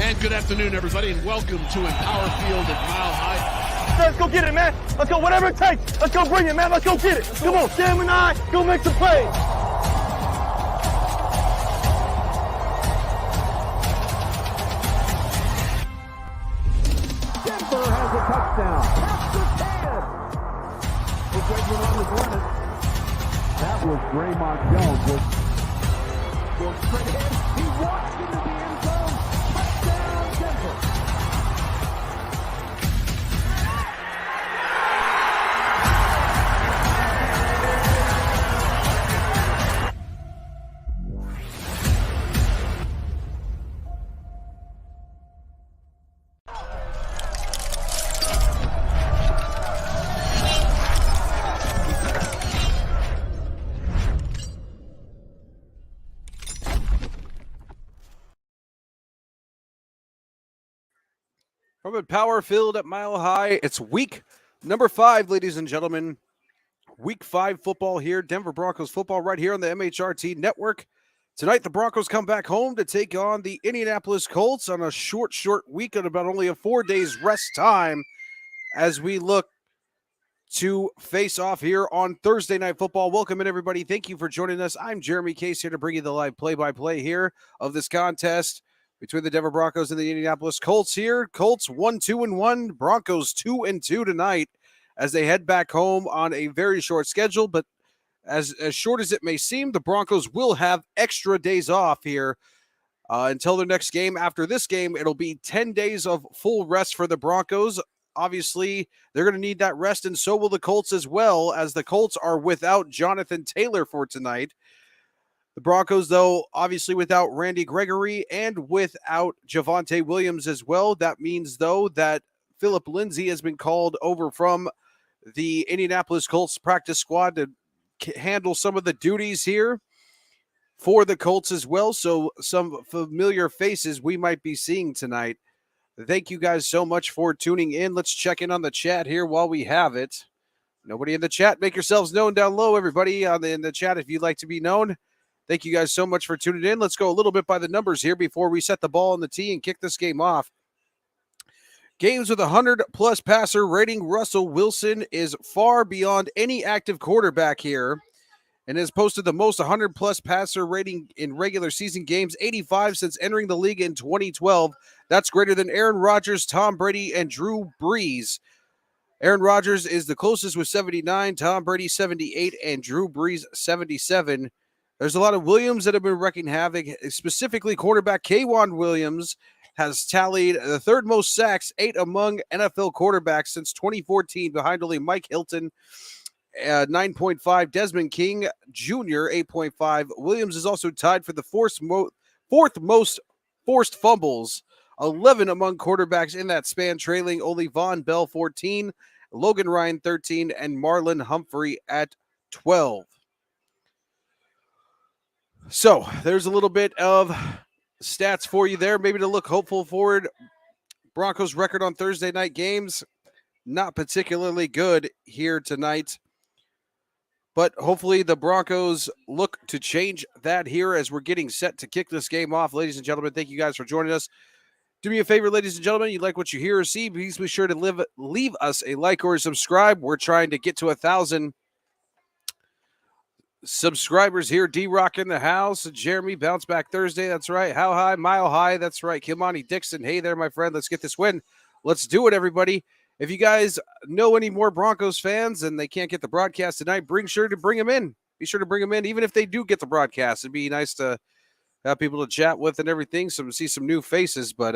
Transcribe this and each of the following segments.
And good afternoon, everybody, and welcome to Empower Field at Mile High. Let's go get it, man. Let's go, whatever it takes. Let's go bring it, man. Let's go get it. Come on, Sam and I, go make some plays. Denver has a touchdown. Past the 10. Looks like you're on the running. That was Draymond Jones. Goes straight ahead. He walks into the end zone. Touchdown, Denver. From Empower Field at Mile High, it's week number 5, ladies and gentlemen. Week 5 football here, Denver Broncos football right here on the MHRT Network. Tonight, the Broncos come back home to take on the Indianapolis Colts on a short week of about only a 4 days rest time as we look to face off here on Thursday Night Football. Welcome in, everybody. Thank you for joining us. I'm Jeremy Case here to bring you the live play-by-play here of this contest between the Denver Broncos and the Indianapolis Colts here. Colts 1-2-1, Broncos 2-2 tonight as they head back home on a very short schedule. But as short as it may seem, the Broncos will have extra days off here until their next game. After this game, it'll be 10 days of full rest for the Broncos. Obviously, they're going to need that rest, and so will the Colts as well, as the Colts are without Jonathan Taylor for tonight. The Broncos, though, obviously without Randy Gregory and without Javonte Williams as well. That means, though, that Philip Lindsay has been called over from the Indianapolis Colts practice squad to handle some of the duties here for the Colts as well. So some familiar faces we might be seeing tonight. Thank you guys so much for tuning in. Let's check in on the chat here while we have it. Nobody in the chat, make yourselves known down low, everybody in the chat if you'd like to be known. Thank you guys so much for tuning in. Let's go a little bit by the numbers here before we set the ball on the tee and kick this game off. Games with 100-plus passer rating, Russell Wilson is far beyond any active quarterback here and has posted the most 100-plus passer rating in regular season games, 85 since entering the league in 2012. That's greater than Aaron Rodgers, Tom Brady, and Drew Brees. Aaron Rodgers is the closest with 79, Tom Brady 78, and Drew Brees 77. There's a lot of Williams that have been wrecking havoc, specifically quarterback K'Wan Williams has tallied the third most sacks, 8 among NFL quarterbacks since 2014, behind only Mike Hilton, 9.5, Desmond King Jr., 8.5. Williams is also tied for the fourth most forced fumbles, 11 among quarterbacks in that span, trailing only Von Bell, 14, Logan Ryan, 13, and Marlon Humphrey at 12. So there's a little bit of stats for you there, maybe to look hopeful forward. Broncos record on Thursday night games, not particularly good here tonight. But hopefully the Broncos look to change that here as we're getting set to kick this game off. Ladies and gentlemen, thank you guys for joining us. Do me a favor, ladies and gentlemen, you like what you hear or see, please be sure to leave us a like or a subscribe. We're trying to get to 1,000 subscribers here. D-Rock in the house. Jeremy, bounce back Thursday. That's right. How high? Mile high. That's right. Kimani Dixon. Hey there, my friend. Let's get this win. Let's do it, everybody. If you guys know any more Broncos fans and they can't get the broadcast tonight, be sure to bring them in. Be sure to bring them in, even if they do get the broadcast. It'd be nice to have people to chat with and everything, so see some new faces. But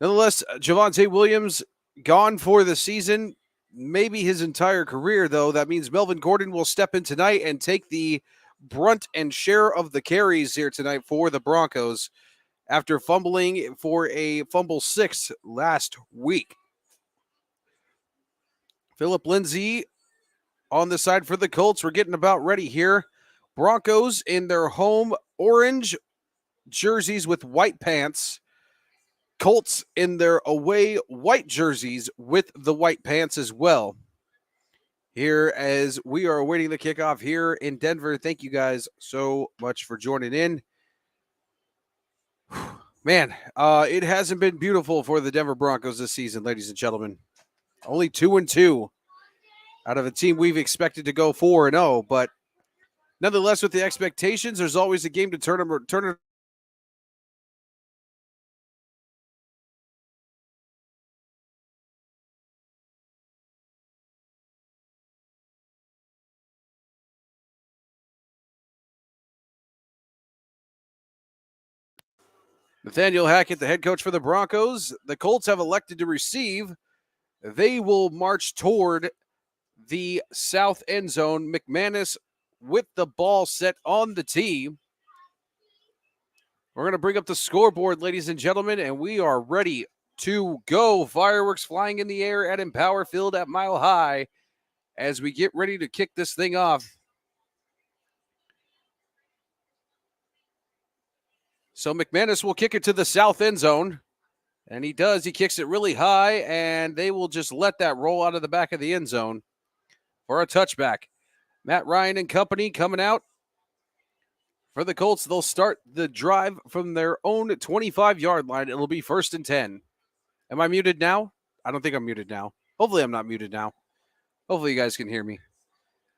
nonetheless, Javonte Williams gone for the season. Maybe his entire career, though. That means Melvin Gordon will step in tonight and take the brunt and share of the carries here tonight for the Broncos after fumbling for a fumble 6 last week. Philip Lindsay on the side for the Colts. We're getting about ready here. Broncos in their home orange jerseys with white pants. Colts in their away white jerseys with the white pants as well. Here as we are awaiting the kickoff here in Denver. Thank you guys so much for joining in. Man, it hasn't been beautiful for the Denver Broncos this season, ladies and gentlemen. Only 2-2 out of a team we've expected to go 4-0, but nonetheless, with the expectations, there's always a game to turn it. Nathaniel Hackett, the head coach for the Broncos. The Colts have elected to receive. They will march toward the south end zone. McManus with the ball set on the tee. We're going to bring up the scoreboard, ladies and gentlemen, and we are ready to go. Fireworks flying in the air at Empower Field at Mile High as we get ready to kick this thing off. So McManus will kick it to the south end zone, and he does. He kicks it really high, and they will just let that roll out of the back of the end zone for a touchback. Matt Ryan and company coming out. For the Colts, they'll start the drive from their own 25-yard line. It'll be 1st and 10. Am I muted now? I don't think I'm muted now. Hopefully I'm not muted now. Hopefully you guys can hear me.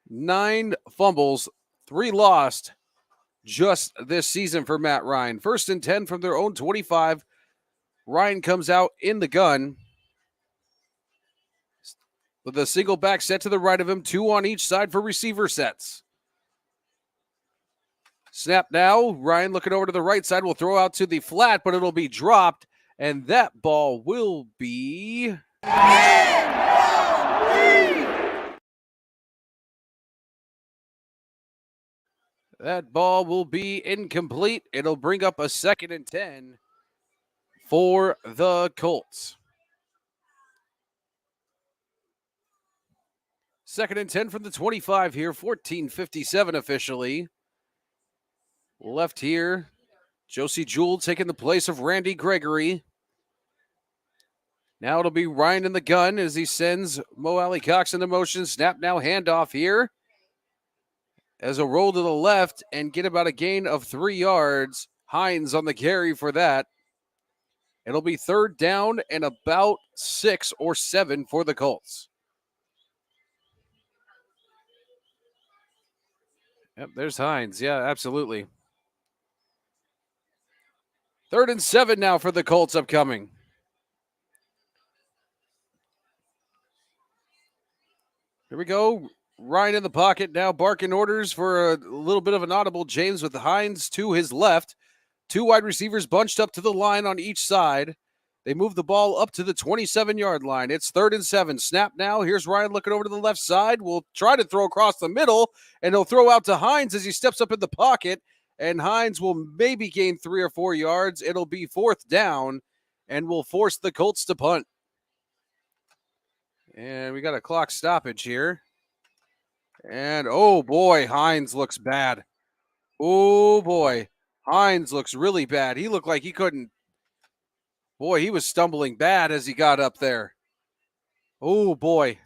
9 fumbles, 3 lost just this season for Matt Ryan. 1st and 10 from their own 25. Ryan comes out in the gun with a single back set to the right of him, 2 on each side for receiver sets. Snap now. Ryan looking over to the right side will throw out to the flat, but it'll be dropped, and that ball will be... That ball will be incomplete. It'll bring up a 2nd and 10 for the Colts. 2nd and 10 from the 25 here. 14:57 officially. Left here. Josie Jewell taking the place of Randy Gregory. Now it'll be Ryan in the gun as he sends Mo Alley Cox into motion. Snap now, handoff here. As a roll to the left and get about a gain of 3 yards. Hines on the carry for that. It'll be 3rd down and about 6 or 7 for the Colts. Yep, there's Hines. Yeah, absolutely. 3rd and 7 now for the Colts upcoming. Here we go. Ryan in the pocket now, barking orders for a little bit of an audible. James with Hines to his left. 2 wide receivers bunched up to the line on each side. They move the ball up to the 27-yard line. It's 3rd and 7. Snap now. Here's Ryan looking over to the left side. Will try to throw across the middle, and he'll throw out to Hines as he steps up in the pocket, and Hines will maybe gain 3 or 4 yards. It'll be 4th down, and will force the Colts to punt. And we got a clock stoppage here. And, oh, boy, Hines looks bad. Oh, boy. Hines looks really bad. He looked like he couldn't. Boy, he was stumbling bad as he got up there. Oh, boy.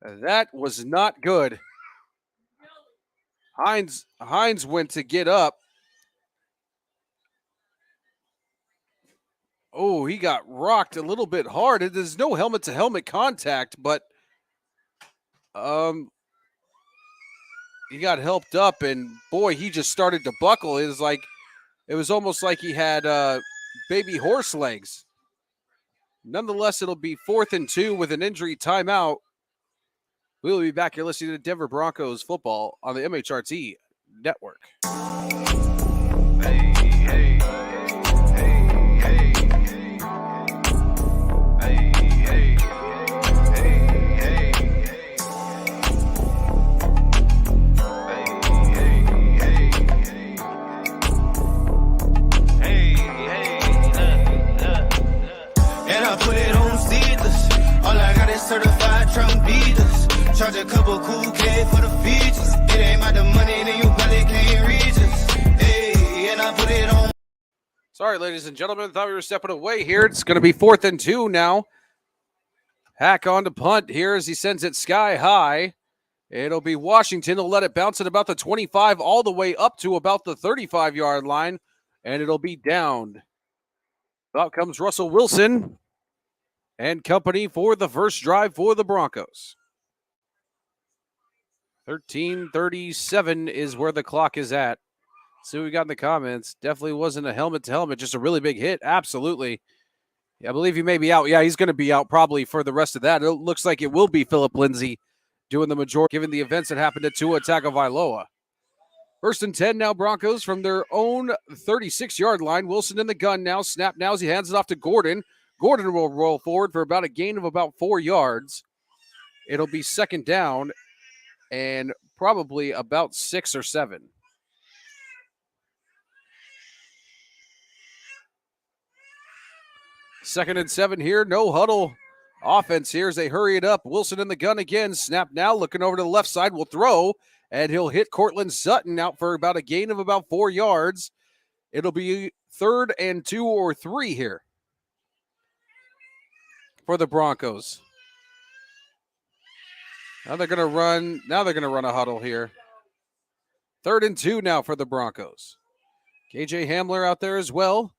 That was not good. Hines went to get up. Oh, he got rocked a little bit hard. There's no helmet-to-helmet contact, but he got helped up, and boy, he just started to buckle. It was almost like he had baby horse legs. Nonetheless, it'll be 4th and 2 with an injury timeout. We'll be back here listening to Denver Broncos football on the MHRT Network. Hey, hey, hey, hey, hey, hey, hey, and I put it on Caesars. All I got is certified Trump beaters. Charge a couple cool K for the features. It ain't about the money, then you probably can't reach us. Hey, and I put it on. Sorry, ladies and gentlemen. Thought we were stepping away here. It's going to be 4th and 2 now. Hack on to punt here as he sends it sky high. It'll be Washington. He'll let it bounce at about the 25 all the way up to about the 35-yard line, and it'll be downed Out comes Russell Wilson and company for the first drive for the Broncos. 13:37 is where the clock is at. See what we got in the comments. Definitely wasn't a helmet-to-helmet, just a really big hit. Absolutely. Yeah, I believe he may be out. Yeah, he's going to be out probably for the rest of that. It looks like it will be Philip Lindsay doing the majority, given the events that happened at Tua Tagovailoa. 1st and 10 now, Broncos from their own 36-yard line. Wilson in the gun now. Snap now as he hands it off to Gordon. Gordon will roll forward for about a gain of about 4 yards. It'll be 2nd down and probably about 6 or 7. Second and 7 here. No huddle offense here as they hurry it up. Wilson in the gun again. Snap now. Looking over to the left side. Will throw. And he'll hit Cortland Sutton out for about a gain of about 4 yards. It'll be 3rd and 2 or 3 here for the Broncos. Now they're going to run. Now they're going to run a huddle here. 3rd and 2 now for the Broncos. KJ Hamler out there as well.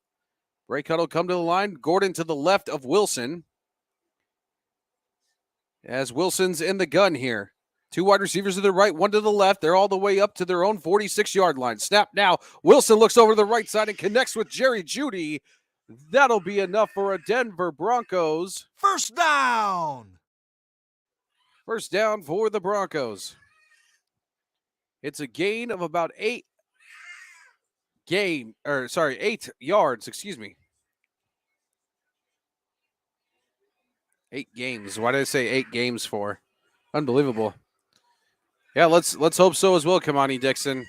Break huddle come to the line. Gordon to the left of Wilson. As Wilson's in the gun here. 2 wide receivers to the right, 1 to the left. They're all the way up to their own 46-yard line. Snap now. Wilson looks over to the right side and connects with Jerry Jeudy. That'll be enough for a Denver Broncos. First down. First down for the Broncos. It's a gain of about 8 yards, excuse me. 8 games. Why did I say 8 games for? Unbelievable. Yeah, let's hope so as well, Kamani Dixon.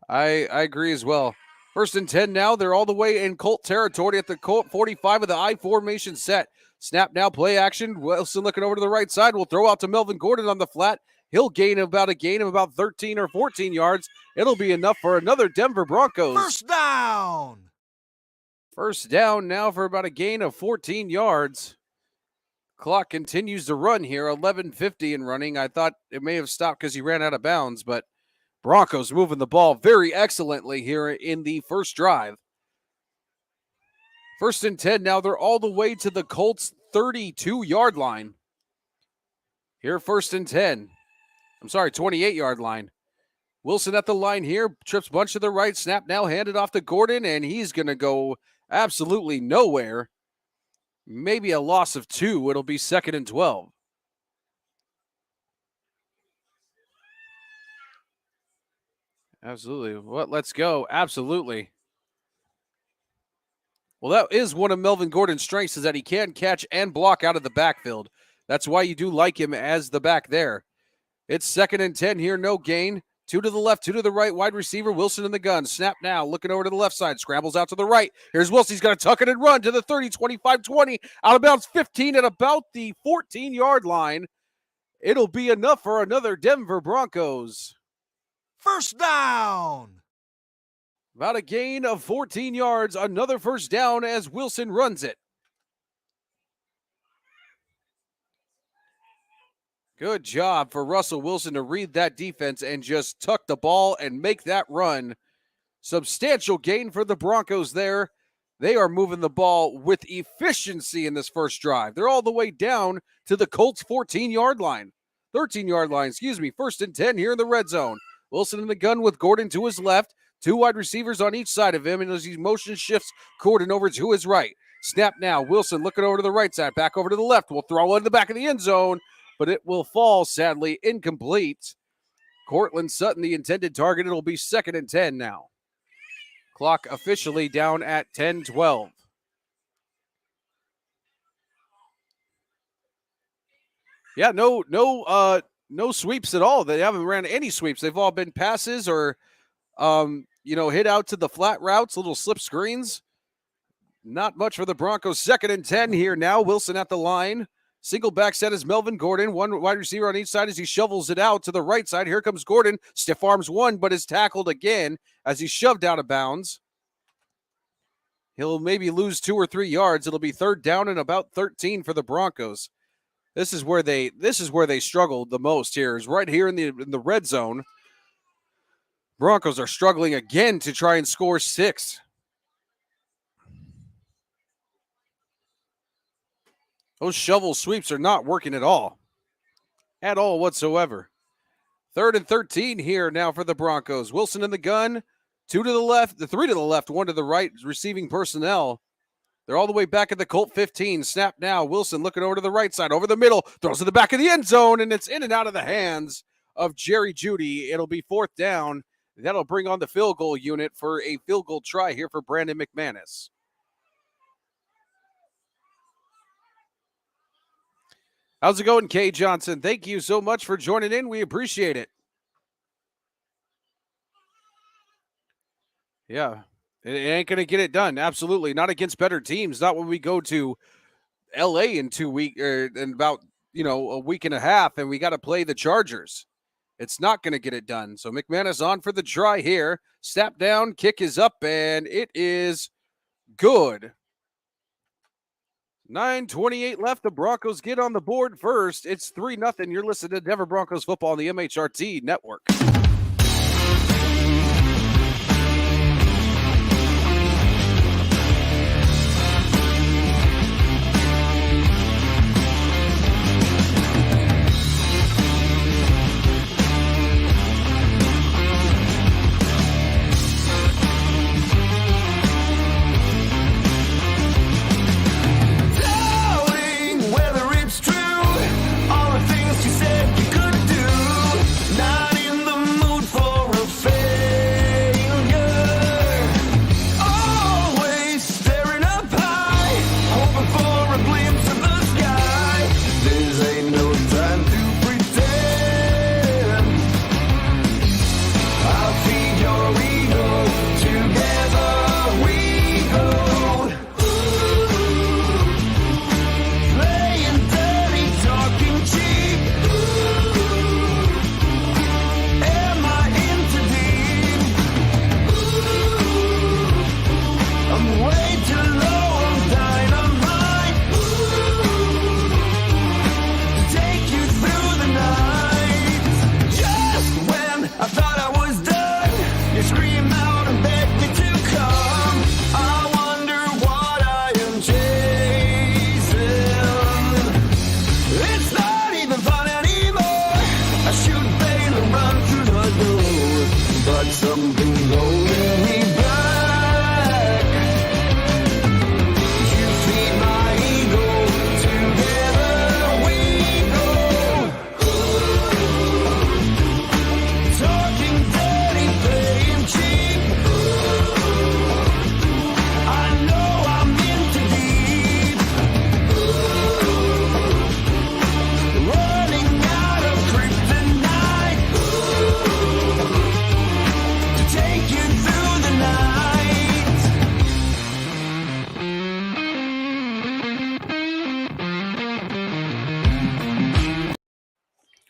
I agree as well. 1st and 10 now. They're all the way in Colt territory at the Colt 45 of the I formation set. Snap now, play action. Wilson looking over to the right side. Will throw out to Melvin Gordon on the flat. He'll gain about 13 or 14 yards. It'll be enough for another Denver Broncos. First down. First down now for about a gain of 14 yards. Clock continues to run here, 11:50 in running. I thought it may have stopped because he ran out of bounds, but Broncos moving the ball very excellently here in the first drive. 1st and 10 now. They're all the way to the Colts 32-yard line. Here, 1st and 10. 28-yard line. Wilson at the line here. Trips bunch to the right. Snap now, handed off to Gordon, and he's going to go absolutely nowhere. Maybe a loss of 2. It'll be 2nd and 12. Absolutely. Let's go. Absolutely. Well, that is one of Melvin Gordon's strengths, is that he can catch and block out of the backfield. That's why you do like him as the back there. It's 2nd and 10 here. No gain. 2 to the left, 2 to the right. Wide receiver, Wilson in the gun. Snap now. Looking over to the left side. Scrambles out to the right. Here's Wilson. He's going to tuck it and run to the 30, 25, 20. Out of bounds 15 at about the 14-yard line. It'll be enough for another Denver Broncos. First down. About a gain of 14 yards. Another first down as Wilson runs it. Good job for Russell Wilson to read that defense and just tuck the ball and make that run. Substantial gain for the Broncos there. They are moving the ball with efficiency in this first drive. They're all the way down to the Colts 13-yard line. 13-yard line, 1st and 10 here in the red zone. Wilson in the gun with Gordon to his left. 2 wide receivers on each side of him, and as he motion shifts Gordon over to his right. Snap now. Wilson looking over to the right side. Back over to the left. Will throw in the back of the end zone, but it will fall, sadly, incomplete. Cortland Sutton, the intended target. It'll be 2nd and 10 now. Clock officially down at 10:12. Yeah, no sweeps at all. They haven't ran any sweeps. They've all been passes or, hit out to the flat routes, little slip screens. Not much for the Broncos. 2nd and 10 here now. Wilson at the line. Single back set is Melvin Gordon. 1 wide receiver on each side as he shovels it out to the right side. Here comes Gordon. Stiff arms 1, but is tackled again as he's shoved out of bounds. He'll maybe lose 2 or 3 yards. It'll be 3rd down and about 13 for the Broncos. This is where they struggled the most here, is right here in the red zone. Broncos are struggling again to try and score 6. Those shovel sweeps are not working at all whatsoever. 3rd and 13 here now for the Broncos. Wilson in the gun, 2 to the left, 3 to the left, 1 to the right, receiving personnel. They're all the way back at the Colt 15. Snap now. Wilson looking over to the right side, over the middle, throws to the back of the end zone, and it's in and out of the hands of Jerry Jeudy. It'll be 4th down. That'll bring on the field goal unit for a field goal try here for Brandon McManus. How's it going, Kay Johnson? Thank you so much for joining in. We appreciate it. Yeah, it ain't going to get it done. Absolutely. Not against better teams. Not when we go to LA in 2 weeks, or in about, a week and a half, and we got to play the Chargers. It's not going to get it done. So McManus on for the try here. Snap down, kick is up, and it is good. 9:28 left. The Broncos get on the board first. It's 3-0. You're listening to Denver Broncos football on the MHRT Network.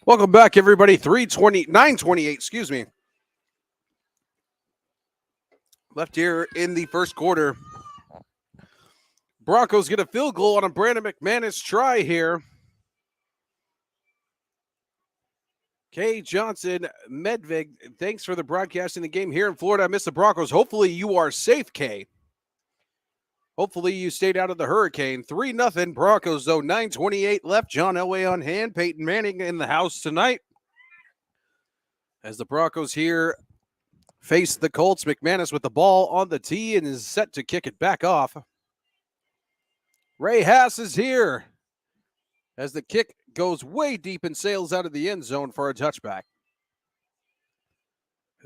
Welcome back, everybody. 9:28, excuse me. Left here in the first quarter. Broncos get a field goal on a Brandon McManus try here. Kay Johnson, Medvig, thanks for the broadcasting the game here in Florida. I miss the Broncos. Hopefully you are safe, Kay. Hopefully you stayed out of the hurricane. 3-0 Broncos, though. 9:28 left. John Elway on hand. Peyton Manning in the house tonight. As the Broncos here face the Colts, McManus with the ball on the tee and is set to kick it back off. Ray Haas is here as the kick goes way deep and sails out of the end zone for a touchback.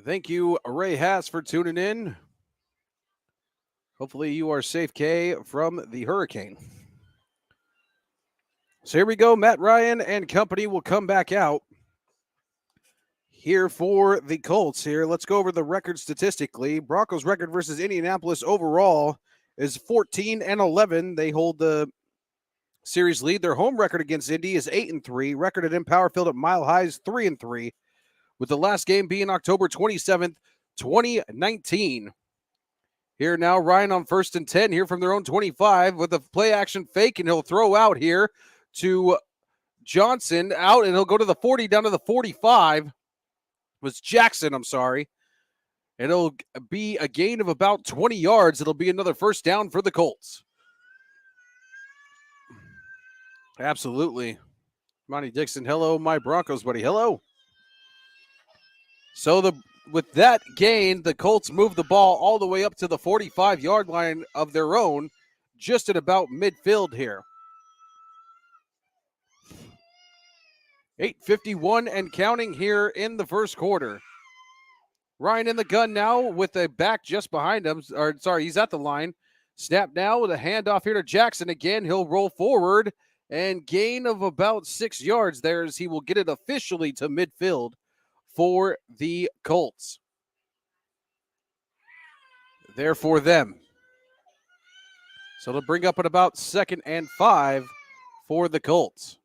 Thank you, Ray Haas, for tuning in. Hopefully you are safe, Kay, from the hurricane. So here we go. Matt Ryan and company will come back out here for the Colts here. Let's go over the record statistically. Broncos record versus Indianapolis overall is 14-11. They hold the series lead. Their home record against Indy is 8-3. Record at Empower Field at Mile High is 3-3, with the last game being October 27th, 2019. Here now, Ryan on 1st and 10 here from their own 25 with a play action fake, and he'll throw out here to Johnson out, and he'll go to the 40 down to the 45. It was Jackson, I'm sorry. And it'll be a gain of about 20 yards. It'll be another first down for the Colts. Absolutely. Monty Dixon, hello, my Broncos buddy. Hello. So with that gain, the Colts move the ball all the way up to the 45-yard line of their own, just at about midfield here. 8:51 and counting here in the first quarter. Ryan in the gun now with a back just behind him. He's at the line. Snap now with a handoff here to Jackson. Again, he'll roll forward and gain of about 6 yards there as he will get it officially to midfield for the Colts. There for them. So it'll bring up at about 2nd and 5 for the Colts.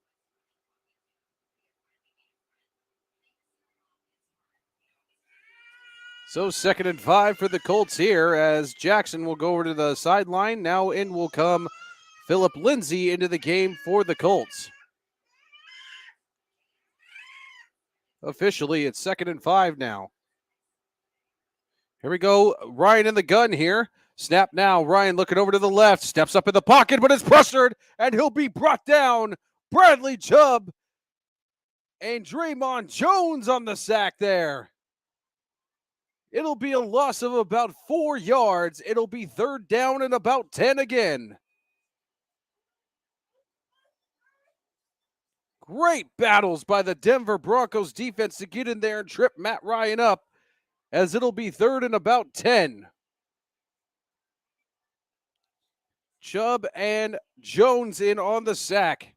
So 2nd and 5 for the Colts here as Jackson will go over to the sideline. Now in will come Philip Lindsay into the game for the Colts. Officially, it's 2nd and 5 now. Here we go. Ryan in the gun here. Snap now. Ryan looking over to the left. Steps up in the pocket, but it's pressured, and he'll be brought down. Bradley Chubb and Draymond Jones on the sack there. It'll be a loss of about 4 yards. It'll be 3rd down and about 10 again. Great battles by the Denver Broncos defense to get in there and trip Matt Ryan up, as it'll be 3rd and about 10. Chubb and Jones in on the sack.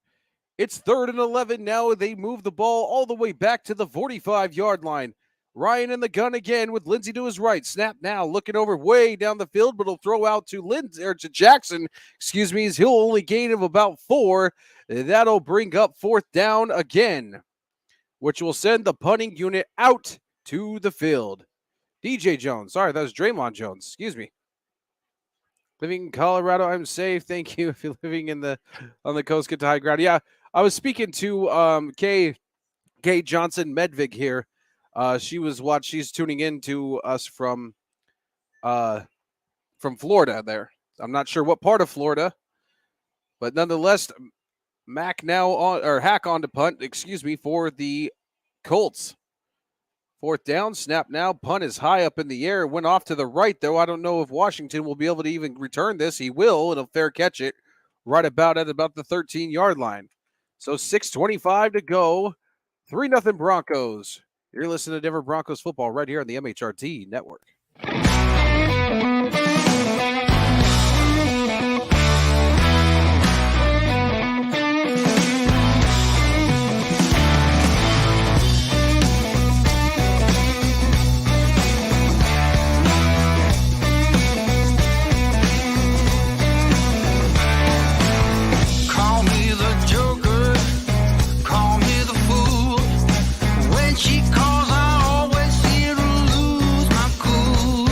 It's 3rd and 11 now. They move the ball all the way back to the 45-yard line. Ryan in the gun again with Lindsay to his right. Snap now, looking over way down the field, but he'll throw out to Jackson. As he'll only gain of about 4. That'll bring up 4th down again, which will send the punting unit out to the field. DJ Jones. Sorry, that was Draymond Jones. Excuse me. Living in Colorado, I'm safe. Thank you. If you're living on the coast, get to high ground. Yeah, I was speaking to Kay Johnson Medvig here. She's tuning in to us from Florida there. I'm not sure what part of Florida, but nonetheless, Hack on to punt, for the Colts. 4th down, snap now, punt is high up in the air. It went off to the right, though. I don't know if Washington will be able to even return this. He will, and he'll fair catch it right about at about the 13-yard line. So 6:25 to go. 3-0 Broncos. You're listening to Denver Broncos football right here on the MHRT Network. Call me the Joker, call me the fool. When she calls, I always fear to lose my cool.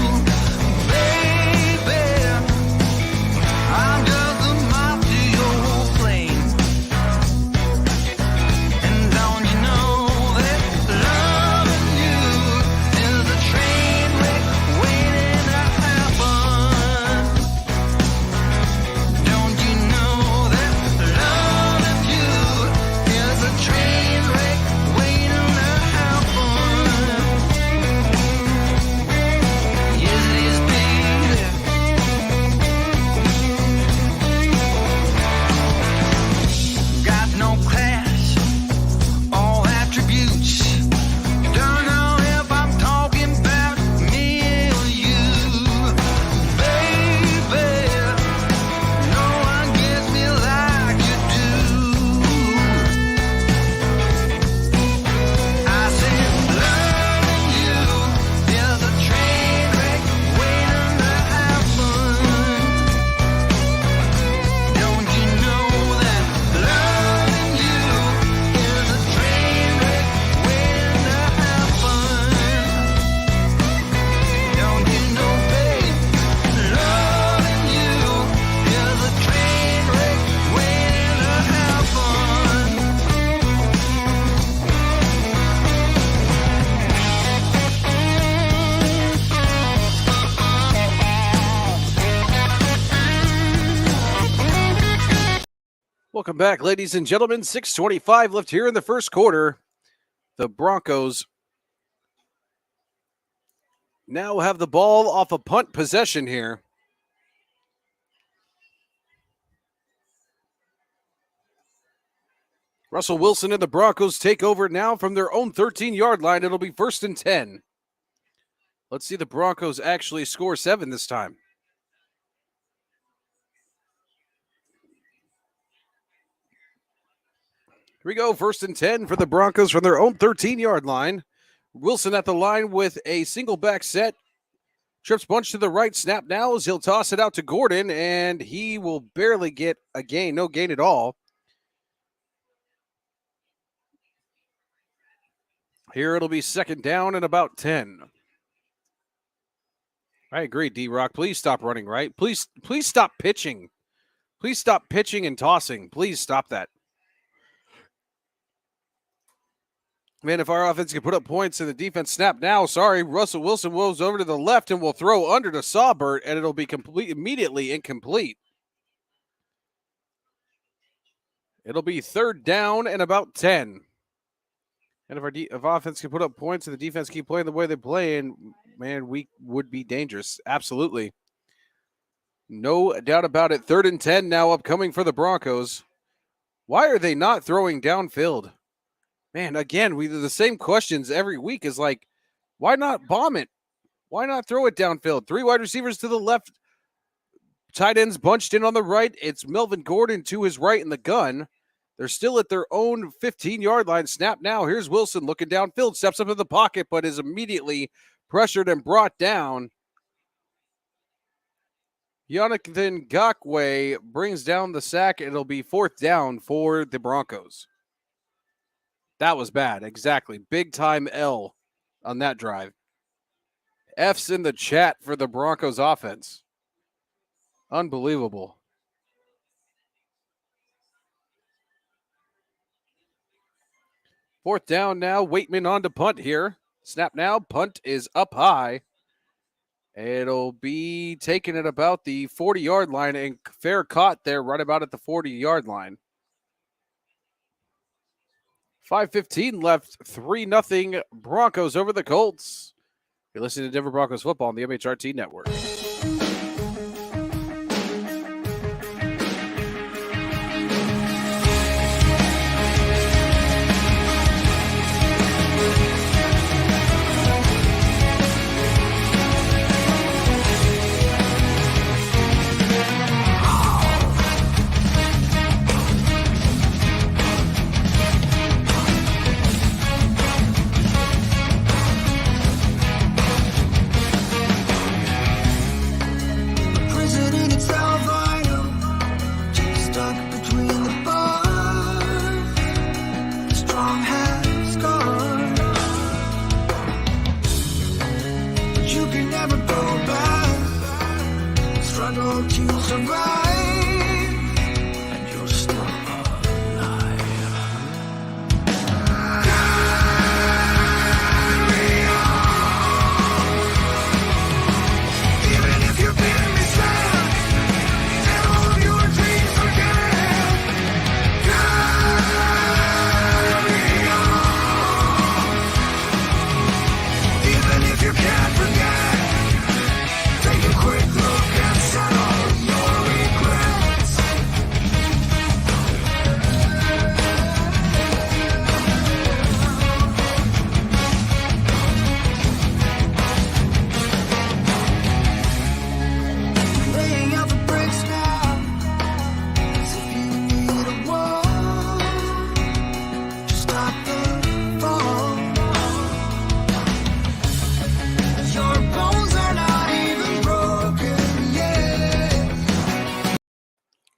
Welcome back, ladies and gentlemen. 6:25 left here in the first quarter. The Broncos now have the ball off a punt possession here. Russell Wilson and the Broncos take over now from their own 13-yard line. It'll be 1st and 10. Let's see the Broncos actually score 7 this time. Here we go, 1st and 10 for the Broncos from their own 13-yard line. Wilson at the line with a single back set. Trips bunch to the right, snap now as he'll toss it out to Gordon, and he will barely get a gain, no gain at all. Here it'll be 2nd down and about 10. I agree, D-Rock. Please stop running right. Please stop pitching. Please stop pitching and tossing. Please stop that. Man, if our offense can put up points and the defense snap now, sorry, Russell Wilson rolls over to the left and will throw under to Sawbert, and it'll be immediately incomplete. It'll be 3rd down and about 10. And if offense can put up points and the defense keep playing the way they're playing, man, we would be dangerous. Absolutely. No doubt about it. 3rd and 10 now upcoming for the Broncos. Why are they not throwing downfield? Man, again, we do the same questions every week. Is like, why not bomb it? Why not throw it downfield? 3 wide receivers to the left. Tight ends bunched in on the right. It's Melvin Gordon to his right in the gun. They're still at their own 15-yard line. Snap now. Here's Wilson looking downfield. Steps up in the pocket, but is immediately pressured and brought down. Jonathan Ngakoue brings down the sack. It'll be 4th down for the Broncos. That was bad. Exactly. Big time L on that drive. F's in the chat for the Broncos offense. Unbelievable. Fourth down now. Waitman on to punt here. Snap now. Punt is up high. It'll be taken at about the 40-yard line, and fair caught there right about at the 40-yard line. 5:15 left. 3-0 Broncos over the Colts. You're listening to Denver Broncos football on the MHRT Network.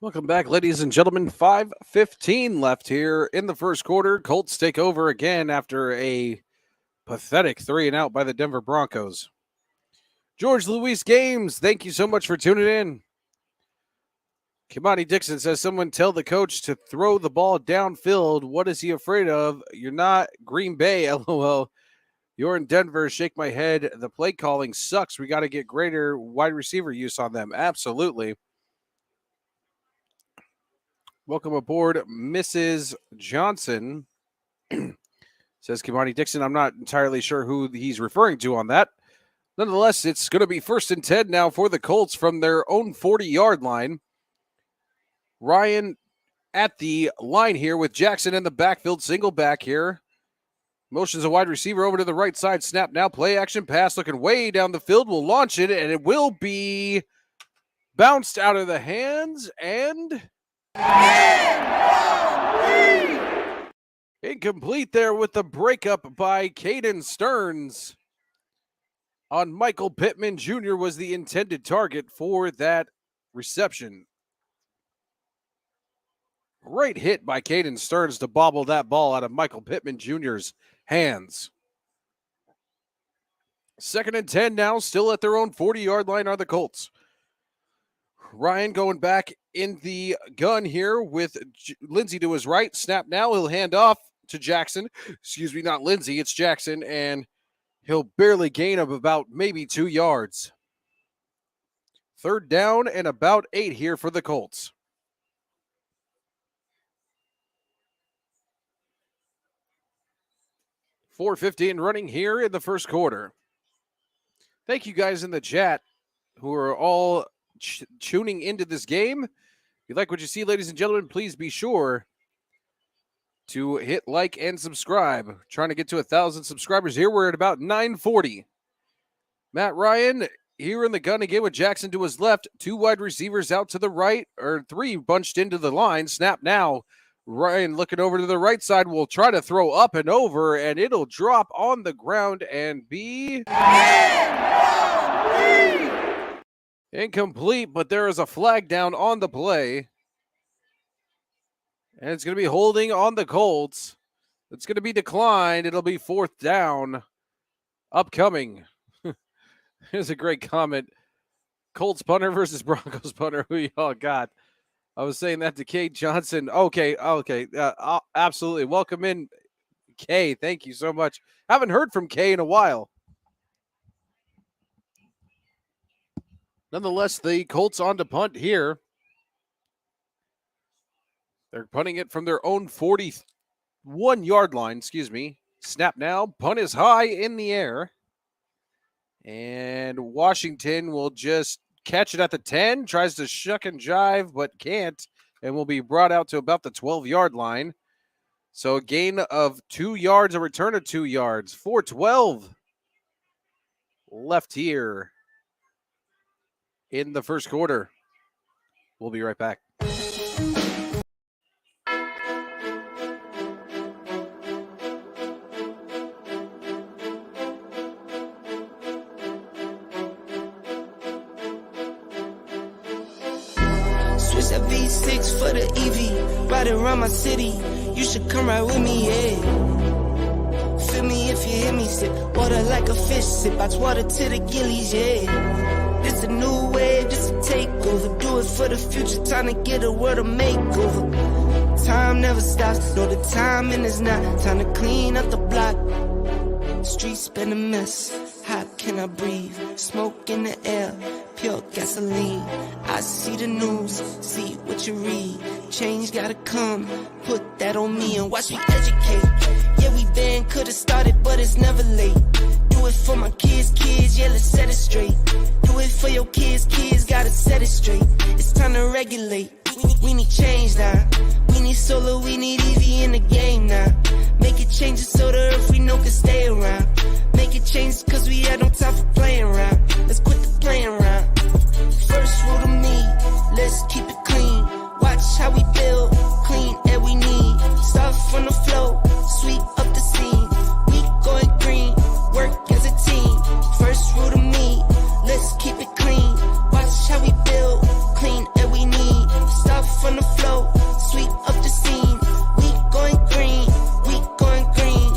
Welcome back, ladies and gentlemen. 5:15 left here in the first quarter. Colts take over again after a pathetic 3-and-out by the Denver Broncos. George Luis Games, thank you so much for tuning in. Kimani Dixon says, someone tell the coach to throw the ball downfield. What is he afraid of? You're not Green Bay, LOL. You're in Denver. Shake my head. The play calling sucks. We got to get greater wide receiver use on them. Absolutely. Welcome aboard, Mrs. Johnson. Says Kimani Dixon. I'm not entirely sure who he's referring to on that. Nonetheless, it's going to be 1st and 10 now for the Colts from their own 40-yard line. Ryan at the line here with Jackson in the backfield, single back here. Motions a wide receiver over to the right side. Snap now, play action pass, looking way down the field. Will launch it, and it will be bounced out of the hands and incomplete there with the breakup by Caden Stearns on Michael Pittman Jr. was the intended target for that reception. Great hit by Caden Stearns to bobble that ball out of Michael Pittman Jr.'s hands. 2nd and 10 now, still at their own 40-yard line are the Colts. Ryan going back in the gun here with Lindsey to his right. Snap now, he'll hand off to Jackson. Excuse me, not Lindsey, it's Jackson, and he'll barely gain of about maybe 2 yards. 3rd down and about 8 here for the Colts. 4:15 running here in the first quarter. Thank you guys in the chat who are all tuning into this game. If you like what you see, ladies and gentlemen, please be sure to hit like and subscribe. Trying to get to 1,000 subscribers here. We're at about 940. Matt Ryan here in the gun again with Jackson to his left. 2 wide receivers out to the right, or 3 bunched into the line. Snap now. Ryan looking over to the right side will try to throw up and over, and it'll drop on the ground and be incomplete, but there is a flag down on the play. And it's going to be holding on the Colts. It's going to be declined. It'll be 4th down upcoming. Here's a great comment. Colts punter versus Broncos punter. Who y'all got? I was saying that to Kate Johnson. Okay. Absolutely. Welcome in, Kay. Thank you so much. Haven't heard from Kay in a while. Nonetheless, the Colts on to punt here. They're punting it from their own 41-yard line. Snap now. Punt is high in the air. And Washington will just catch it at the 10, tries to shuck and jive, but can't, and will be brought out to about the 12-yard line. So a gain of 2 yards, a return of 2 yards. 4:12 left here in the first quarter. We'll be right back. Switch that V6 for the EV. Ride around my city. You should come ride with me, yeah. Feel me if you hear me sip. Water like a fish sip. Box water to the gillies, yeah. This a new wave, this a takeover. Do it for the future. Time to get a world of makeover. Time never stops. No, the timing is not. Time to clean up the block. Streets been a mess. How can I breathe? Smoke in the air. Pure gasoline. I see the news, see what you read. Change gotta come, put that on me and watch me educate. Yeah, we been could've started, but it's never late. Do it for my kids, yeah, let's set it straight. Do it for your kids, gotta set it straight. It's time to regulate. We need change now. We need solar, we need EV in the game now. Make it changes so the earth we know can stay around. Make it changes cause we had no time for playing around. Let's quit the playing around. First rule to me, let's keep it clean. Watch how we build, clean air we need. Start from the flow, sweep up the scene. We going green, work as a team. First rule to me, let's keep it clean. Watch how we build, clean air we need. Start from the flow, sweep up the scene. We going green, we going green.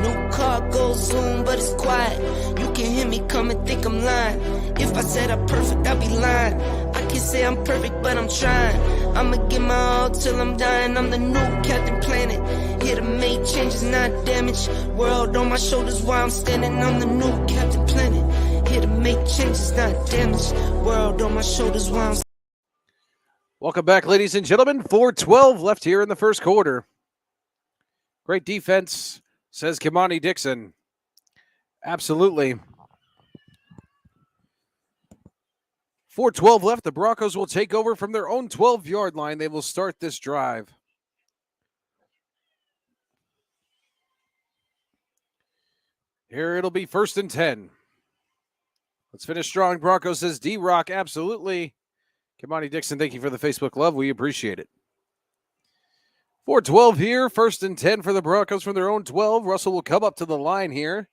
New car goes zoom, but it's quiet. You can hear me come and think I'm lying. If I said I'm perfect, I'd be lying. I can't say I'm perfect, but I'm trying. I'ma give my all till I'm dying. I'm the new Captain Planet. Here to make changes, not damage. World on my shoulders while I'm standing. I'm the new Captain Planet. Here to make changes, not damage. World on my shoulders while I'm Welcome back, ladies and gentlemen. 4:12 left here in the first quarter. Great defense, says Kimani Dixon. Absolutely. 4:12 left. The Broncos will take over from their own 12-yard line. They will start this drive. Here it'll be 1st and 10. Let's finish strong. Broncos, says D-Rock. Absolutely. Kimani Dixon, thank you for the Facebook love. We appreciate it. 4:12 here. 1st and 10 for the Broncos from their own 12. Russell will come up to the line here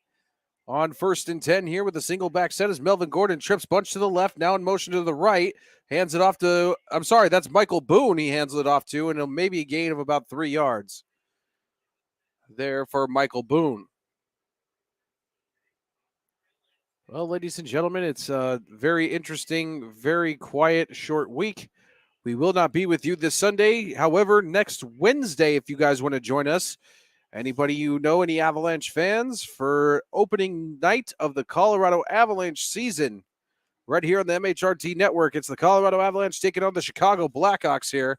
on 1st and 10 here with a single back set as Melvin Gordon trips bunch to the left, now in motion to the right, hands it off to, that's Michael Boone he hands it off to, and it'll maybe a gain of about 3 yards there for Michael Boone. Well, ladies and gentlemen, it's a very interesting, very quiet, short week. We will not be with you this Sunday. However, next Wednesday, if you guys want to join us, anybody you know, any Avalanche fans, for opening night of the Colorado Avalanche season, right here on the MHRT Network. It's the Colorado Avalanche taking on the Chicago Blackhawks here.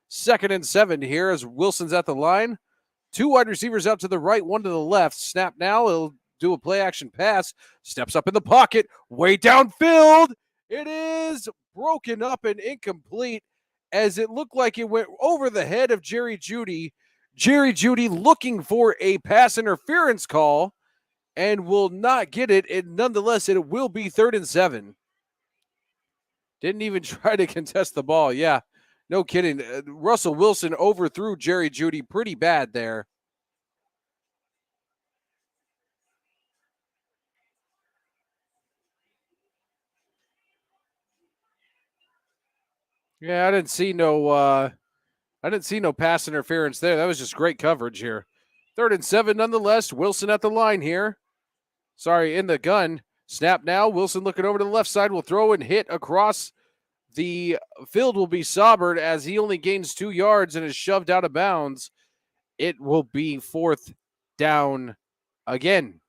2nd and 7 here as Wilson's at the line. 2 wide receivers out to the right, 1 to the left. Snap now. He'll do a play action pass. Steps up in the pocket. Way downfield. It is broken up and incomplete as it looked like it went over the head of Jerry Jeudy. Jerry Jeudy looking for a pass interference call and will not get it. And nonetheless, it will be 3rd and 7. Didn't even try to contest the ball. Yeah, no kidding. Russell Wilson overthrew Jerry Jeudy pretty bad there. Yeah, I didn't see no pass interference there. That was just great coverage here. 3rd and 7 nonetheless. Wilson at the line here. In the gun. Snap now. Wilson looking over to the left side. Will throw and hit across the field. Will be Saubert as he only gains 2 yards and is shoved out of bounds. It will be 4th down again.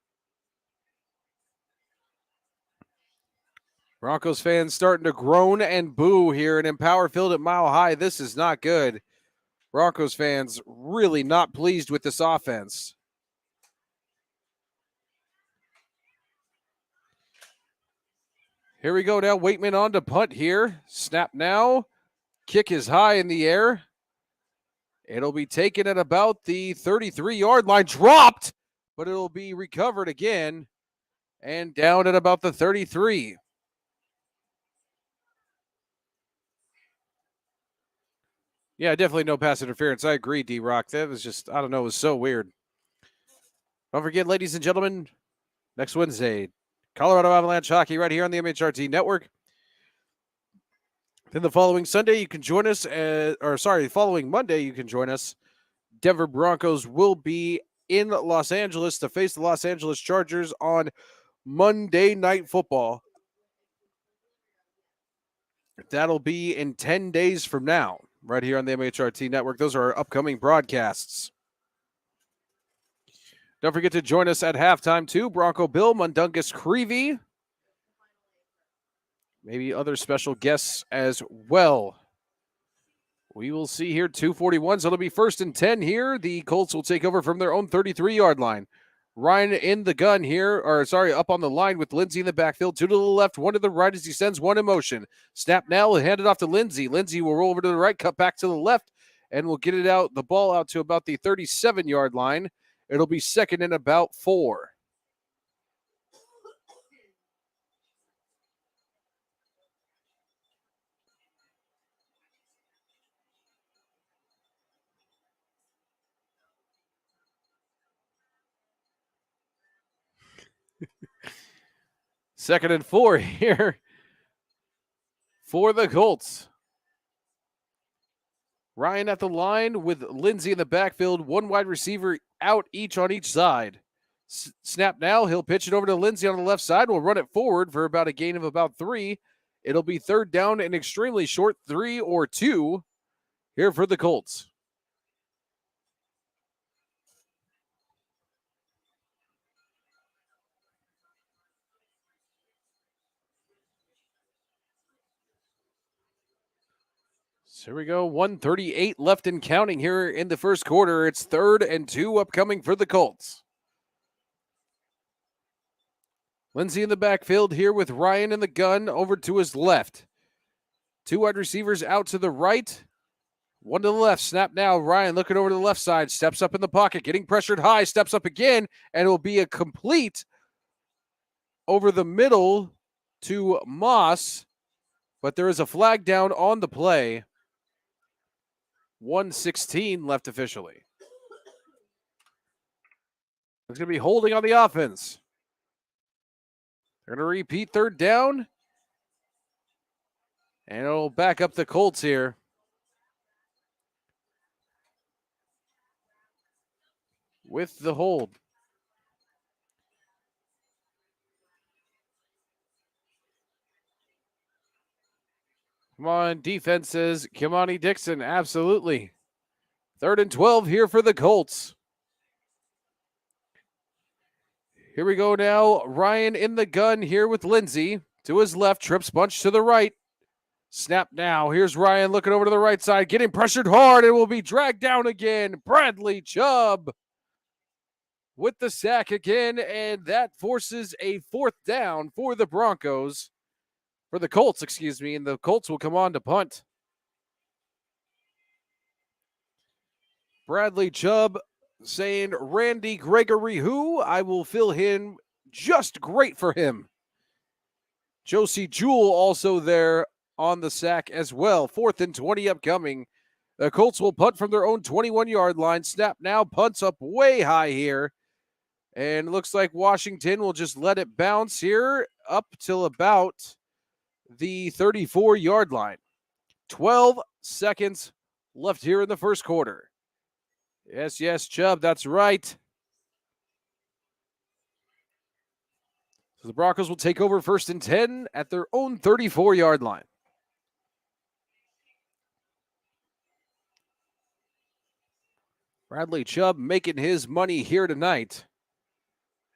Broncos fans starting to groan and boo here in Empower Field at Mile High. This is not good. Broncos fans really not pleased with this offense. Here we go now. Waitman on to punt here. Snap now. Kick is high in the air. It'll be taken at about the 33-yard line. Dropped, but it'll be recovered again and down at about the 33. Yeah, definitely no pass interference. I agree, D-Rock. That was just, I don't know, it was so weird. Don't forget, ladies and gentlemen, next Wednesday, Colorado Avalanche hockey right here on the MHRT Network. Then the following Sunday, you can join us, following Monday, you can join us. Denver Broncos will be in Los Angeles to face the Los Angeles Chargers on Monday Night Football. That'll be in 10 days from now, right here on the MHRT Network. Those are our upcoming broadcasts. Don't forget to join us at halftime, too. Bronco Bill, Mundungus Creevy. Maybe other special guests as well. We will see here, 2:41, so it'll be 1st and 10 here. The Colts will take over from their own 33-yard line. Ryan in the gun here, up on the line with Lindsey in the backfield. 2 to the left, 1 to the right as he sends 1 in motion. Snap now, hand it off to Lindsey. Lindsey will roll over to the right, cut back to the left, and will get the ball out to about the 37-yard line. It'll be 2nd and about 4. Second and 4 here for the Colts. Ryan at the line with Lindsey in the backfield. 1 wide receiver out each on each side. Snap now. He'll pitch it over to Lindsey on the left side. We'll run it forward for about a gain of about 3. It'll be 3rd down and extremely short, 3 or 2 here for the Colts. Here we go. 1:38 left and counting here in the first quarter. It's 3rd and 2 upcoming for the Colts. Lindsey in the backfield here with Ryan in the gun over to his left. 2 wide receivers out to the right. 1 to the left. Snap now. Ryan looking over to the left side. Steps up in the pocket. Getting pressured high. Steps up again. And it will be a complete over the middle to Moss. But there is a flag down on the play. 1:16 left officially. It's going to be holding on the offense. They're going to repeat 3rd down. And it'll back up the Colts here. With the hold. Come on, defenses. Kimani Dixon, absolutely. 3rd and 12 here for the Colts. Here we go now. Ryan in the gun here with Lindsey. To his left, trips bunch to the right. Snap now. Here's Ryan looking over to the right side, getting pressured hard. It will be dragged down again. Bradley Chubb with the sack again, and that forces a 4th down for the Broncos. For the Colts, excuse me, and the Colts will come on to punt. Bradley Chubb saying, Randy Gregory, who I will fill him just great for him. Josie Jewell also there on the sack as well. 4th and 20 upcoming. The Colts will punt from their own 21-yard line. Snap now, punts up way high here. And it looks like Washington will just let it bounce here up till about the 34-yard line. 12 seconds left here in the first quarter. Yes, Chubb, that's right. So the Broncos will take over 1st and 10 at their own 34-yard line. Bradley Chubb making his money here tonight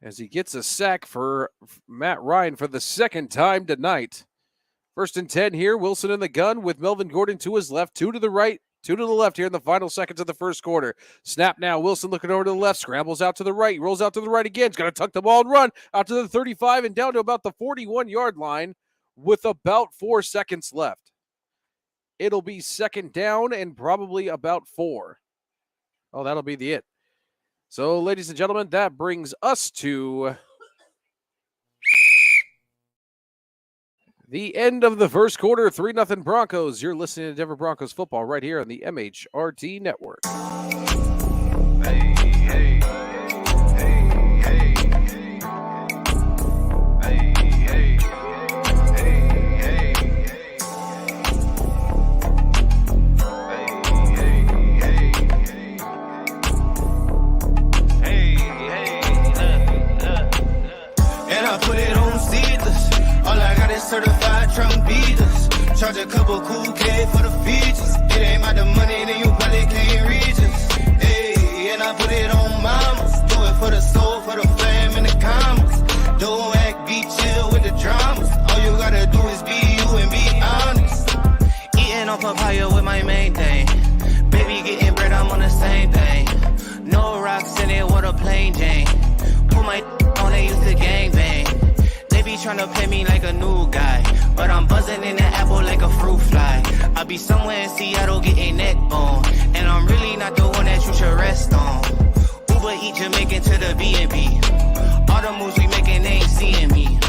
as he gets a sack for Matt Ryan for the 2nd time tonight. 1st and 10 here. Wilson in the gun with Melvin Gordon to his left, 2 to the right, 2 to the left here in the final seconds of the first quarter. Snap now. Wilson looking over to the left, scrambles out to the right, rolls out to the right again. He's going to tuck the ball and run out to the 35 and down to about the 41-yard line with about 4 seconds left. It'll be 2nd down and probably about 4. Oh, that'll be the it. So, ladies and gentlemen, that brings us to the end of the first quarter. 3-0 Broncos. You're listening to Denver Broncos football right here on the MHRT Network. Certified Trump beaters. Charge a couple cool K for the features. It ain't about the money, then you probably can't reach us. Hey, and I put it on mamas. Do it for the soul, for the fam and the commas. Don't act, be chill with the dramas. All you gotta do is be you and be honest. Eating on papaya with my main thing. Baby getting bread, I'm on the same thing. No rocks in it with a plain Jane. Put my on, they used to gangbang. Be trying to pay me like a new guy, but I'm buzzing in the apple like a fruit fly. I'll be somewhere in Seattle getting neck bone, and I'm really not the one that you should rest on. Uber eat Jamaican to the B&B. All the moves we making, they ain't seeing me.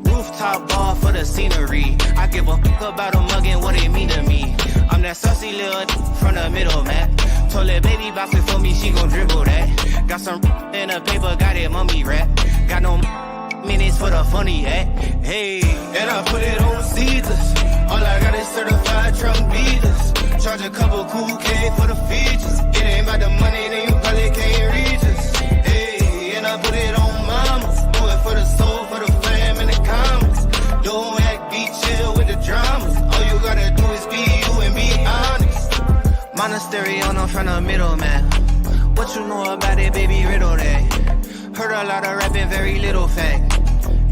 Rooftop bar for the scenery. I give a fuck about a mug and what it mean to me. I'm that saucy little from the middle, man. Told that baby box it for me, she gon' dribble that. Got some in the paper, got it mummy wrap. Got no minutes for the funny act. Hey, and I put it on Caesars. All I got is certified Trump beaters. Charge a couple cool K for the features. It ain't about the money, then you probably can't reach us. Hey, and I put it on mamas. Do it for the soul, for the fam and the commas. Don't act, be chill with the dramas. All you gotta do is be you and be honest. Monastery on from the middle, man. What you know about it, baby, riddle that. Heard a lot of rapping, very little fact.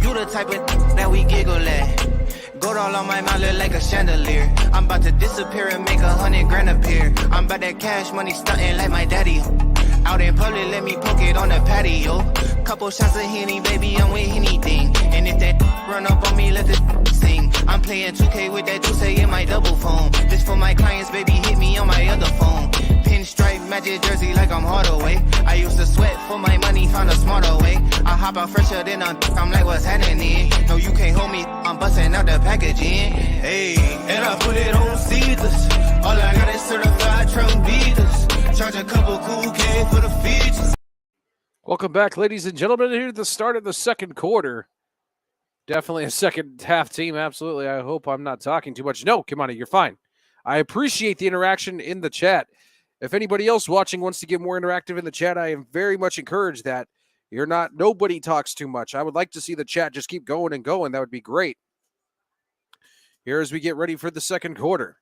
You the type of that we giggle at. Gold all on my mouth look like a chandelier. I'm about to disappear and make 100 grand appear. I'm about that cash money stunting like my daddy. Out in public, let me poke it on the patio. Couple shots of Henny, baby, I'm with anything. And if that run up on me, let the sing. I'm playing 2K with that 2K in my double phone. This for my clients, baby, hit me on my other phone. Pinstripe magic jersey like I'm Hardaway. I used to sweat for my money, found a smarter way. I hop out fresher than I'm like, what's happening? No, you can't hold me, I'm busting out the packaging. Hey, and I put it on Caesars. All I got is certified Trump beaters. Charge a couple cool K for the features. Welcome back, ladies and gentlemen. Here at the start of the second quarter. Definitely a second half team. Absolutely. I hope I'm not talking too much. No, Kimani, you're fine. I appreciate the interaction in the chat. If anybody else watching wants to get more interactive in the chat, I am very much encouraged that nobody talks too much. I would like to see the chat just keep going and going. That would be great. Here as we get ready for the second quarter.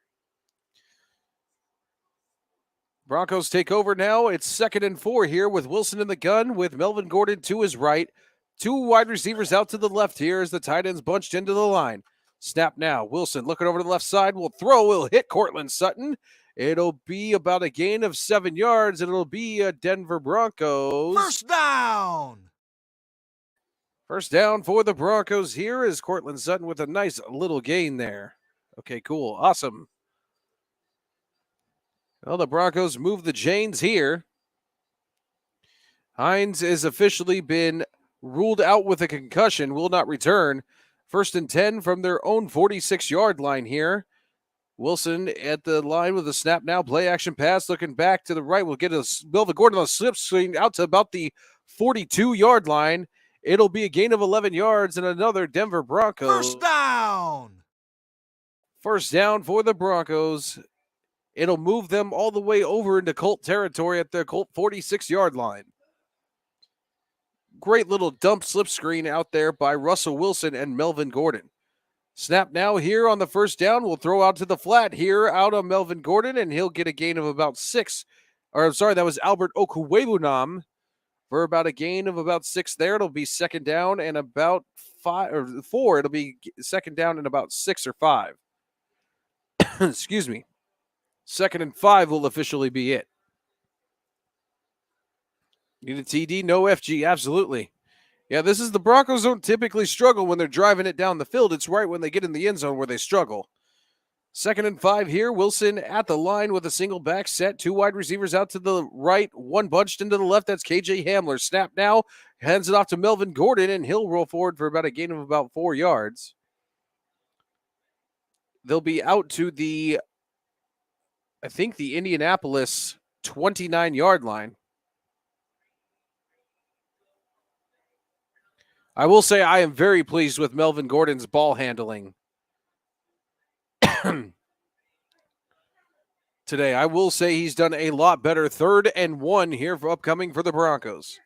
Broncos take over now. It's 2nd and 4 here with Wilson in the gun with Melvin Gordon to his right. 2 wide receivers out to the left here as the tight ends bunched into the line. Snap now. Wilson looking over to the left side. Will throw. Will hit Cortland Sutton. It'll be about a gain of 7 yards. And it'll be a Denver Broncos. First down. First down for the Broncos here is Cortland Sutton with a nice little gain there. Okay, cool. Awesome. Well, the Broncos move the chains here. Hines has officially been ruled out with a concussion, will not return. 1st and 10 from their own 46-yard line here. Wilson at the line with a snap now. Play action pass looking back to the right. We'll get a Melvin Gordon on a slip screen out to about the 42-yard line. It'll be a gain of 11 yards and another Denver Broncos. First down. First down for the Broncos. It'll move them all the way over into Colt territory at their Colt 46-yard line. Great little dump slip screen out there by Russell Wilson and Melvin Gordon. Snap now here on the first down. We'll throw out to the flat here out on Melvin Gordon, and he'll get a gain of about 6. Or I'm sorry, that was Albert Okwuegbunam for about a gain of about 6 there. It'll be 2nd down and about 5 or 4. It'll be 2nd down and about 6 or 5. Excuse me. 2nd and 5 will officially be it. Need a TD? No FG. Absolutely. Yeah, this is the Broncos don't typically struggle when they're driving it down the field. It's right when they get in the end zone where they struggle. 2nd and 5 here. Wilson at the line with a single back set. 2 wide receivers out to the right. 1 bunched into the left. That's KJ Hamler. Snap now. Hands it off to Melvin Gordon, and he'll roll forward for about a gain of about 4 yards. They'll be out to the, I think, the Indianapolis 29-yard line. I will say I am very pleased with Melvin Gordon's ball handling today. I will say he's done a lot better. 3rd and 1 here for upcoming for the Broncos.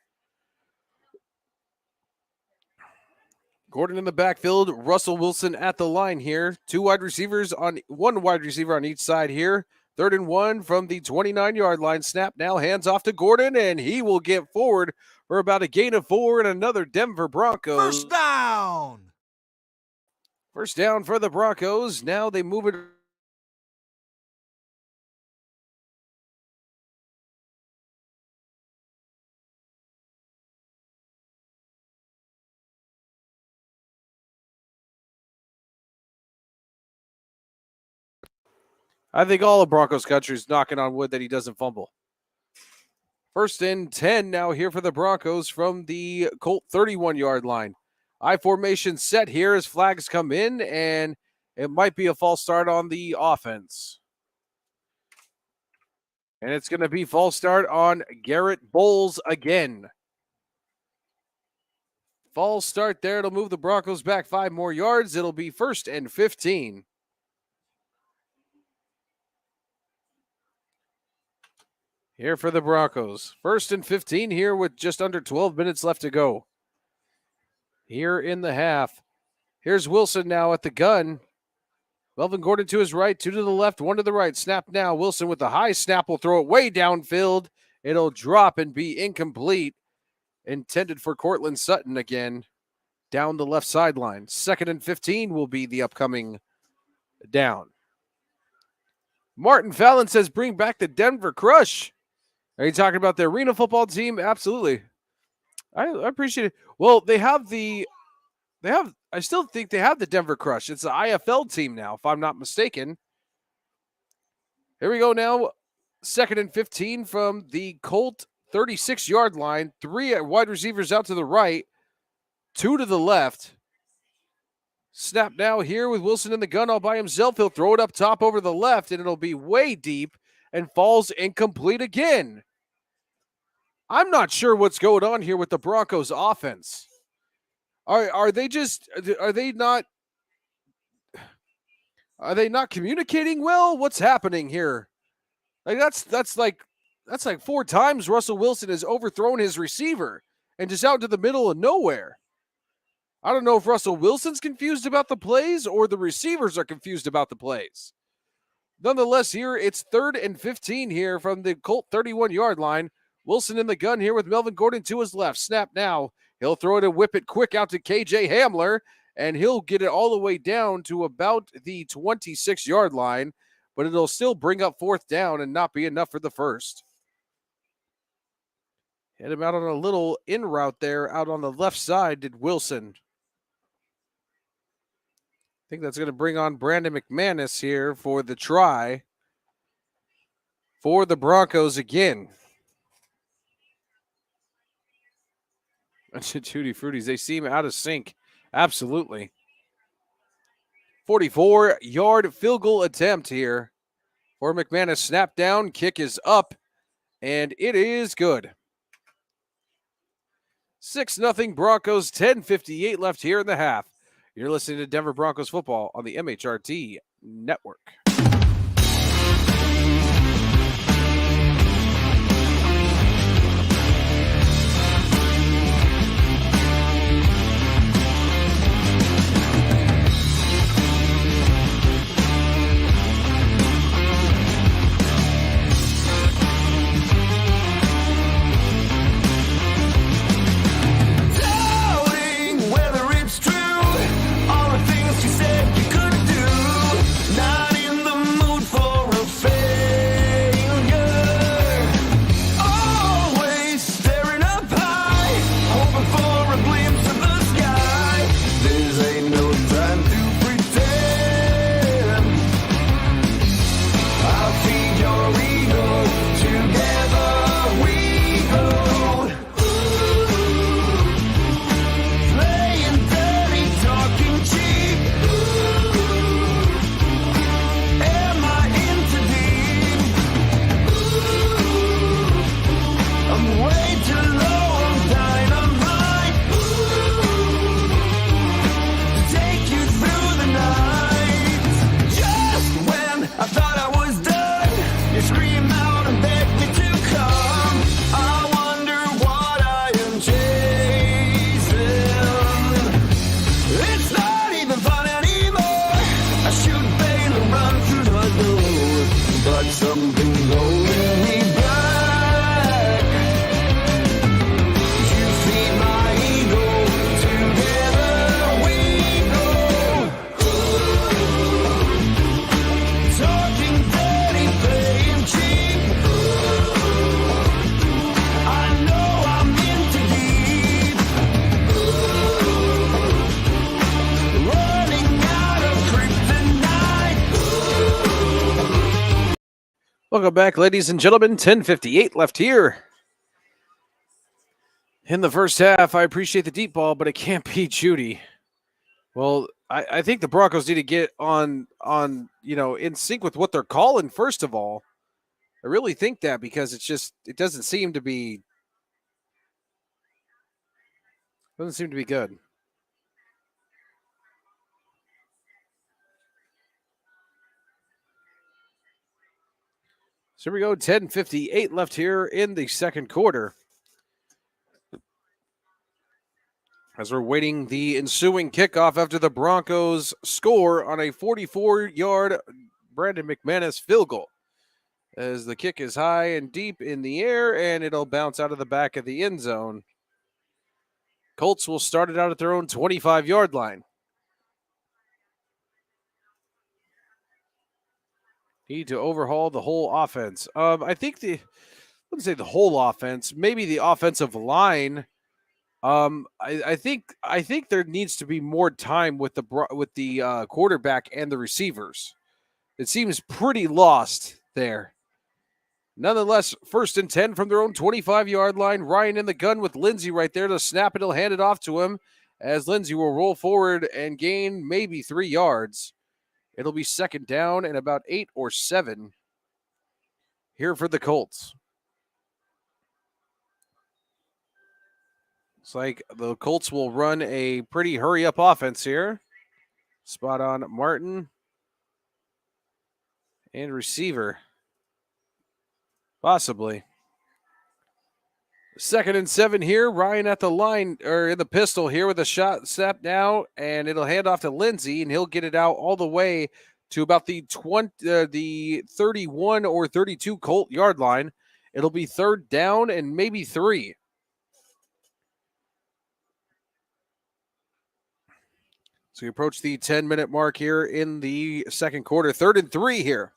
Gordon in the backfield. Russell Wilson at the line here. 1 wide receiver on each side here. 3rd and 1 from the 29-yard line. Snap now, hands off to Gordon, and he will get forward for about a gain of 4 and another Denver Broncos. First down. First down for the Broncos. Now they move it. I think all of Broncos country is knocking on wood that he doesn't fumble. 1st and 10 now here for the Broncos from the Colt 31-yard line. I formation set here as flags come in, and it might be a false start on the offense. And it's going to be false start on Garrett Bowles again. False start there. It'll move the Broncos back 5 more yards. It'll be 1st and 15. Here for the Broncos. 1st and 15 here with just under 12 minutes left to go. Here in the half. Here's Wilson now at the gun. Melvin Gordon to his right, 2 to the left, 1 to the right. Snap now. Wilson with the high snap will throw it way downfield. It'll drop and be incomplete. Intended for Cortland Sutton again. down the left sideline. 2nd and 15 will be the upcoming down. Martin Fallon says, bring back the Denver Crush. Are you talking about the arena football team? Absolutely. I appreciate it. Well, I still think they have the Denver Crush. It's the IFL team now, if I'm not mistaken. Here we go now. 2nd and 15 from the Colt 36-yard line. 3 wide receivers out to the right, 2 to the left. Snap now here with Wilson in the gun all by himself. He'll throw it up top over the left, and it'll be way deep and falls incomplete again. I'm not sure what's going on here with the Broncos offense. Are they not communicating well? What's happening here? Like that's like 4 times Russell Wilson has overthrown his receiver and just out to the middle of nowhere. I don't know if Russell Wilson's confused about the plays or the receivers are confused about the plays. Nonetheless, here it's 3rd and 15 here from the Colt 31-yard line. Wilson in the gun here with Melvin Gordon to his left. Snap now. He'll throw it and whip it quick out to KJ Hamler, and he'll get it all the way down to about the 26-yard line, but it'll still bring up 4th down and not be enough for the first. Hit him out on a little in route there out on the left side, did Wilson. I think that's going to bring on Brandon McManus here for the try for the Broncos again. Tutti Fruities, they seem out of sync. Absolutely. 44-yard field goal attempt here for McManus. Snap down, kick is up, and it is good. 6-0 Broncos, 10:58 left here in the half. You're listening to Denver Broncos football on the MHRT Network. Welcome back, ladies and gentlemen. 10:58 left here in the first half. I appreciate the deep ball, but it can't be Judy. Well, I think the Broncos need to get on in sync with what they're calling. First of all, I really think that because it doesn't seem to be good. So here we go, 10:58 left here in the second quarter. As we're waiting the ensuing kickoff after the Broncos score on a 44-yard Brandon McManus field goal. As the kick is high and deep in the air, and it'll bounce out of the back of the end zone. Colts will start it out at their own 25-yard line. Need to overhaul the whole offense. I wouldn't say the whole offense, maybe the offensive line. I think there needs to be more time with the quarterback and the receivers. It seems pretty lost there. Nonetheless, 1st and 10 from their own 25-yard line. Ryan in the gun with Lindsey right there to snap it. He'll hand it off to him as Lindsey will roll forward and gain maybe 3 yards. It'll be 2nd down and about 8 or 7 here for the Colts. It's like the Colts will run a pretty hurry-up offense here. Spot on Martin and receiver. Possibly. 2nd and 7 here. Ryan at the line, or in the pistol here with a shot snap now, and it'll hand off to Lindsey, and he'll get it out all the way to about the 31 or 32 Colt yard line. It'll be 3rd down and maybe 3. So we approach the 10-minute mark here in the second quarter. 3rd and 3 here.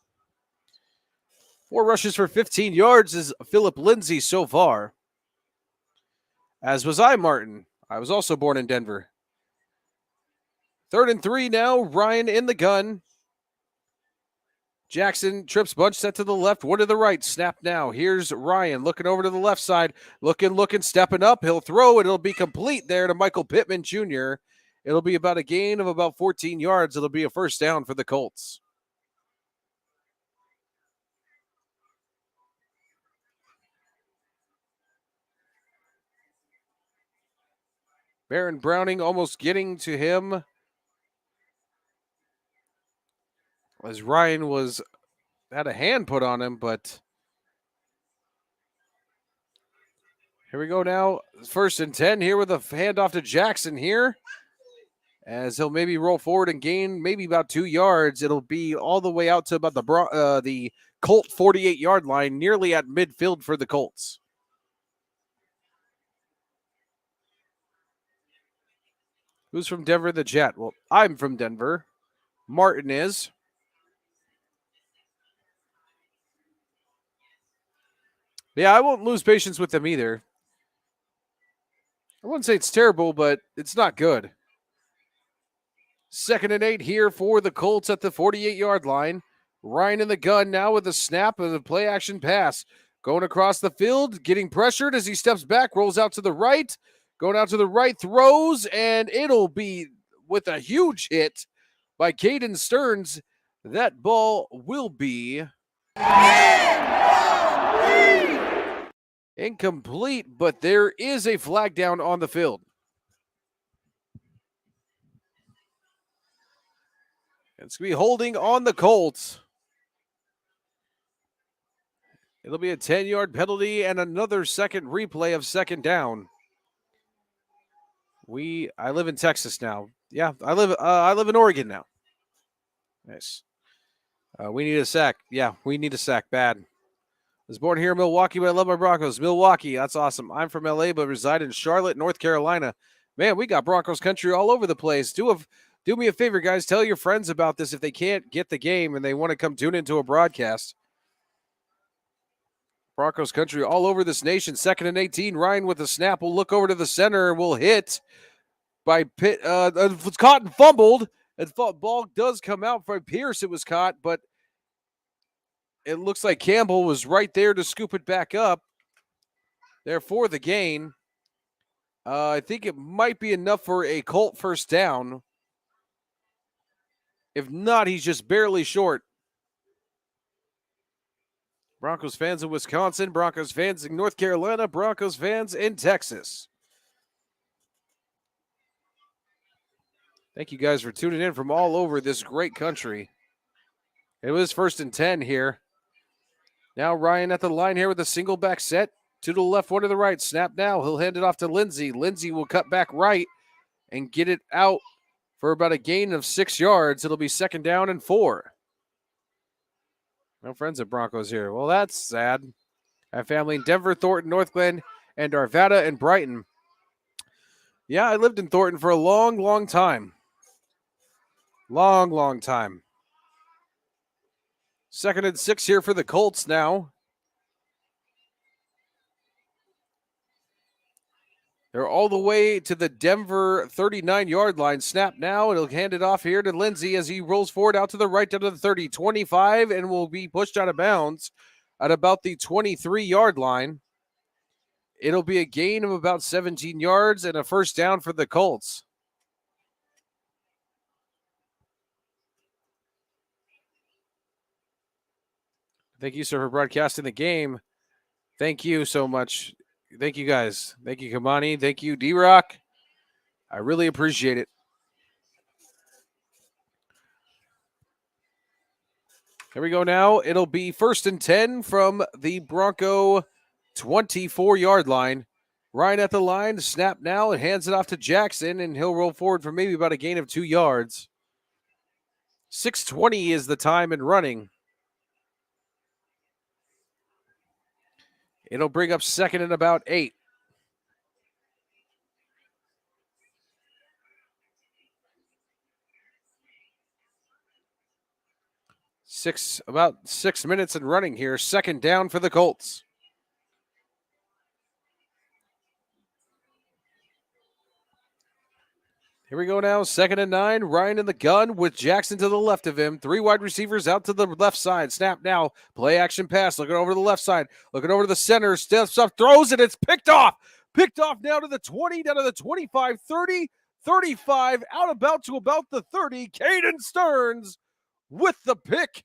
4 rushes for 15 yards is Philip Lindsey so far. As was I, Martin. I was also born in Denver. 3rd and 3 now. Ryan in the gun. Jackson trips bunch set to the left, one to the right. Snap now. Here's Ryan looking over to the left side. Looking, stepping up. He'll throw it. It'll be complete there to Michael Pittman Jr. It'll be about a gain of about 14 yards. It'll be a 1st down for the Colts. Baron Browning almost getting to him as Ryan had a hand put on him, but here we go now. 1st and 10 here with a handoff to Jackson here as he'll maybe roll forward and gain maybe about 2 yards. It'll be all the way out to about the Colt 48-yard line, nearly at midfield for the Colts. Who's from Denver? The Jet. Well, I'm from Denver. Martin is. Yeah, I won't lose patience with them either. I wouldn't say it's terrible, but it's not good. 2nd and 8 here for the Colts at the 48-yard line. Ryan in the gun now with a snap of the play action pass. Going across the field, getting pressured as he steps back, rolls out to the right. Going out to the right, throws, and it'll be with a huge hit by Caden Stearns. That ball will be incomplete, but there is a flag down on the field. It's going to be holding on the Colts. It'll be a 10-yard penalty and another second replay of 2nd down. I live in Texas now. Yeah, I live in Oregon now. Nice. We need a sack. Yeah, we need a sack bad. I was born here in Milwaukee, but I love my Broncos. Milwaukee, that's awesome. I'm from LA, but reside in Charlotte, North Carolina. Man, we got Broncos country all over the place. Do me a favor, guys. Tell your friends about this if they can't get the game and they want to come tune into a broadcast. Broncos country all over this nation. 2nd and 18. Ryan with the snap will look over to the center. Will hit by Pitt. It's caught and fumbled. The ball does come out by Pierce. It was caught, but it looks like Campbell was right there to scoop it back up. There for the gain. I think it might be enough for a Colt 1st down. If not, he's just barely short. Broncos fans in Wisconsin, Broncos fans in North Carolina, Broncos fans in Texas. Thank you guys for tuning in from all over this great country. It was 1st and 10 here. Now Ryan at the line here with a single back set. 2 to the left, 1 to the right. Snap now. He'll hand it off to Lindsey. Lindsey will cut back right and get it out for about a gain of 6 yards. It'll be 2nd down and 4. No friends at Broncos here. Well, that's sad. I have family in Denver, Thornton, Northglenn, and Arvada and Brighton. Yeah, I lived in Thornton for a long, long time. Long, long time. 2nd and 6 here for the Colts now. They're all the way to the Denver 39-yard line. Snap now. It'll hand it off here to Lindsey as he rolls forward out to the right down to the 30, 25, and will be pushed out of bounds at about the 23-yard line. It'll be a gain of about 17 yards and a first down for the Colts. Thank you, sir, for broadcasting the game. Thank you so much. Thank you, guys. Thank you, Kamani. Thank you, D-Rock. I really appreciate it. Here we go now. It'll be 1st and 10 from the Bronco 24-yard line. Ryan at the line. Snap now and hands it off to Jackson, and he'll roll forward for maybe about a gain of 2 yards. 6:20 is the time in running. It'll bring up 2nd and about 8. About 6 minutes in running here. 2nd down for the Colts. Here we go now. 2nd and 9. Ryan in the gun with Jackson to the left of him. 3 wide receivers out to the left side. Snap now. Play action pass. Looking over to the left side. Looking over to the center. Steps up. Throws it. It's picked off. Picked off now to the 20. Down to the 25. 30. 35. Out about to about the 30. Caden Stearns with the pick.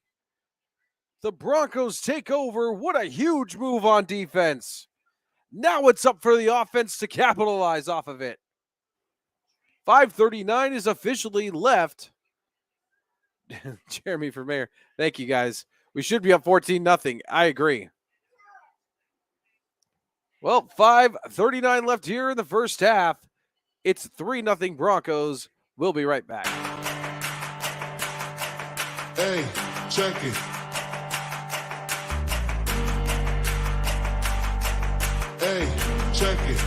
The Broncos take over. What a huge move on defense. Now it's up for the offense to capitalize off of it. 5:39 is officially left. Jeremy for mayor. Thank you, guys. We should be up 14-0. I agree. Well, 5:39 left here in the first half. It's 3-0 Broncos. We'll be right back. Hey, check it. Hey, check it.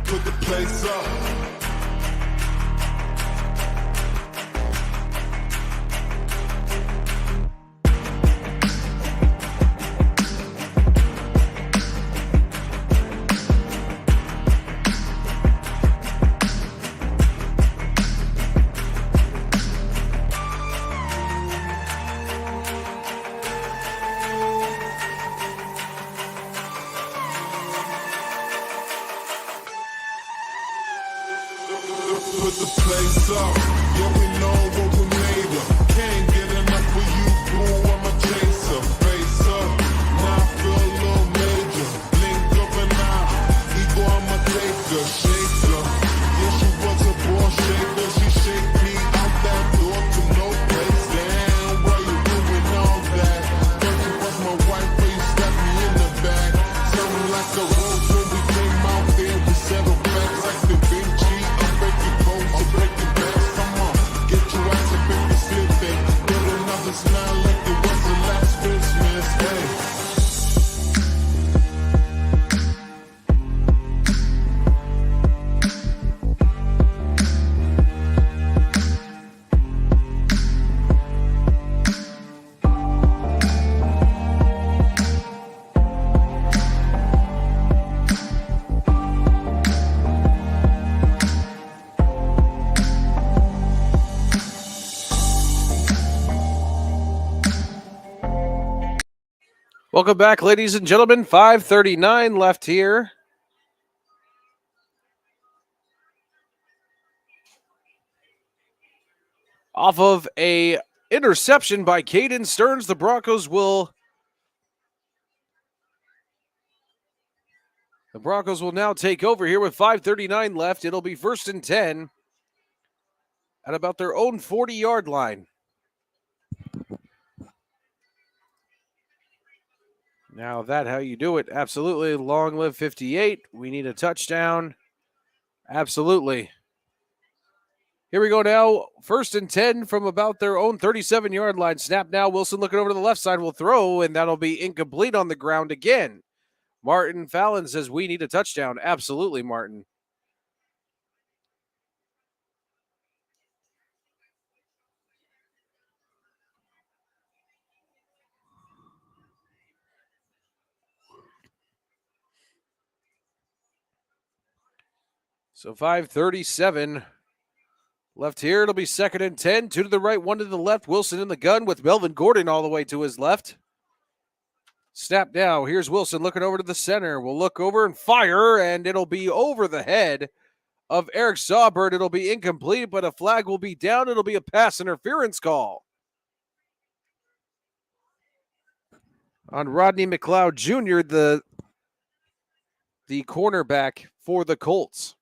Put the place up. Put the place up, yeah, we know what we made of. Can't get enough of you, boo, I'm a chaser. Face up, now I feel a little major. Link up and out, ego, I'm a taker. Shaker, yeah, she was a ball shaker. She shake me out that door to no place. Damn, why you doing all that? Thought you was my wife, but you stabbed me in the back. Sounding like a rose when we came out there, we settled facts like the Vinci. I'm breaking backs, come on, get your ass up if you slipping. Get another smile like it was the last Christmas, hey. Welcome back, ladies and gentlemen. 5:39 left here. Off of a interception by Caden Stearns, the Broncos will now take over here with 5:39 left. It'll be 1st and 10 at about their own 40-yard line. Now that how you do it? Absolutely. Long live 58. We need a touchdown. Absolutely. Here we go now. 1st and 10 from about their own 37-yard line. Snap now. Wilson looking over to the left side will throw, and that'll be incomplete on the ground again. Martin Fallon says we need a touchdown. Absolutely, Martin. So 5:37 left here. It'll be 2nd and 10. 2 to the right, 1 to the left. Wilson in the gun with Melvin Gordon all the way to his left. Snap now. Here's Wilson looking over to the center. We'll look over and fire, and it'll be over the head of Eric Saubert. It'll be incomplete, but a flag will be down. It'll be a pass interference call on Rodney McLeod Jr., the cornerback for the Colts.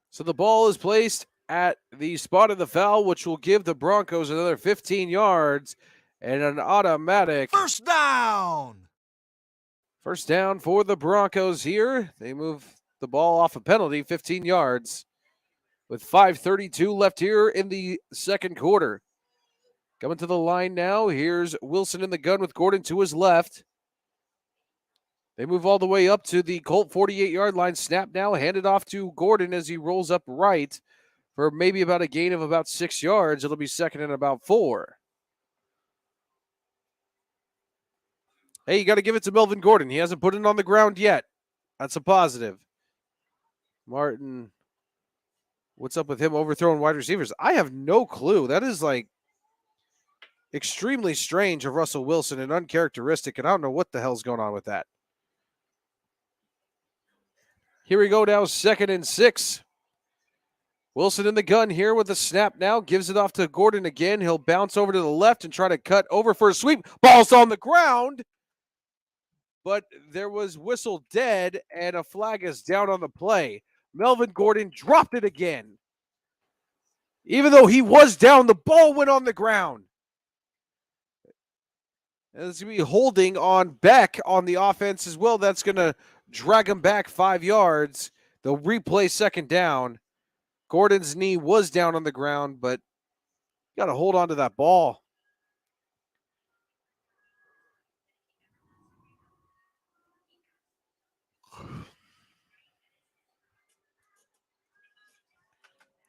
So the ball is placed at the spot of the foul, which will give the Broncos another 15 yards and an automatic First down. first down for the Broncos here. They move the ball off a penalty, 15 yards, with 5:32 left here in the second quarter. Coming to the line now, here's Wilson in the gun with Gordon to his left. They move all the way up to the Colt 48-yard line. Snap now, handed off to Gordon as he rolls up right for maybe about a gain of about 6 yards. It'll be 2nd and about 4. Hey, you got to give it to Melvin Gordon. He hasn't put it on the ground yet. That's a positive. Martin, what's up with him overthrowing wide receivers? I have no clue. That is like extremely strange of Russell Wilson and uncharacteristic, and I don't know what the hell's going on with that. Here we go now, 2nd and 6. Wilson in the gun here with the snap now. Gives it off to Gordon again. He'll bounce over to the left and try to cut over for a sweep. Ball's on the ground, but there was whistle dead, and a flag is down on the play. Melvin Gordon dropped it again. Even though he was down, the ball went on the ground. And it's going to be holding on Beck on the offense as well. That's going to drag him back 5 yards. They'll replay 2nd down. Gordon's knee was down on the ground, but you got to hold on to that ball.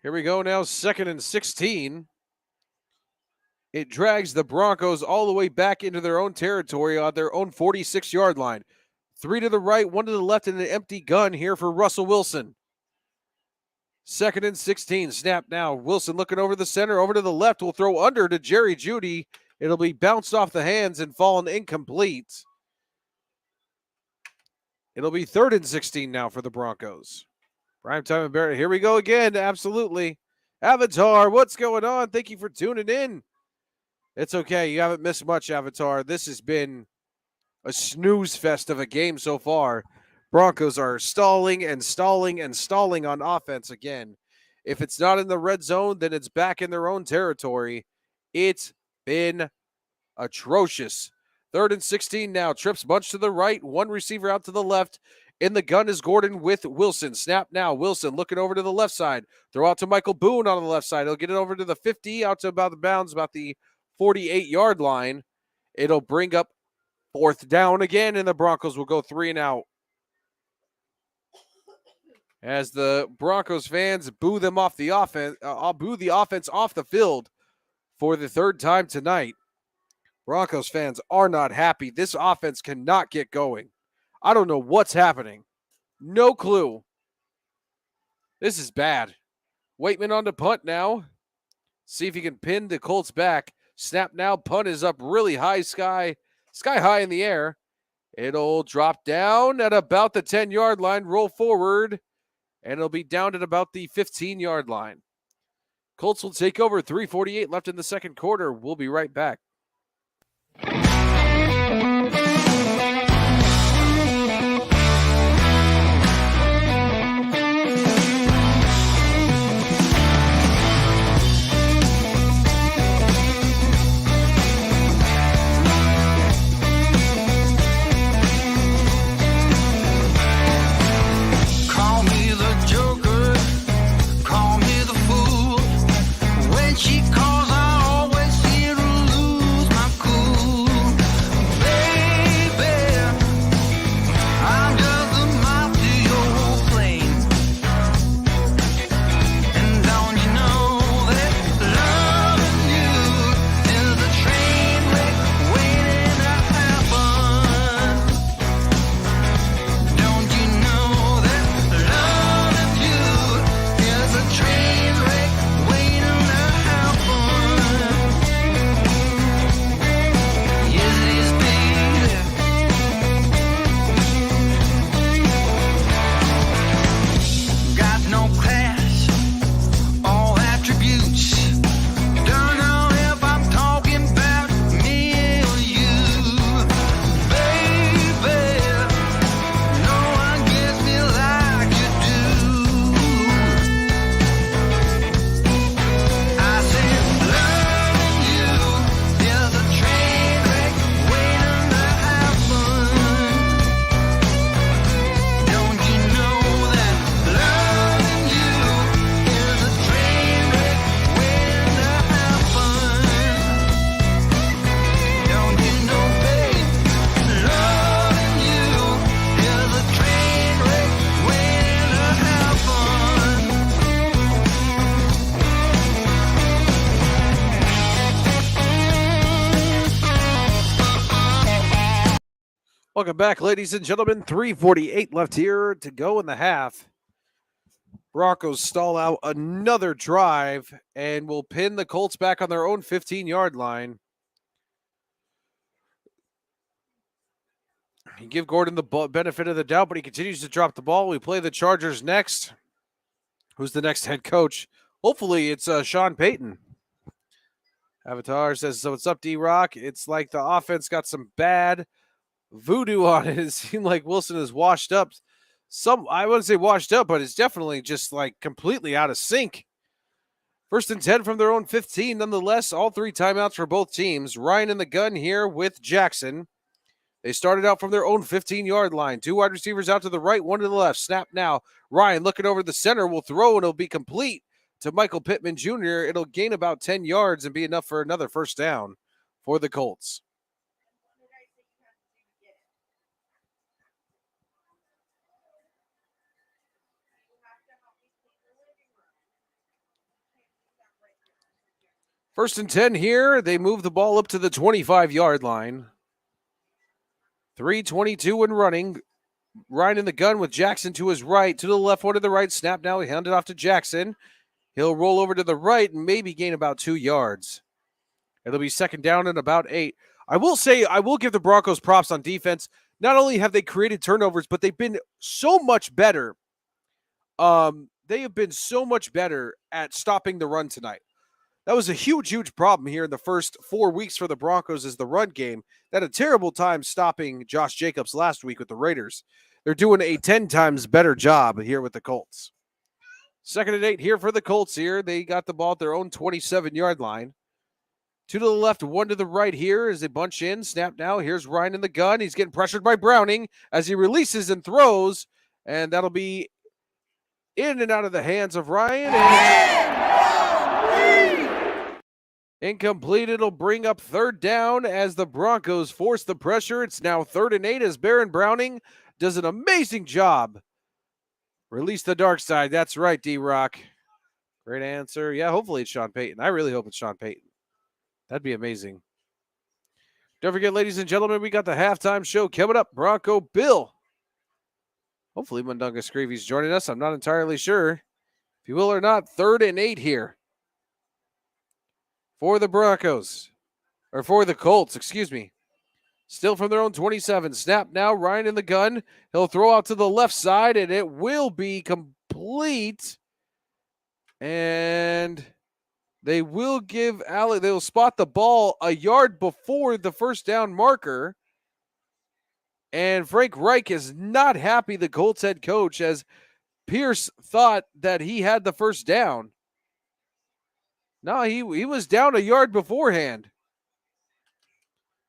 Here we go now, 2nd and 16. It drags the Broncos all the way back into their own territory on their own 46-yard line. 3 to the right, 1 to the left, and an empty gun here for Russell Wilson. 2nd and 16. Snap now. Wilson looking over the center, over to the left. Will throw under to Jerry Jeudy. It'll be bounced off the hands and fallen incomplete. It'll be 3rd and 16 now for the Broncos. Primetime and Barrett. Here we go again. Absolutely. Avatar, what's going on? Thank you for tuning in. It's okay. You haven't missed much, Avatar. This has been a snooze fest of a game so far. Broncos are stalling and stalling and stalling on offense again. If it's not in the red zone, then it's back in their own territory. It's been atrocious. 3rd and 16 now. Trips bunch to the right. 1 receiver out to the left. In the gun is Gordon with Wilson. Snap now. Wilson looking over to the left side. Throw out to Michael Boone on the left side. He'll get it over to the 50, out to about the bounds, about the 48-yard line. It'll bring up 4th down again, and the Broncos will go 3 and out. As the Broncos fans boo them off the offense, boo the offense off the field for the 3rd time tonight. Broncos fans are not happy. This offense cannot get going. I don't know what's happening. No clue. This is bad. Waitman on to punt now. See if he can pin the Colts back. Snap now. Punt is up really high, sky high in the air. It'll drop down at about the 10-yard line, roll forward, and it'll be down at about the 15-yard line. Colts will take over. 3:48 left in the second quarter. We'll be right back. She calls, I always fear to lose. Welcome back, ladies and gentlemen. 3:48 left here to go in the half. Broncos stall out another drive and will pin the Colts back on their own 15-yard line. You give Gordon the benefit of the doubt, but he continues to drop the ball. We play the Chargers next. Who's the next head coach? Hopefully it's Sean Payton. Avatar says, so what's up, D-Rock? It's like the offense got some bad voodoo on it. It seemed like Wilson is washed up. I wouldn't say washed up, but it's definitely just like completely out of sync. 1st and 10 from their own 15. Nonetheless, all 3 timeouts for both teams. Ryan in the gun here with Jackson. They started out from their own 15-yard line. 2 wide receivers out to the right, 1 to the left. Snap now. Ryan looking over the center will throw, and it'll be complete to Michael Pittman Jr. It'll gain about 10 yards and be enough for another first down for the Colts. First and 10 here. They move the ball up to the 25-yard line. 3:22 and running. Ryan in the gun with Jackson to his right, to the left, 1 to the right. Snap now. He handed off to Jackson. He'll roll over to the right and maybe gain about 2 yards. It'll be 2nd down and about 8. I will say, I will give the Broncos props on defense. Not only have they created turnovers, but they've been so much better. They have been so much better at stopping the run tonight. That was a huge problem here in the first 4 weeks for the Broncos is the run game. They had a terrible time stopping Josh Jacobs last week with the Raiders. They're doing a 10 times better job here with the Colts. 2nd and 8 here for the Colts here. They got the ball at their own 27-yard line. 2 to the left, 1 to the right here as they bunch in. Snap now. Here's Ryan in the gun. He's getting pressured by Browning as he releases and throws. And that'll be in and out of the hands of Ryan. Incomplete. It'll bring up 3rd down as the Broncos force the pressure. It's now 3rd and 8 as Baron Browning does an amazing job. Release the dark side. That's right, D-Rock. Great answer. Yeah, hopefully it's Sean Payton. I really hope it's Sean Payton. That'd be amazing. Don't forget, ladies and gentlemen, we got the halftime show coming up. Bronco Bill. Hopefully Mundunga Screevy's joining us. I'm not entirely sure if he will or not. 3rd and 8 here for the Broncos. Or for the Colts, excuse me. Still from their own 27. Snap now. Ryan in the gun. He'll throw out to the left side, and it will be complete. And they will give Alec, they will spot the ball a yard before the first down marker. And Frank Reich is not happy, the Colts head coach, as Pierce thought that he had the first down. No, he was down a yard beforehand.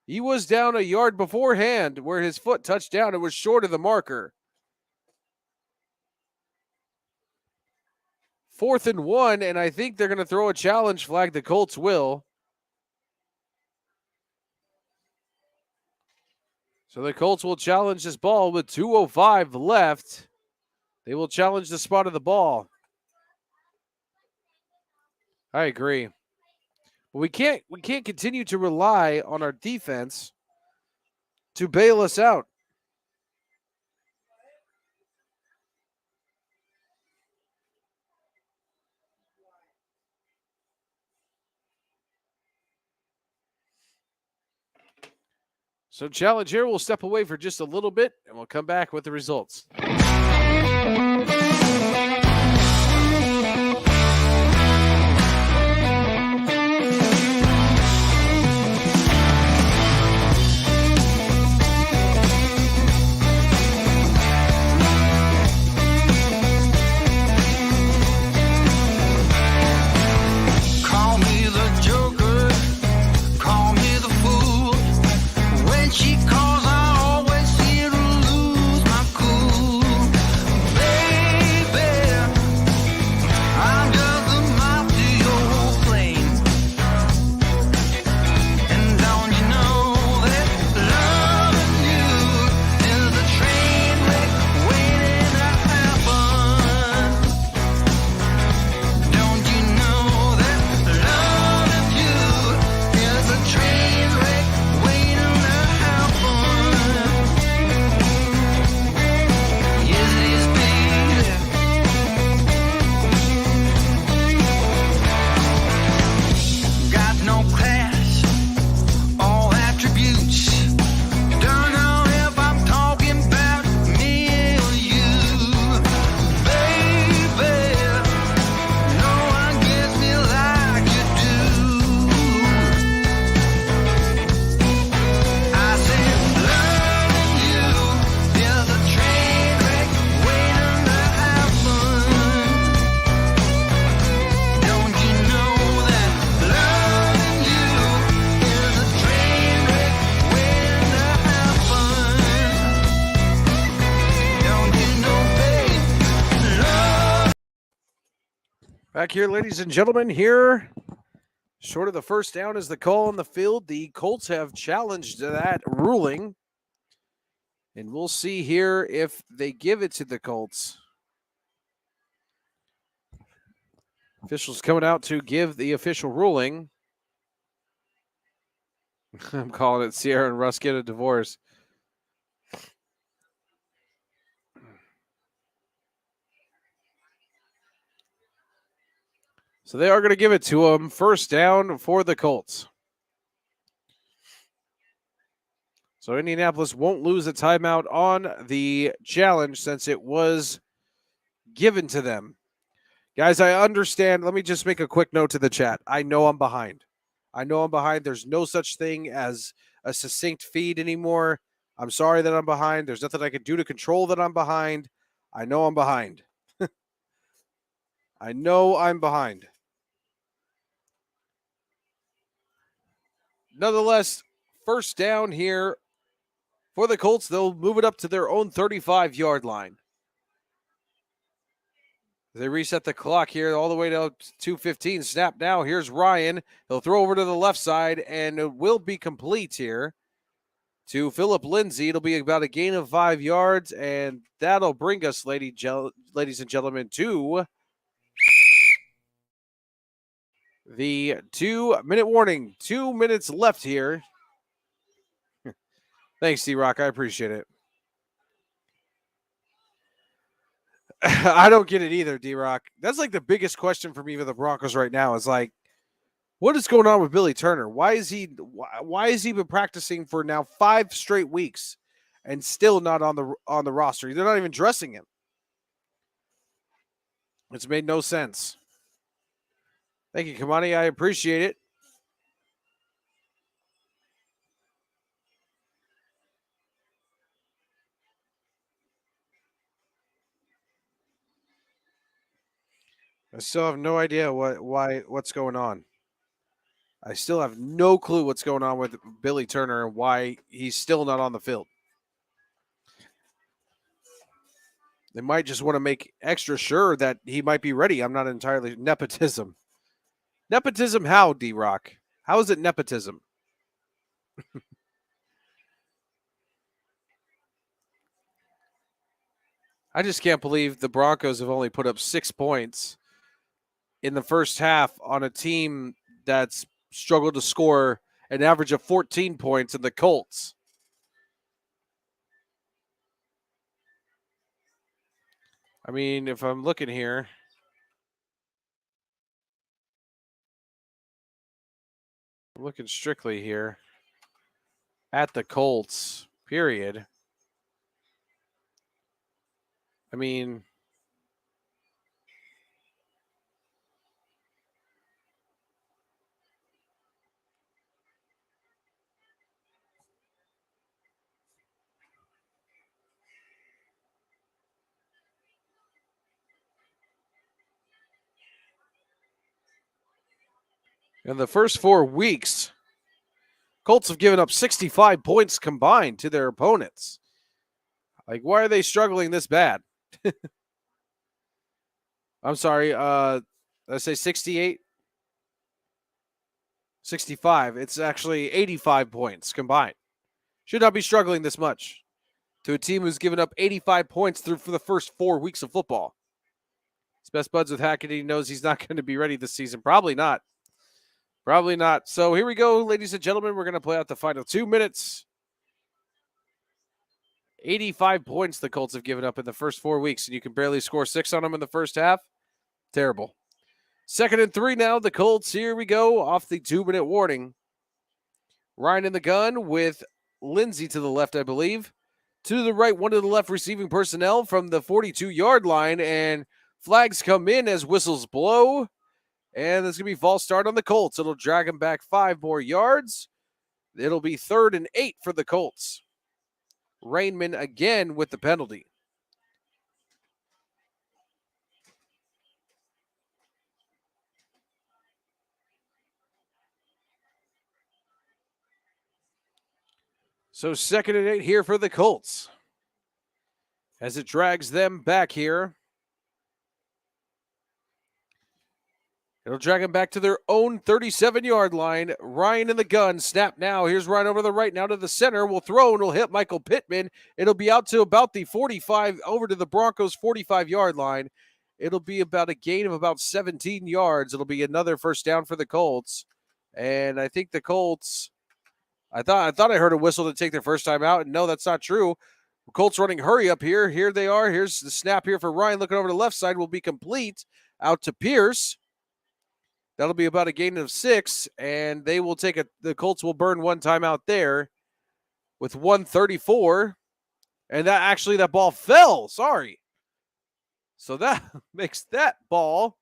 He was down a yard beforehand where his foot touched down. It was short of the marker. 4th and 1, and I think they're going to throw a challenge flag. The Colts will. So the Colts will challenge this ball with 2:05 left. They will challenge the spot of the ball. I agree. But we can't continue to rely on our defense to bail us out. So challenge here. We'll step away for just a little bit, and we'll come back with the results. She calls, I always fear to lose my cool. Back here, ladies and gentlemen, here, short of the first down is the call on the field. The Colts have challenged that ruling. And we'll see here if they give it to the Colts. Officials coming out to give the official ruling. I'm calling it Sierra and Russ get a divorce. So they are going to give it to them. First down for the Colts. So Indianapolis won't lose a timeout on the challenge since it was given to them. Guys, I understand. Let me just make a quick note to the chat. I know I'm behind. There's no such thing as a succinct feed anymore. I'm sorry that I'm behind. There's nothing I can do to control that I'm behind. I know I'm behind. I know I'm behind. Nonetheless, first down here for the Colts. They'll move it up to their own 35-yard line. They reset the clock here all the way to 2:15. Snap now. Here's Ryan. He'll throw over to the left side, and it will be complete here to Philip Lindsay. It'll be about a gain of 5 yards, and that'll bring us, ladies and gentlemen, to the 2-minute warning. 2 minutes left here. Thanks, D-Rock. I appreciate it. I don't get it either, D-Rock. That's like the biggest question for me with the Broncos right now is like, what is going on with Billy Turner? Why has he been practicing for now 5 straight weeks and still not on the roster? They're not even dressing him. It's made no sense. Thank you, Kamani. I appreciate it. I still have no idea what's going on. I still have no clue what's going on with Billy Turner and why he's still not on the field. They might just want to make extra sure that he might be ready. I'm not entirely nepotism. Nepotism how, D-Rock? How is it nepotism? I just can't believe the Broncos have only put up 6 points in the first half on a team that's struggled to score an average of 14 points in the Colts. I mean, if I'm looking here, I'm looking strictly here at the Colts, period. I mean, in the first 4 weeks, Colts have given up 65 points combined to their opponents. Like, why are they struggling this bad? I'm sorry. Did I say 68? 65. It's actually 85 points combined. Should not be struggling this much to a team who's given up 85 points for the first 4 weeks of football. His best buds with Hackett. He knows he's not going to be ready this season. Probably not. Probably not. So here we go, ladies and gentlemen. We're going to play out the final 2 minutes. 85 points the Colts have given up in the first 4 weeks, and you can barely score 6 on them in the first half. Terrible. 2nd and 3 now. The Colts, here we go, off the 2-minute warning. Ryan in the gun with Lindsay to the left, I believe. To the right, one to the left receiving personnel from the 42-yard line, and flags come in as whistles blow. And there's going to be false start on the Colts. It'll drag them back 5 more yards. It'll be 3rd and 8 for the Colts. Rainman again with the penalty. So 2nd and 8 here for the Colts. As it drags them back here. It'll drag him back to their own 37-yard line. Ryan in the gun. Snap now. Here's Ryan over to the right. Now to the center. Will throw and will hit Michael Pittman. It'll be out to about the 45, over to the Broncos' 45-yard line. It'll be about a gain of about 17 yards. It'll be another first down for the Colts. And I think the Colts, I thought I heard a whistle to take their first time out. And no, that's not true. Colts running hurry up here. Here they are. Here's the snap here for Ryan. Looking over to the left side will be complete. Out to Pierce. That'll be about a gain of 6, and they will take the Colts will burn one timeout there with 1:34. And that ball fell. Sorry. So that makes that ball.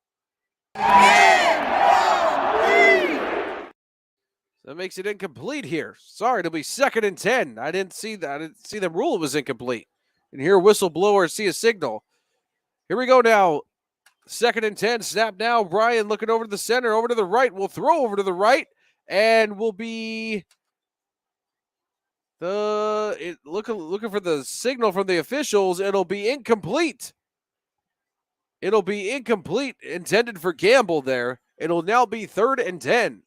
That makes it incomplete here. Sorry, it'll be 2nd and 10. I didn't see that. I didn't see them rule it was incomplete. And hear a whistleblower, see a signal. Here we go now. 2nd and 10. Snap now. Brian looking over to the center, over to the right. Will throw over to the right, and will be looking for the signal from the officials. It'll be incomplete. It'll be incomplete. Intended for Gamble there. It'll now be 3rd and 10.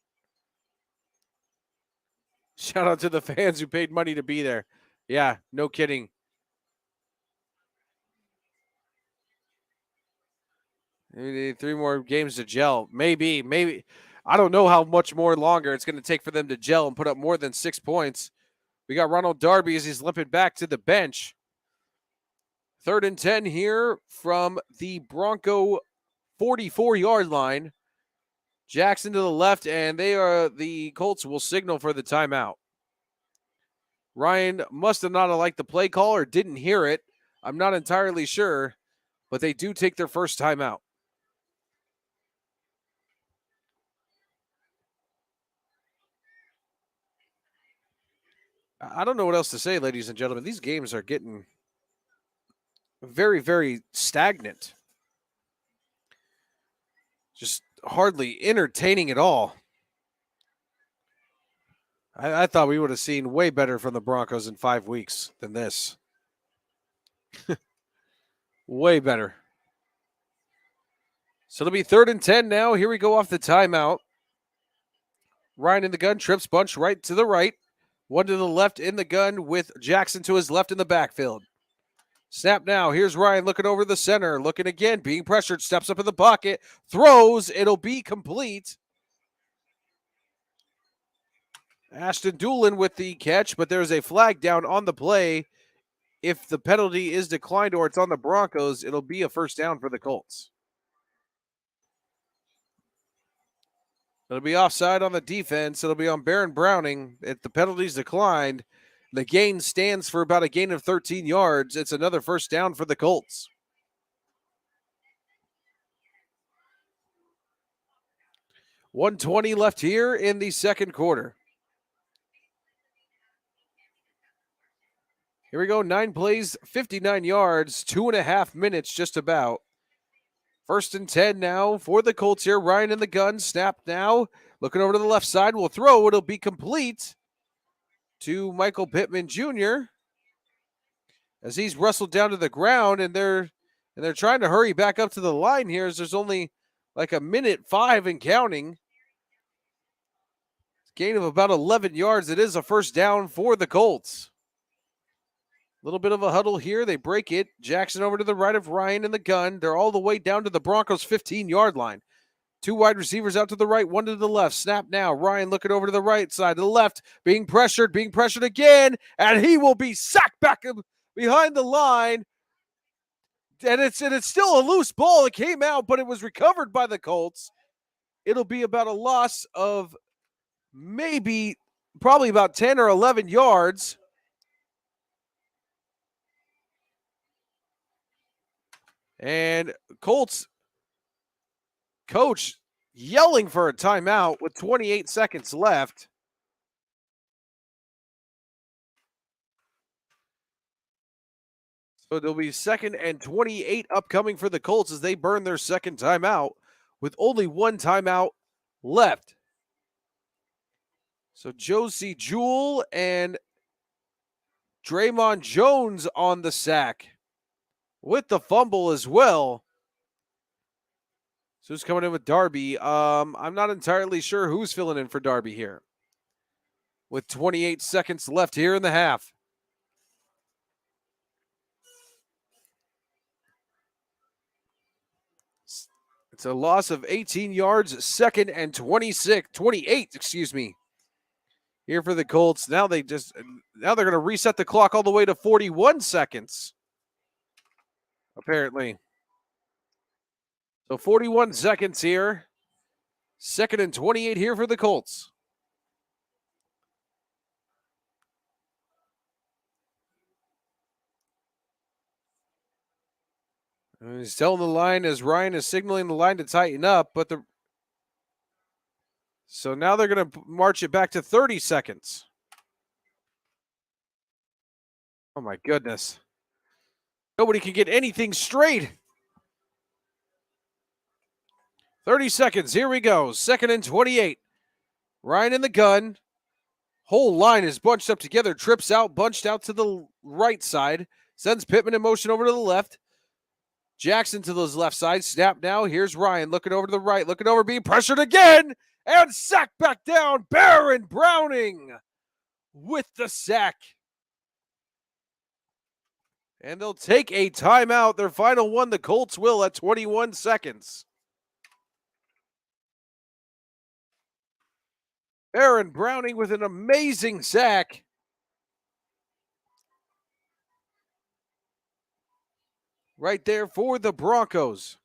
Shout out to the fans who paid money to be there. Yeah, no kidding. Maybe 3 more games to gel. Maybe. I don't know how much more longer it's going to take for them to gel and put up more than 6 points. We got Ronald Darby as he's limping back to the bench. 3rd and 10 here from the Bronco 44-yard line. Jackson to the left, and the Colts will signal for the timeout. Ryan must have not liked the play call or didn't hear it. I'm not entirely sure, but they do take their first timeout. I don't know what else to say, ladies and gentlemen. These games are getting very, very stagnant. Just hardly entertaining at all. I thought we would have seen way better from the Broncos in 5 weeks than this. Way better. So it'll be 3rd and 10 now. Here we go off the timeout. Ryan in the gun, trips bunch right to the right. One to the left in the gun with Jackson to his left in the backfield. Snap now. Here's Ryan looking over the center. Looking again. Being pressured. Steps up in the pocket. Throws. It'll be complete. Ashton Doolin with the catch, but there's a flag down on the play. If the penalty is declined or it's on the Broncos, it'll be a first down for the Colts. It'll be offside on the defense. It'll be on Baron Browning. If the penalty's declined, the gain stands for about a gain of 13 yards. It's another first down for the Colts. $1:20 left here in the second quarter. Here we go. 9 plays, 59 yards, 2.5 minutes just about. 1st and 10 now for the Colts here. Ryan in the gun. Snap now. Looking over to the left side. Will throw. It'll be complete to Michael Pittman Jr. as he's wrestled down to the ground, and they're trying to hurry back up to the line here as there's only like a minute 5 and counting. Gain of about 11 yards. It is a first down for the Colts. A little bit of a huddle here. They break it. Jackson over to the right of Ryan in the gun. They're all the way down to the Broncos' 15-yard line. 2 wide receivers out to the right, 1 to the left. Snap now. Ryan looking over to the right side, to the left, being pressured again, and he will be sacked back behind the line. And it's still a loose ball. It came out, but it was recovered by the Colts. It'll be about a loss of probably about 10 or 11 yards. And Colts coach yelling for a timeout with 28 seconds left. So there'll be 2nd and 28 upcoming for the Colts as they burn their second timeout with only 1 timeout left. So Josie Jewell and Draymond Jones on the sack with the fumble as well. So who's coming in with Darby? I'm not entirely sure who's filling in for Darby here. With 28 seconds left here in the half. It's a loss of 18 yards, 2nd and 28, excuse me. Here for the Colts. Now they're going to reset the clock all the way to 41 seconds. Apparently. So 41 seconds here. 2nd and 28 here for the Colts. And he's telling the line as Ryan is signaling the line to tighten up, but so now they're going to march it back to 30 seconds. Oh my goodness. Nobody can get anything straight. 30 seconds. Here we go. 2nd and 28. Ryan in the gun. Whole line is bunched up together. Trips out, bunched out to the right side. Sends Pittman in motion over to the left. Jackson to the left side. Snap now. Here's Ryan looking over to the right. Looking over, being pressured again. And sacked back down. Baron Browning with the sack. And they'll take a timeout. Their final one, the Colts will at 21 seconds. Baron Browning with an amazing sack. Right there for the Broncos.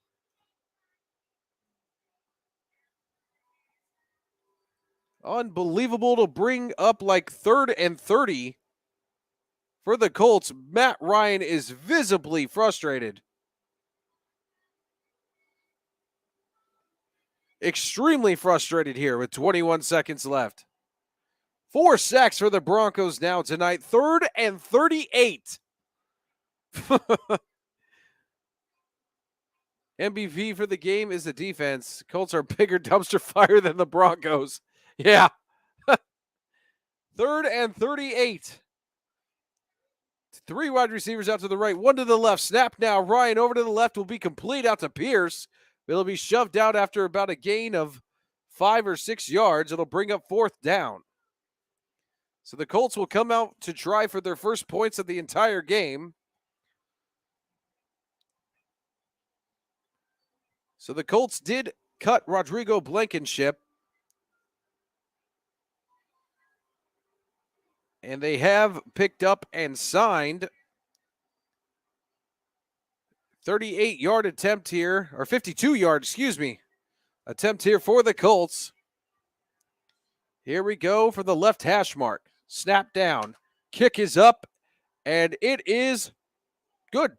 Unbelievable to bring up like 3rd and 30 for the Colts. Matt Ryan is visibly frustrated. Extremely frustrated here with 21 seconds left. 4 sacks for the Broncos now tonight. 3rd and 38. MVP for the game is the defense. Colts are bigger dumpster fire than the Broncos. Yeah. 3rd and 38. 3 wide receivers out to the right, 1 to the left. Snap now. Ryan over to the left will be complete out to Pierce. It'll be shoved out after about a gain of 5 or 6 yards. It'll bring up 4th down. So the Colts will come out to try for their first points of the entire game. So the Colts did cut Rodrigo Blankenship. And they have picked up and signed 38-yard attempt here, or 52-yard, attempt here for the Colts. Here we go for the left hash mark. Snap down. Kick is up, and it is good.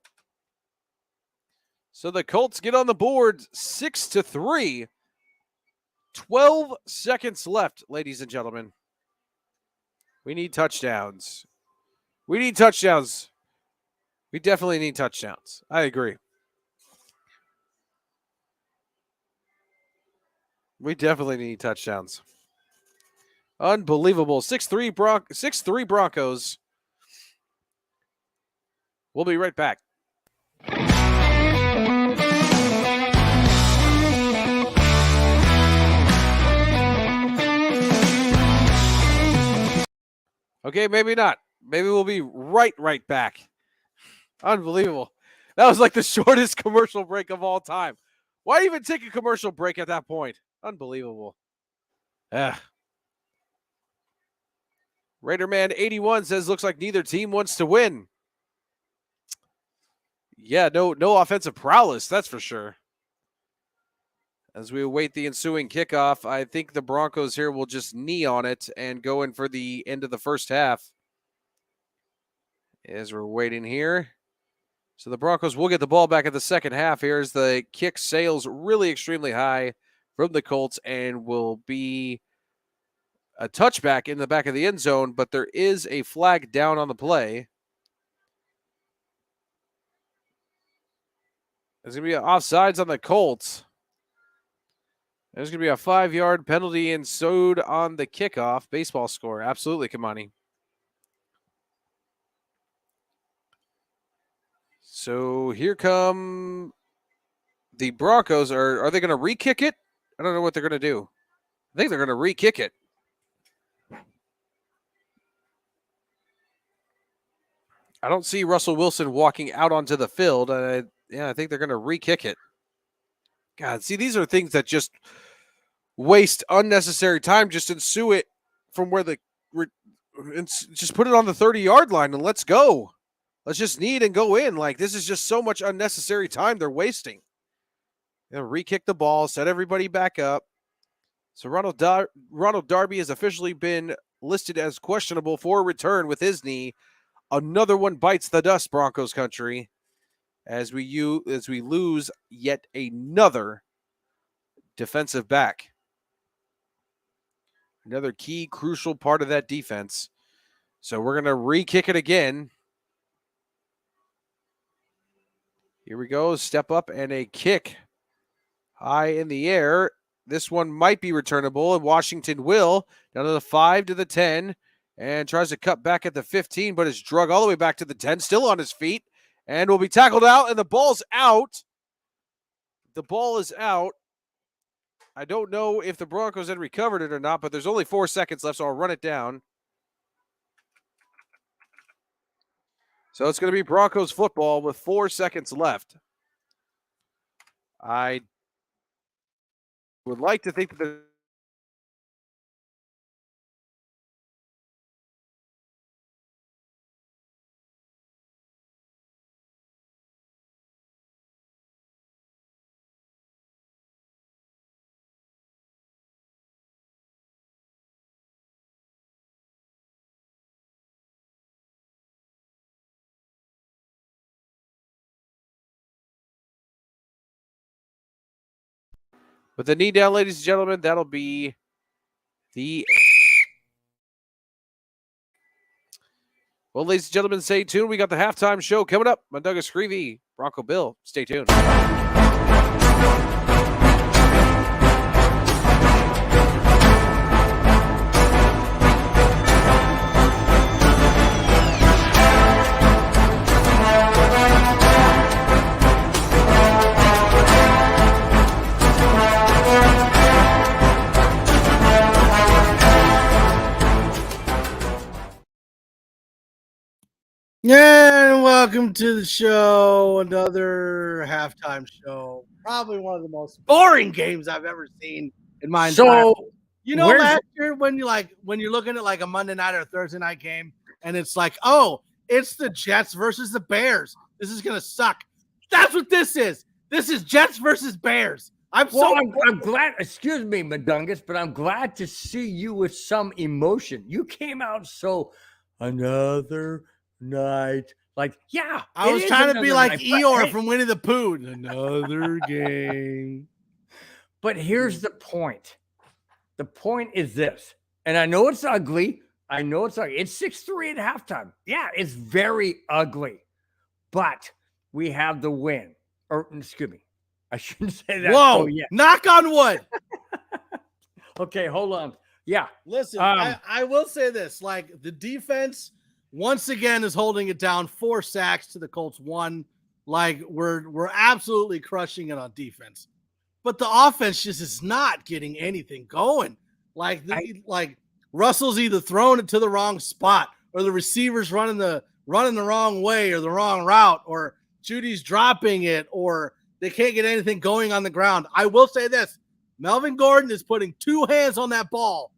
So the Colts get on the board 6-3. 12 seconds left, ladies and gentlemen. We need touchdowns. We need touchdowns. We definitely need touchdowns. I agree. We definitely need touchdowns. Unbelievable. 6-3 Broncos. We'll be right back. Okay, maybe not. Maybe we'll be right back. Unbelievable. That was like the shortest commercial break of all time. Why even take a commercial break at that point? Unbelievable. Raiderman81 says, looks like neither team wants to win. Yeah, no offensive prowess, that's for sure. As we await the ensuing kickoff, I think the Broncos here will just knee on it and go in for the end of the first half. As we're waiting here. So the Broncos will get the ball back at the second half here as the kick sails really extremely high from the Colts and will be a touchback in the back of the end zone, but there is a flag down on the play. There's going to be offsides on the Colts. There's going to be a 5-yard penalty ensued on the kickoff. Baseball score. Absolutely, Kamani. So here come the Broncos are they going to re-kick it? I don't know what they're going to do. I think they're going to re-kick it. I don't see Russell Wilson walking out onto the field. I think they're going to re-kick it. God, see, these are things that just waste unnecessary time. Just ensue it from where just put it on the 30-yard line and let's go. Let's just knee and go in. Like, this is just so much unnecessary time they're wasting. Re-kick the ball, set everybody back up. So Ronald Darby has officially been listed as questionable for return with his knee. Another one bites the dust, Broncos country, as we lose yet another defensive back. Another key, crucial part of that defense. So we're going to re-kick it again. Here we go. Step up and a kick high in the air. This one might be returnable, and Washington will. Down to the 5 to the 10. And tries to cut back at the 15, but is drug all the way back to the 10, still on his feet, and will be tackled out, and the ball's out. The ball is out. I don't know if the Broncos had recovered it or not, but there's only 4 seconds left, so I'll run it down. So it's going to be Broncos football with 4 seconds left. I would like to think that with the knee down, ladies and gentlemen, that'll be the... Well, ladies and gentlemen, stay tuned. We got the halftime show coming up on Douglas Creevy, Bronco Bill. Stay tuned. And welcome to the show. Another halftime show. Probably one of the most boring games I've ever seen in my entire life. You know, last year when you're looking at like a Monday night or a Thursday night game, and it's like, oh, it's the Jets versus the Bears. This is gonna suck. That's what this is. This is Jets versus Bears. I'm glad. Excuse me, Madungus, but I'm glad to see you with some emotion. You came out so another night. Like, yeah. I was trying to be like Eeyore from Winnie the Pooh. Another game. But here's the point. The point is this. And I know it's ugly. It's 6-3 at halftime. Yeah, it's very ugly. But we have the win. Or, excuse me. I shouldn't say that. Whoa. Knock on wood. Okay, hold on. Yeah. Listen, I will say this. Like, the defense once again is holding it down. 4 sacks to the Colts 1. Like, we're absolutely crushing it on defense. But the offense just is not getting anything going. Like, like Russell's either throwing it to the wrong spot, or the receivers running the wrong way or the wrong route, or Judy's dropping it, or they can't get anything going on the ground. I will say this. Melvin Gordon is putting 2 hands on that ball.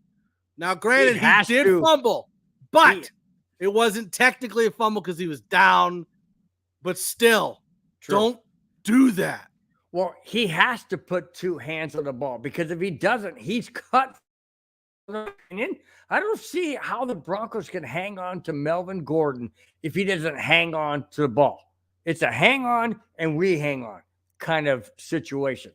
Now, granted, he did fumble, but it wasn't technically a fumble because he was down. But still, don't do that. Well, he has to put 2 hands on the ball, because if he doesn't, he's cut. I don't see how the Broncos can hang on to Melvin Gordon if he doesn't hang on to the ball. It's a hang on and we hang on kind of situation.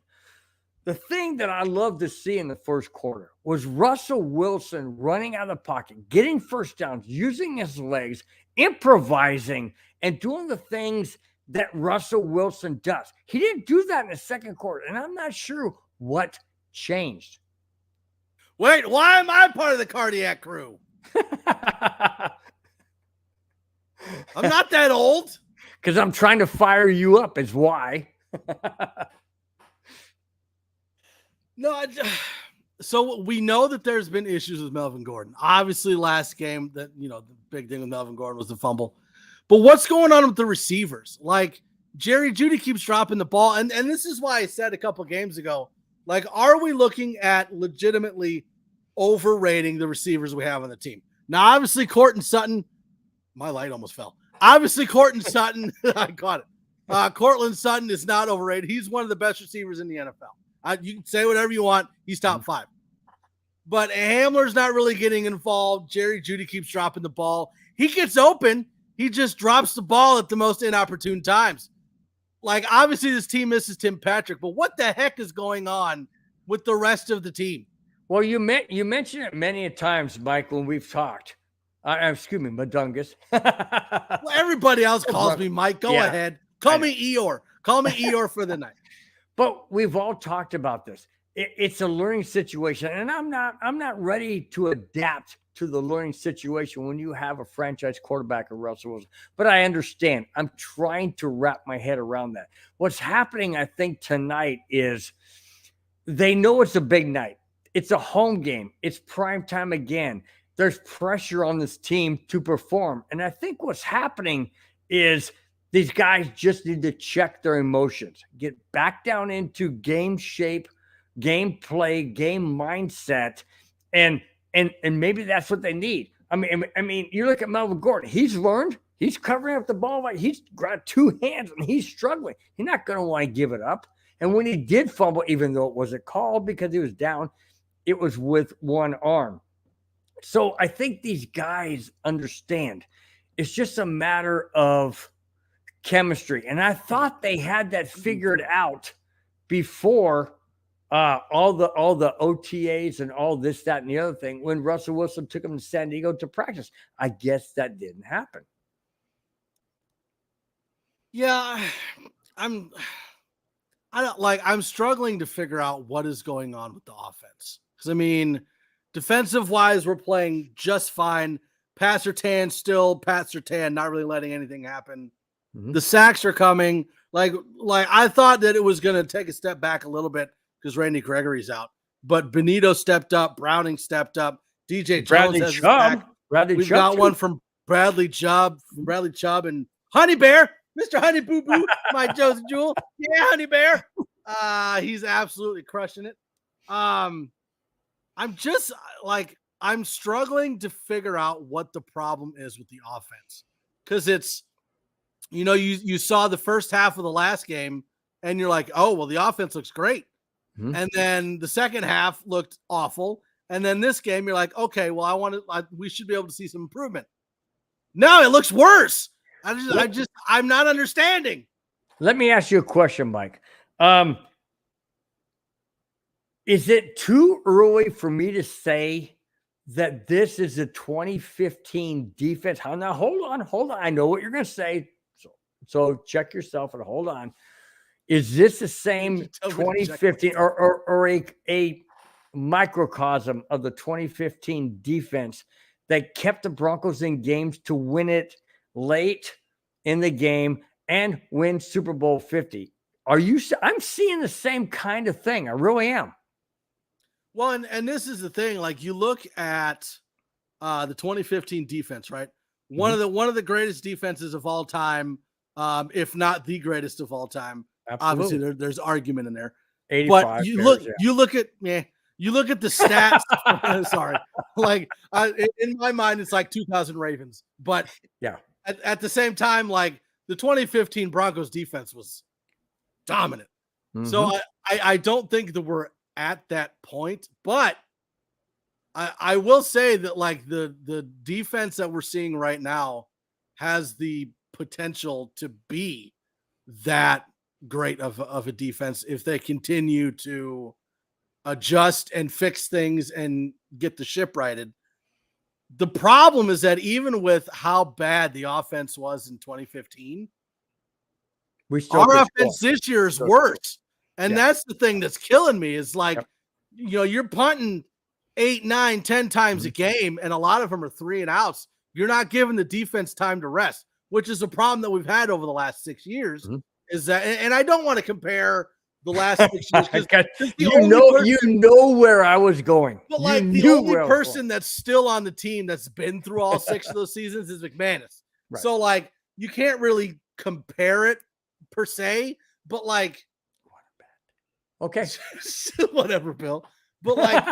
The thing that I love to see in the first quarter was Russell Wilson running out of the pocket, getting first downs, using his legs, improvising, and doing the things that Russell Wilson does. He didn't do that in the second quarter, and I'm not sure what changed. Wait, why am I part of the cardiac crew? I'm not that old. Because I'm trying to fire you up is why. No, so we know that there's been issues with Melvin Gordon. Obviously, last game that the big thing with Melvin Gordon was the fumble. But what's going on with the receivers? Like Jerry Jeudy keeps dropping the ball, and this is why I said a couple games ago, like, are we looking at legitimately overrating the receivers we have on the team? Now, obviously, Courtland Sutton, my light almost fell. Obviously, Courtland Sutton, I caught it. Courtland Sutton is not overrated. He's one of the best receivers in the NFL. You can say whatever you want. He's top 5. But Hamler's not really getting involved. Jerry Jeudy keeps dropping the ball. He gets open. He just drops the ball at the most inopportune times. Like, obviously, this team misses Tim Patrick, but what the heck is going on with the rest of the team? Well, you mentioned it many a times, Mike, when we've talked. Excuse me, Madungus. Well, everybody else calls me Mike. Go ahead. Call me Eeyore. Call me Eeyore for the night. But we've all talked about this. It's a learning situation, and I'm not ready to adapt to the learning situation when you have a franchise quarterback of Russell Wilson. But I understand. I'm trying to wrap my head around that. What's happening, I think, tonight is they know it's a big night. It's a home game. It's prime time again. There's pressure on this team to perform. And I think what's happening is these guys just need to check their emotions, get back down into game shape, game play, game mindset, and maybe that's what they need. I mean, you look at Melvin Gordon. He's learned. He's covering up the ball. He's got 2 hands, and he's struggling. He's not going to want to give it up. And when he did fumble, even though it wasn't called because he was down, it was with one arm. So I think these guys understand. It's just a matter of chemistry. And I thought they had that figured out before all the OTAs and all this, that, and the other thing when Russell Wilson took him to San Diego to practice. I guess that didn't happen. Yeah, I'm struggling to figure out what is going on with the offense. Because, I mean, defensive wise, we're playing just fine. Pat Surtain, not really letting anything happen. Mm-hmm. The sacks are coming. Like I thought that it was going to take a step back a little bit because Randy Gregory's out. But Benito stepped up. Browning stepped up. DJ Jones has his back. We've got one from Bradley Chubb and Honey Bear. Mr. Honey Boo Boo, my Joseph Jewel. Yeah, Honey Bear. He's absolutely crushing it. I'm struggling to figure out what the problem is with the offense. Because it's, you saw the first half of the last game and you're like, oh, well, the offense looks great. Mm-hmm. And then the second half looked awful. And then this game, you're like, okay, well, we should be able to see some improvement. No, it looks worse. I'm not understanding. Let me ask you a question, Mike. Is it too early for me to say that this is a 2015 defense? Now, hold on. I know what you're going to say. So check yourself and hold on. Is this the same 2015 or a microcosm of the 2015 defense that kept the Broncos in games to win it late in the game and win Super Bowl 50? I'm seeing the same kind of thing. I really am. Well, and this is the thing. Like, you look at the 2015 defense, right? Mm-hmm. One of the greatest defenses of all time, if not the greatest of all time. Absolutely. Obviously, there's argument in there. 85. But you look at the stats. Sorry, in my mind, it's like 2,000 Ravens. But yeah, at the same time, like, the 2015 Broncos defense was dominant. Mm-hmm. So I don't think that we're at that point, but I will say that, like, the defense that we're seeing right now has the potential to be that great of a defense if they continue to adjust and fix things and get the ship righted. The problem is that even with how bad the offense was in 2015, our offense this year is worse. And that's the thing that's killing me is, like, you're punting 8, 9, 10 times a game, and a lot of them are 3 and outs. You're not giving the defense time to rest, which is a problem that we've had over the last 6 years. Mm-hmm. Is that, and I don't want to compare the last 6 years. 'Cause the you only know, person- you know where I was going. But You like the knew only where I was person that's still on the team that's been through all 6 of those seasons is McManus. Right. So like you can't really compare it per se, but like Okay. whatever, Bill. But like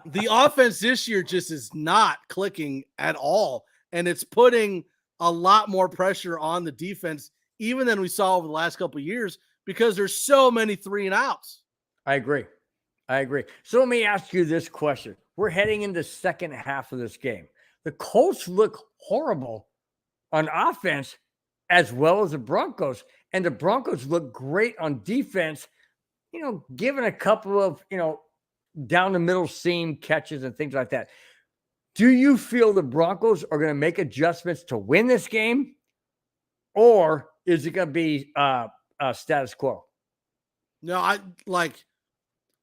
the offense this year just is not clicking at all. And it's putting a lot more pressure on the defense, even than we saw over the last couple of years, because there's so many 3 and outs. I agree. So let me ask you this question. We're heading into the second half of this game. The Colts look horrible on offense as well as the Broncos. And the Broncos look great on defense, given a couple of, down the middle seam catches and things like that. Do you feel the Broncos are going to make adjustments to win this game? Or is it going to be status quo? No, I like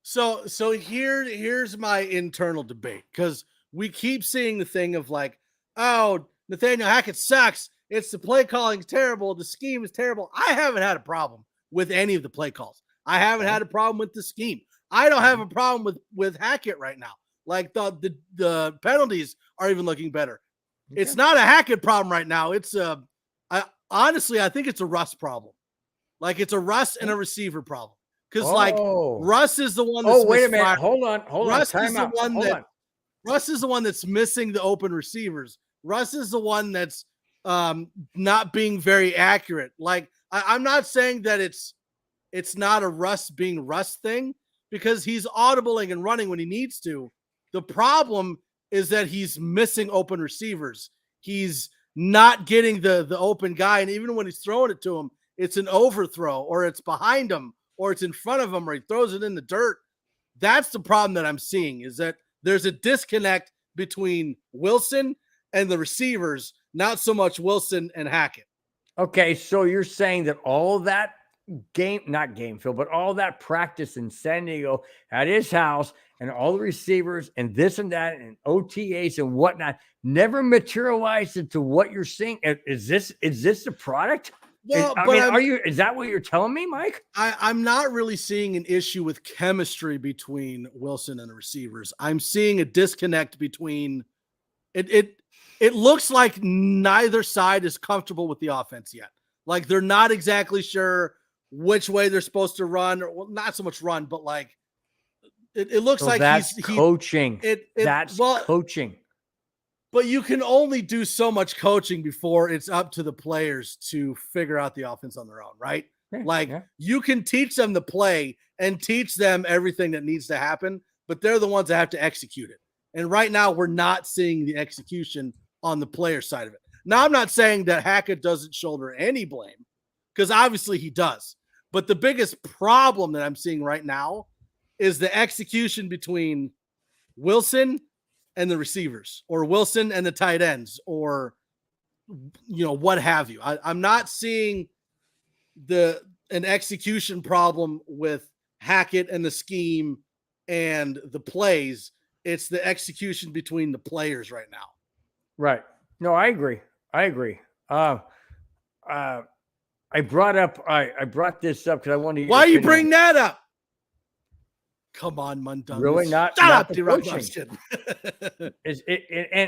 so here's my internal debate, because we keep seeing the thing of like, oh, Nathaniel Hackett sucks. It's the play calling is terrible. The scheme is terrible. I haven't had a problem with any of the play calls. I haven't had a problem with the scheme. I don't have a problem with Hackett right now. Like the penalties are even looking better. Okay. It's not a Hackett problem right now. It's honestly, I think it's a Russ problem. Like it's a Russ and a receiver problem. Because like Russ is the one that's wait a minute. Hold on. Russ is the one Russ is the one that's missing the open receivers. Russ is the one that's not being very accurate. Like I'm not saying that it's not a Russ being Russ thing, because he's audibling and running when he needs to. The problem is that he's missing open receivers. He's not getting the open guy. And even when he's throwing it to him, it's an overthrow, or it's behind him, or it's in front of him, or he throws it in the dirt. That's the problem that I'm seeing, is that there's a disconnect between Wilson and the receivers, not so much Wilson and Hackett. Okay, so you're saying that all that but all that practice in San Diego at his house and all the receivers and this and that and OTAs and whatnot never materialized into what you're seeing. Is this the product? Well, is that what you're telling me, Mike? I'm not really seeing an issue with chemistry between Wilson and the receivers. I'm seeing a disconnect between it looks like neither side is comfortable with the offense yet. Like they're not exactly sure which way they're supposed to run, or not so much run, but like it looks like that's coaching. That's coaching. But you can only do so much coaching before it's up to the players to figure out the offense on their own, right? You can teach them the play and teach them everything that needs to happen, but they're the ones that have to execute it. And right now we're not seeing the execution on the player side of it. Now, I'm not saying that Hackett doesn't shoulder any blame, because obviously he does. But the biggest problem that I'm seeing right now is the execution between Wilson and the receivers, or Wilson and the tight ends, or, what have you. I'm not seeing an execution problem with Hackett and the scheme and the plays. It's the execution between the players right now. Right. No, I agree. I brought this up because I wanted to. Why you bring that up? Come on, Mundungus. Really not. Shut not up, D-Rock.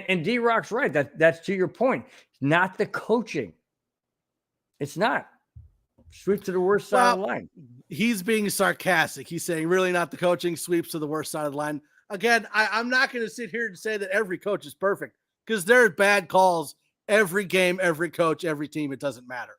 And D-Rock's right. That's to your point. Not the coaching. It's not. Sweep to the worst side of the line. He's being sarcastic. He's saying really not the coaching, sweeps to the worst side of the line. Again, I'm not going to sit here and say that every coach is perfect, because there are bad calls every game, every coach, every team. It doesn't matter.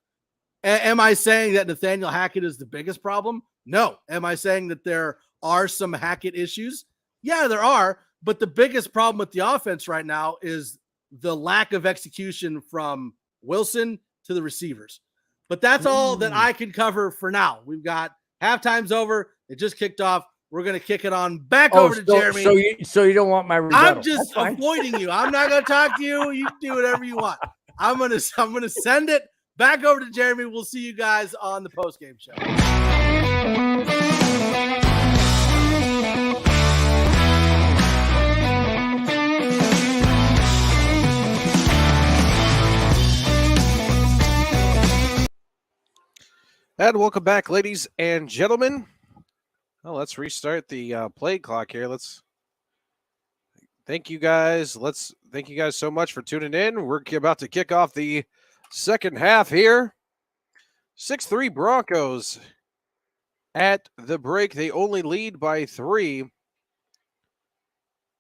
Am I saying that Nathaniel Hackett is the biggest problem? No. Am I saying that there are some Hackett issues? Yeah, there are. But the biggest problem with the offense right now is the lack of execution from Wilson to the receivers. But that's all that I can cover for now. We've got halftime's over. It just kicked off. We're going to kick it on back over to Jeremy. So you don't want my rebuttal. I'm just avoiding you. I'm not going to talk to you. You do whatever you want. I'm going to send it back over to Jeremy. We'll see you guys on the postgame show. And welcome back, ladies and gentlemen. Well, let's restart the play clock here. Thank you guys. Thank you guys so much for tuning in. We're about to kick off the second half here. 6-3 Broncos at the break. They only lead by 3.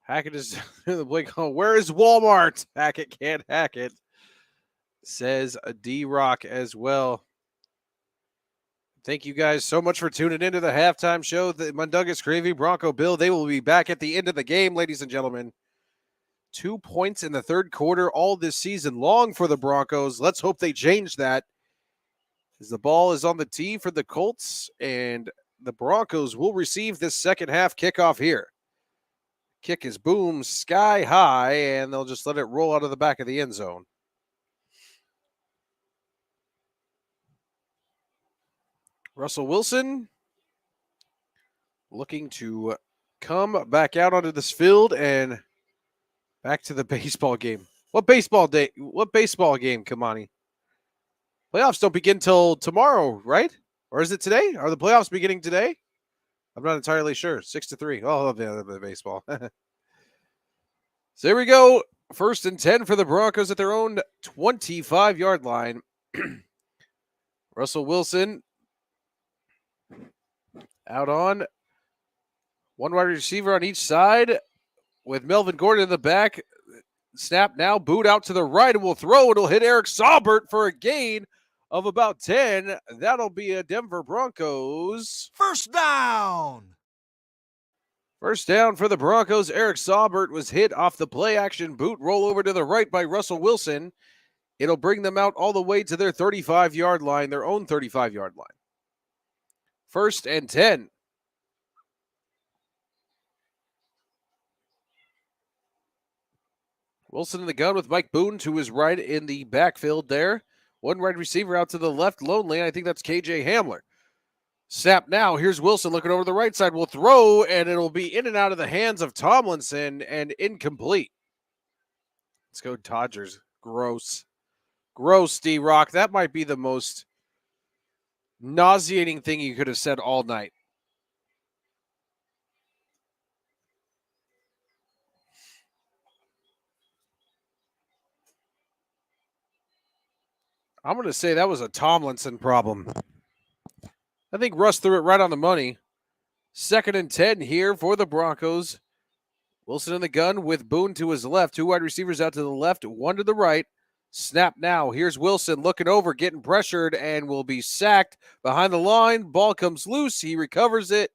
Hackett is in the blink. Where is Walmart? Hackett can't hack it, says D-Rock as well. Thank you guys so much for tuning into the halftime show. The Mundungus Gravy Bronco Bill, they will be back at the end of the game, ladies and gentlemen. 2 points in the third quarter all this season long for the Broncos. Let's hope they change that, as the ball is on the tee for the Colts, and the Broncos will receive this second half kickoff here. Kick is boom, sky high, and they'll just let it roll out of the back of the end zone. Russell Wilson looking to come back out onto this field and back to the baseball game. What baseball game, Kamani? Playoffs don't begin till tomorrow, right? Or is it today? Are the playoffs beginning today? I'm not entirely sure. 6-3. Oh, I love the baseball. So here we go. 1st and 10 for the Broncos at their own 25-yard line. Russell Wilson out on one wide receiver on each side with Melvin Gordon in the back. Snap now, boot out to the right, and will throw. It'll hit Eric Saubert for a gain of about 10. That'll be a Denver Broncos first down. First down for the Broncos. Eric Saubert was hit off the play-action boot roll over to the right by Russell Wilson. It'll bring them out all the way to their 35-yard line, their own 35-yard line. 1st and 10. Wilson in the gun with Mike Boone to his right in the backfield there. One wide receiver out to the left, lonely. I think that's KJ Hamler. Snap now. Here's Wilson looking over the right side. Will throw, and it'll be in and out of the hands of Tomlinson and incomplete. Let's go Dodgers. Gross. Gross, D-Rock. That might be the most nauseating thing you could have said all night. I'm going to say that was a Tomlinson problem. I think Russ threw it right on the money. 2nd and 10 here for the Broncos. Wilson in the gun with Boone to his left. 2 wide receivers out to the left, 1 to the right. Snap now. Here's Wilson looking over, getting pressured, and will be sacked behind the line. Ball comes loose. He recovers it.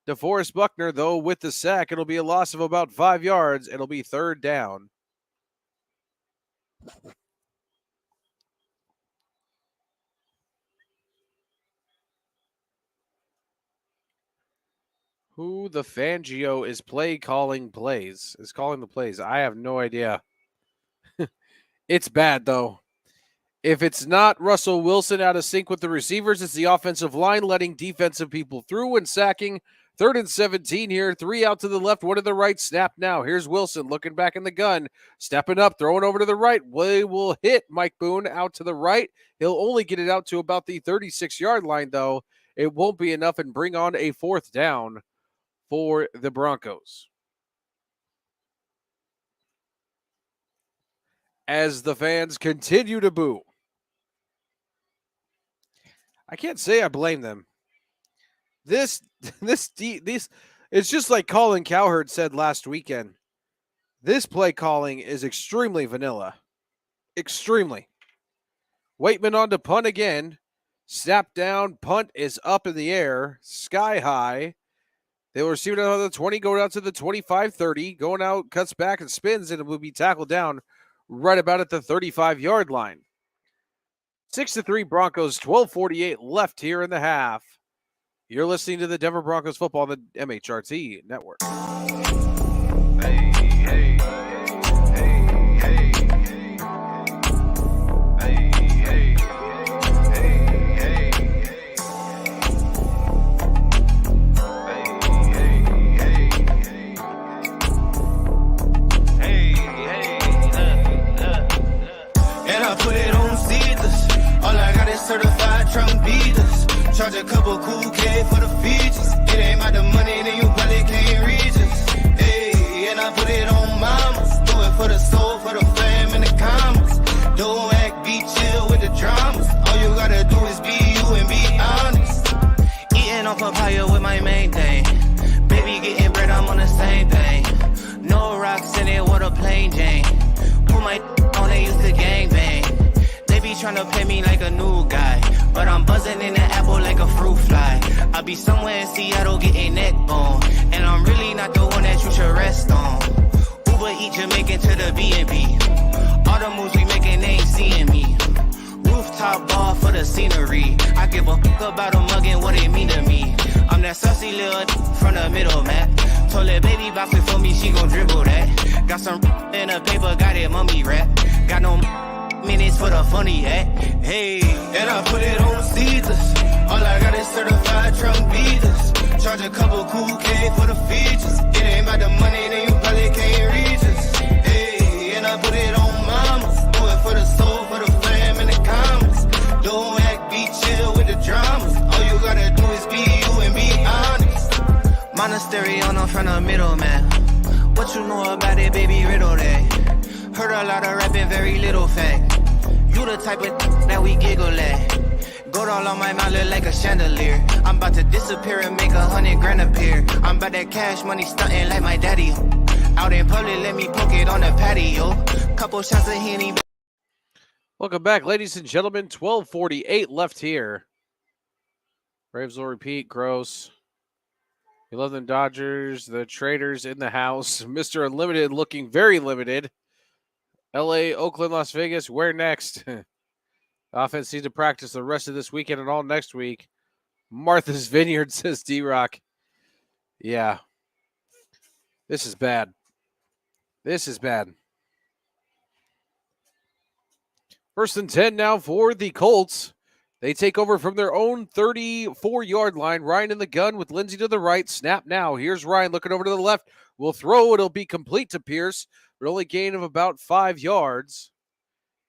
DeForest Buckner, though, with the sack. It'll be a loss of about 5 yards. It'll be 3rd down. Who the Fangio is calling the plays. I have no idea. It's bad, though. If it's not Russell Wilson out of sync with the receivers, it's the offensive line letting defensive people through and sacking. 3rd and 17 here. 3 out to the left, 1 to the right. Snap now. Here's Wilson looking back in the gun. Stepping up, throwing over to the right. We will hit Mike Boone out to the right. He'll only get it out to about the 36-yard line, though. It won't be enough and bring on a 4th down for the Broncos. As the fans continue to boo. I can't say I blame them. This it's just like Colin Cowherd said last weekend. This play calling is extremely vanilla. Extremely. Waitman on to punt again. Snap down, punt is up in the air, sky high. They will receive it out of the 20, going out to the 25-30, going out, cuts back and spins, and it will be tackled down right about at the 35-yard line. 6-3 Broncos, 12:48 left here in the half. You're listening to the Denver Broncos football on the MHRT Network. Certified truck couple cool K for the features. It ain't about the money, then you probably can't reach us. Hey, and I put it on mamas. Do it for the soul, for the fam, and the commas. Don't act, be chill with the dramas. All you gotta do is be you and be honest. Eating on papaya with my main thing. Baby getting bread, I'm on the same thing. No rocks in it, what a plain Jane. Put my on, they used to gangbang. They be tryna play me like a new guy, but I'm buzzing in the apple like a fruit fly. I be somewhere in Seattle getting neck bone, and I'm really not the one that you should rest on. Uber eat Jamaican to the B&B. All the moves we making, they ain't seeing me. Rooftop bar for the scenery. I give a fuck about a mug and what it mean to me. I'm that saucy little from the middle, man. Told that baby box it for me, she gon' dribble that. Got some in the paper, got it mummy wrap. Got no minutes for the funny hat. Hey, and I put it on Caesars. All I got is certified trunk beaters. Charge a couple cool K for the features. It ain't about the money, then you probably can't reach us. Hey, and I put it on mamas. Do it for the soul, for the fam, and the commas. Don't act, be chill with the dramas. All you gotta do is be you and be honest. Monastery on the front of middleman. What you know about it, baby, riddle that. Heard a lot of rapping, very little fact. You the type of that we giggle at. Gold all on my mouth look like a chandelier. I'm about to disappear and make 100 grand appear. I'm about that cash money stunting like my daddy. Out in public, let me poke it on the patio. Couple shots of Henny. Welcome back, ladies and gentlemen. 12:48 left here. Braves will repeat. Gross. 11 Dodgers. The Traders in the house. Mr. Unlimited looking very limited. LA, Oakland, Las Vegas. Where next? Offense needs to practice the rest of this weekend and all next week. Martha's Vineyard, says D-Rock. Yeah. This is bad. This is bad. 1st and 10 now for the Colts. They take over from their own 34-yard line. Ryan in the gun with Lindsey to the right. Snap now. Here's Ryan looking over to the left. Will throw. It'll be complete to Pierce, but only gain of about 5 yards.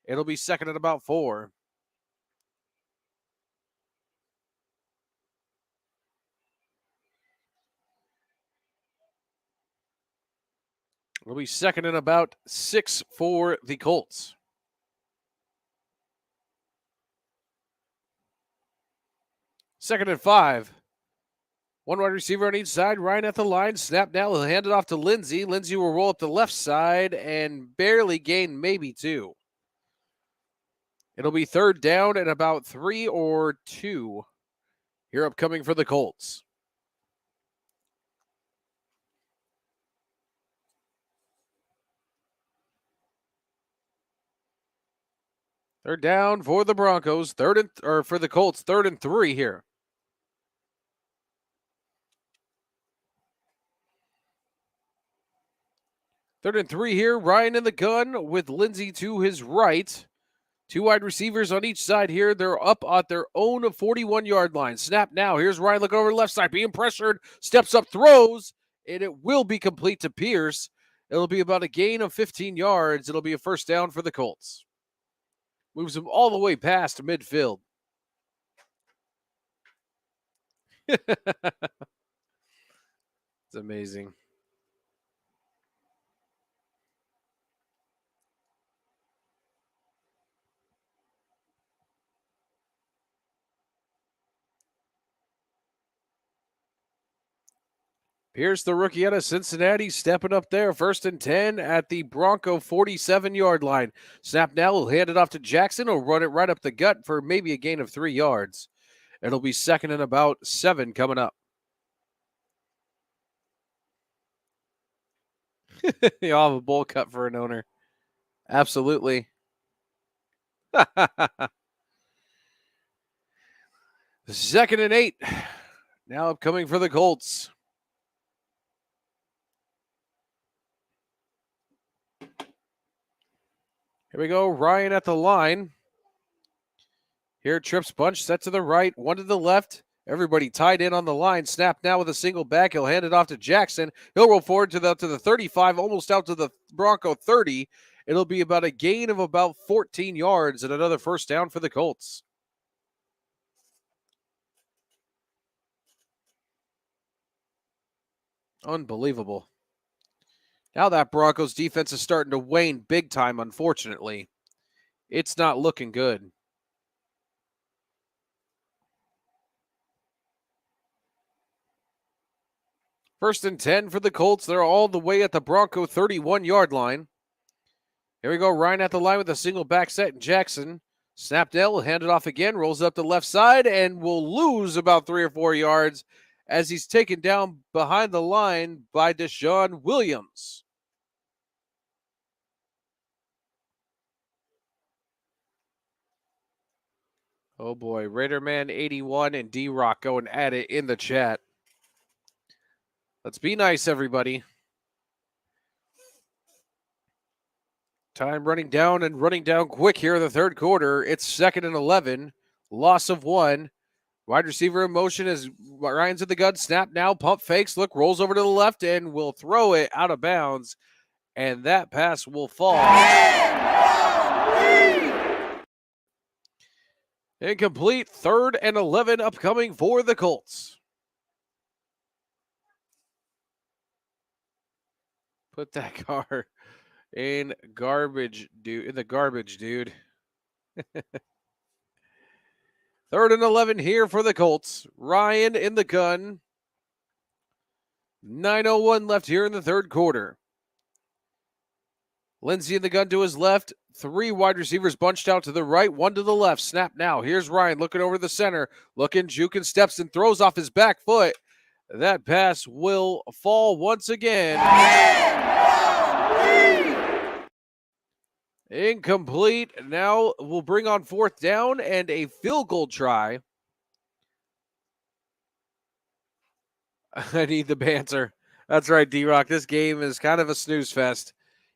It'll be second and about 4. It'll be second and about 6 for the Colts. 2nd and 5. One wide receiver on each side. Ryan at the line. Snap now. He'll hand it off to Lindsey. Lindsey will roll up the left side and barely gain maybe 2. It'll be 3rd down and about 3 or 2 here upcoming for the Colts. Third down for the Broncos. For the Colts. 3rd and 3 here. 3rd and 3 here. Ryan in the gun with Lindsey to his right. 2 wide receivers on each side here. They're up at their own 41-yard line. Snap now. Here's Ryan looking over the left side. Being pressured. Steps up, throws. And it will be complete to Pierce. It'll be about a gain of 15 yards. It'll be a 1st down for the Colts. Moves him all the way past midfield. It's amazing. Here's the rookie out of Cincinnati stepping up there. 1st and 10 at the Bronco 47-yard line. Snap now. He'll hand it off to Jackson. He'll run it right up the gut for maybe a gain of 3 yards. It'll be 2nd and about 7 coming up. You'll have a bowl cut for an owner. Absolutely. 2nd and 8. Now upcoming for the Colts. Here we go. Ryan at the line. Here, trips bunch, set to the right, 1 to the left. Everybody tied in on the line. Snap now with a single back. He'll hand it off to Jackson. He'll roll forward to the 35, almost out to the Bronco 30. It'll be about a gain of about 14 yards and another 1st down for the Colts. Unbelievable. Now that Broncos defense is starting to wane big time, unfortunately. It's not looking good. First and 10 for the Colts. They're all the way at the Bronco 31-yard line. Here we go. Ryan at the line with a single back set. And Jackson. Snap down, hand it off again. Rolls up the left side and will lose about 3 or 4 yards as he's taken down behind the line by Deshaun Williams. Oh boy, Raiderman 81 and D-Rock going at it in the chat. Let's be nice, everybody. Time running down quick here in the third quarter. It's 2nd and 11. Loss of 1. Wide receiver in motion as Ryan's in the gun. Snap now. Pump fakes. Look, rolls over to the left and will throw it out of bounds. And that pass will fall. Incomplete. 3rd and 11 upcoming for the Colts. Put that car in garbage, dude. In the garbage, dude. 3rd and 11 here for the Colts. Ryan in the gun. 9:01 left here in the third quarter. Lindsey in the gun to his left. 3 wide receivers bunched out to the right, 1 to the left. Snap now. Here's Ryan looking over the center. Looking, juking, steps and throws off his back foot. That pass will fall once again. Incomplete. Now we'll bring on 4th down and a field goal try. I need the banter. That's right, D-Rock. This game is kind of a snooze fest.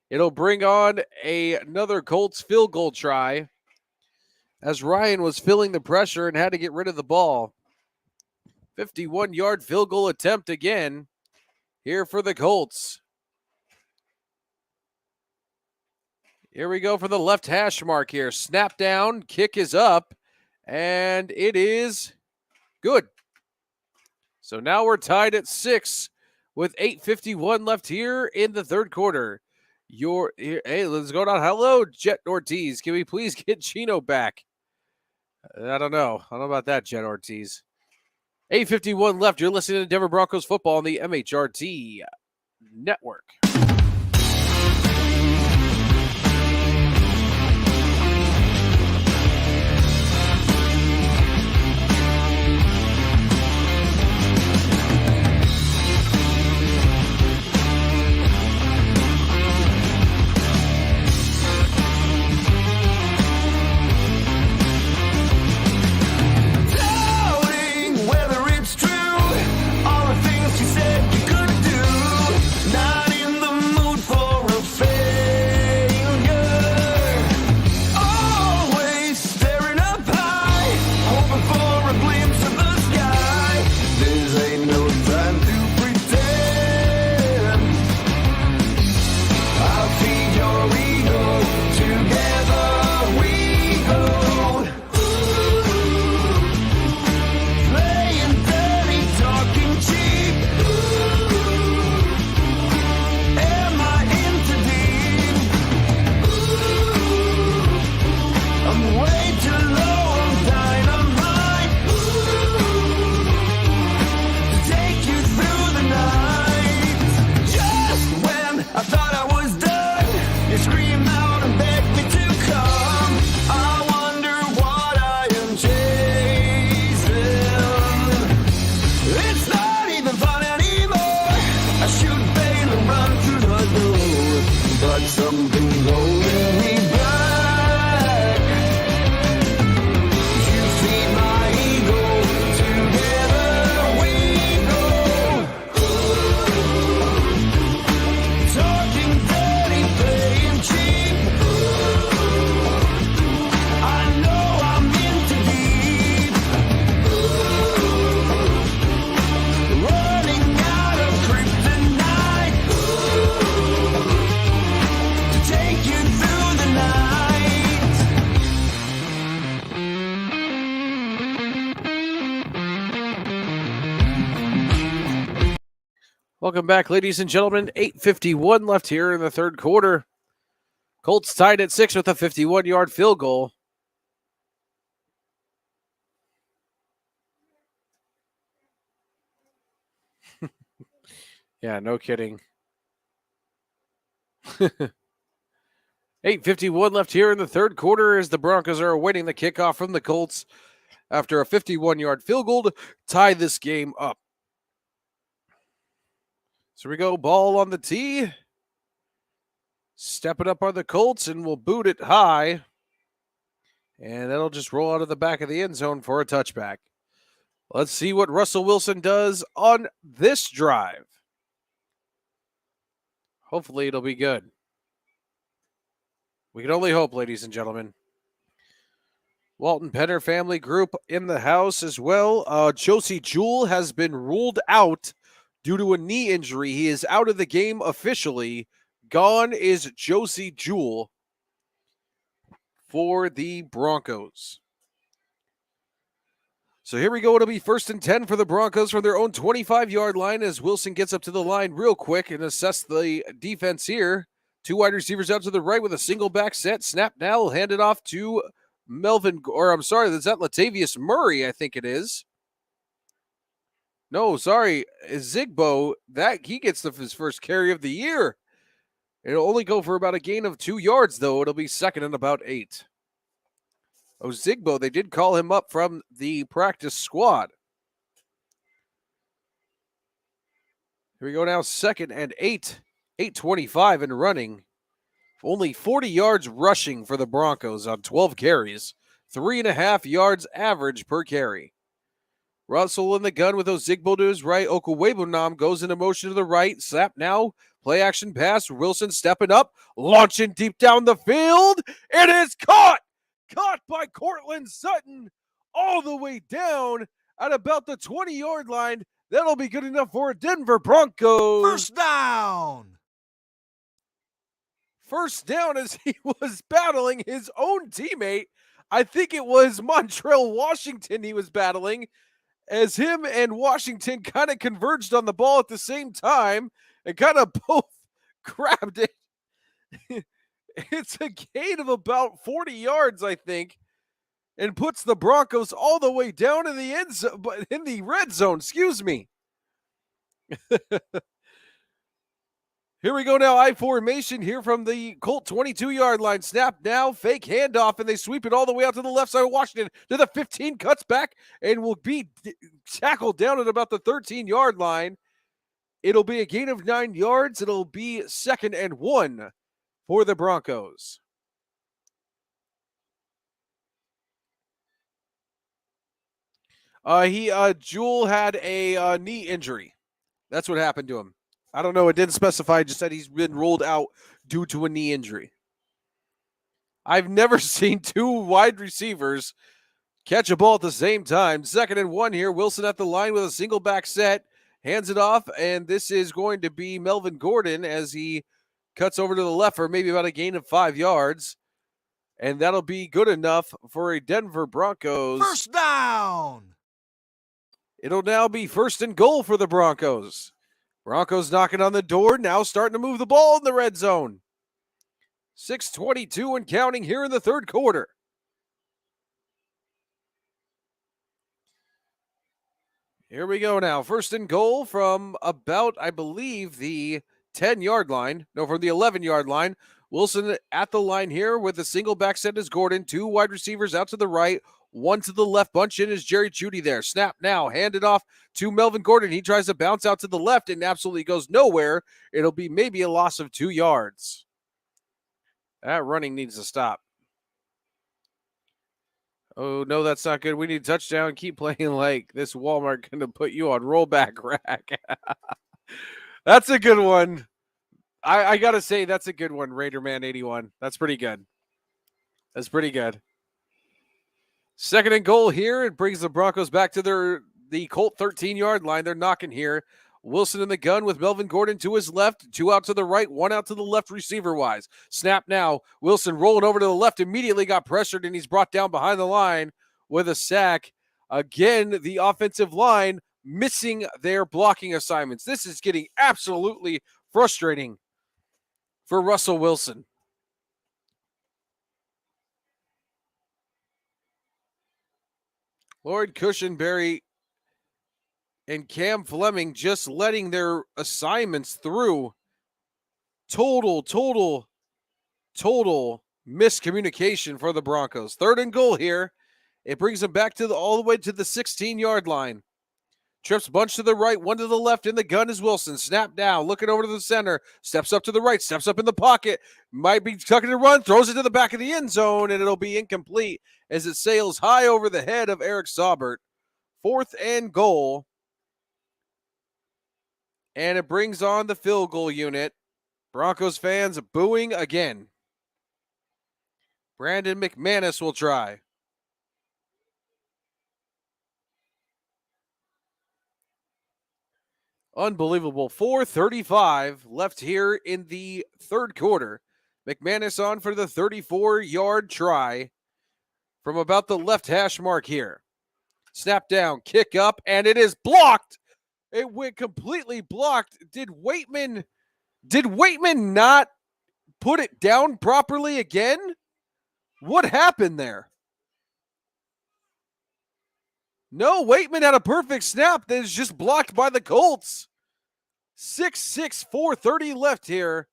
It'll bring on another Colts field goal try as Ryan was feeling the pressure and had to get rid of the ball. 51-yard field goal attempt again here for the Colts. Here we go for the left hash mark here. Snap down, kick is up, and it is good. So now we're tied at 6 with 8:51 left here in the third quarter. Hey, let's go down. Hello, Jet Ortiz. Can we please get Chino back? I don't know. I don't know about that, Jet Ortiz. 8:51 left. You're listening to Denver Broncos football on the MHRT Network. Whether it's true, all the things you said you couldn't do, not in Welcome back, ladies and gentlemen. 8:51 left here in the third quarter. Colts tied at 6 with a 51-yard field goal. Yeah, no kidding. 8:51 left here in the third quarter as the Broncos are awaiting the kickoff from the Colts after a 51-yard field goal to tie this game up. So we go, ball on the tee. Step it up on the Colts, and we'll boot it high. And that'll just roll out of the back of the end zone for a touchback. Let's see what Russell Wilson does on this drive. Hopefully it'll be good. We can only hope, ladies and gentlemen. Walton Penner family group in the house as well. Josie Jewell has been ruled out due to a knee injury. He is out of the game officially. Gone is Josie Jewell for the Broncos. So here we go. It'll be 1st and 10 for the Broncos from their own 25-yard line as Wilson gets up to the line real quick and assess the defense here. 2 wide receivers out to the right with a single back set. Snap now. Hand it off to is that Latavius Murray? I think it is. No, sorry, Zigbo. That he gets his first carry of the year. It'll only go for about a gain of 2 yards, though. It'll be 2nd and about 8. Zigbo, they did call him up from the practice squad. Here we go now, 2nd and 8. 8:25 and running. Only 40 yards rushing for the Broncos on 12 carries. 3.5 yards average per carry. Russell in the gun with Ozigbo to his right. Okwuegbunam goes into motion to the right. Snap now. Play action pass. Wilson stepping up. Launching deep down the field. It is caught. Caught by Cortland Sutton all the way down at about the 20-yard line. That'll be good enough for Denver Broncos. First down. First down as he was battling his own teammate. I think it was Montrell Washington he was battling, as him and Washington kind of converged on the ball at the same time and kind of both grabbed it. It's a gain of about 40 yards, I think, and puts the Broncos all the way down in the end zone, in the red zone, excuse me. Here we go now, I formation here from the Colt 22-yard line. Snap now, fake handoff, and they sweep it all the way out to the left side of Washington. To the 15, cuts back, and will be tackled down at about the 13-yard line. It'll be a gain of 9 yards. It'll be 2nd and 1 for the Broncos. Jewell had a knee injury. That's what happened to him. I don't know. It didn't specify. It just said he's been ruled out due to a knee injury. I've never seen 2 wide receivers catch a ball at the same time. 2nd and 1 here. Wilson at the line with a single back set. Hands it off, and this is going to be Melvin Gordon as he cuts over to the left for maybe about a gain of 5 yards. And that'll be good enough for a Denver Broncos. First down. It'll now be 1st and goal for the Broncos. Broncos knocking on the door, now starting to move the ball in the red zone. 6:22 and counting here in the third quarter. Here we go now. 1st and goal from about, I believe, the 10-yard line. No, from the 11-yard line. Wilson at the line here with a single back set is Gordon. 2 wide receivers out to the right. 1 to the left. Bunch in is Jerry Jeudy there. Snap now. Hand it off to Melvin Gordon. He tries to bounce out to the left and absolutely goes nowhere. It'll be maybe a loss of 2 yards. That running needs to stop. Oh, no, that's not good. We need a touchdown. Keep playing like this Walmart going to put you on rollback rack. That's a good one. I got to say, that's a good one, Raiderman 81. That's pretty good. That's pretty good. 2nd and goal here. It brings the Broncos back to the Colt 13-yard line. They're knocking here. Wilson in the gun with Melvin Gordon to his left. 2 out to the right, 1 out to the left receiver-wise. Snap now. Wilson rolling over to the left. Immediately got pressured, and he's brought down behind the line with a sack. Again, the offensive line missing their blocking assignments. This is getting absolutely frustrating for Russell Wilson. Lloyd Cushenberry and Cam Fleming just letting their assignments through. Total miscommunication for the Broncos. 3rd and goal here. It brings them back to all the way to the 16-yard line. Trips bunch to the right, one to the left. In the gun is Wilson. Snap down, looking over to the center. Steps up to the right, steps up in the pocket. Might be tucking to run, throws it to the back of the end zone, and it'll be incomplete as it sails high over the head of Eric Saubert. 4th and goal. And it brings on the field goal unit. Broncos fans booing again. Brandon McManus will try. Unbelievable. 4:35 left here in the 3rd quarter. McManus on for the 34-yard try from about the left hash mark here. Snap down, kick up, and it is blocked. It went completely blocked. Did Waitman not put it down properly again? What happened there? No, Waitman had a perfect snap that is just blocked by the Colts. 6:6, 4:30 left here.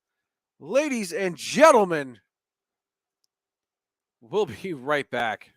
Ladies and gentlemen, we'll be right back.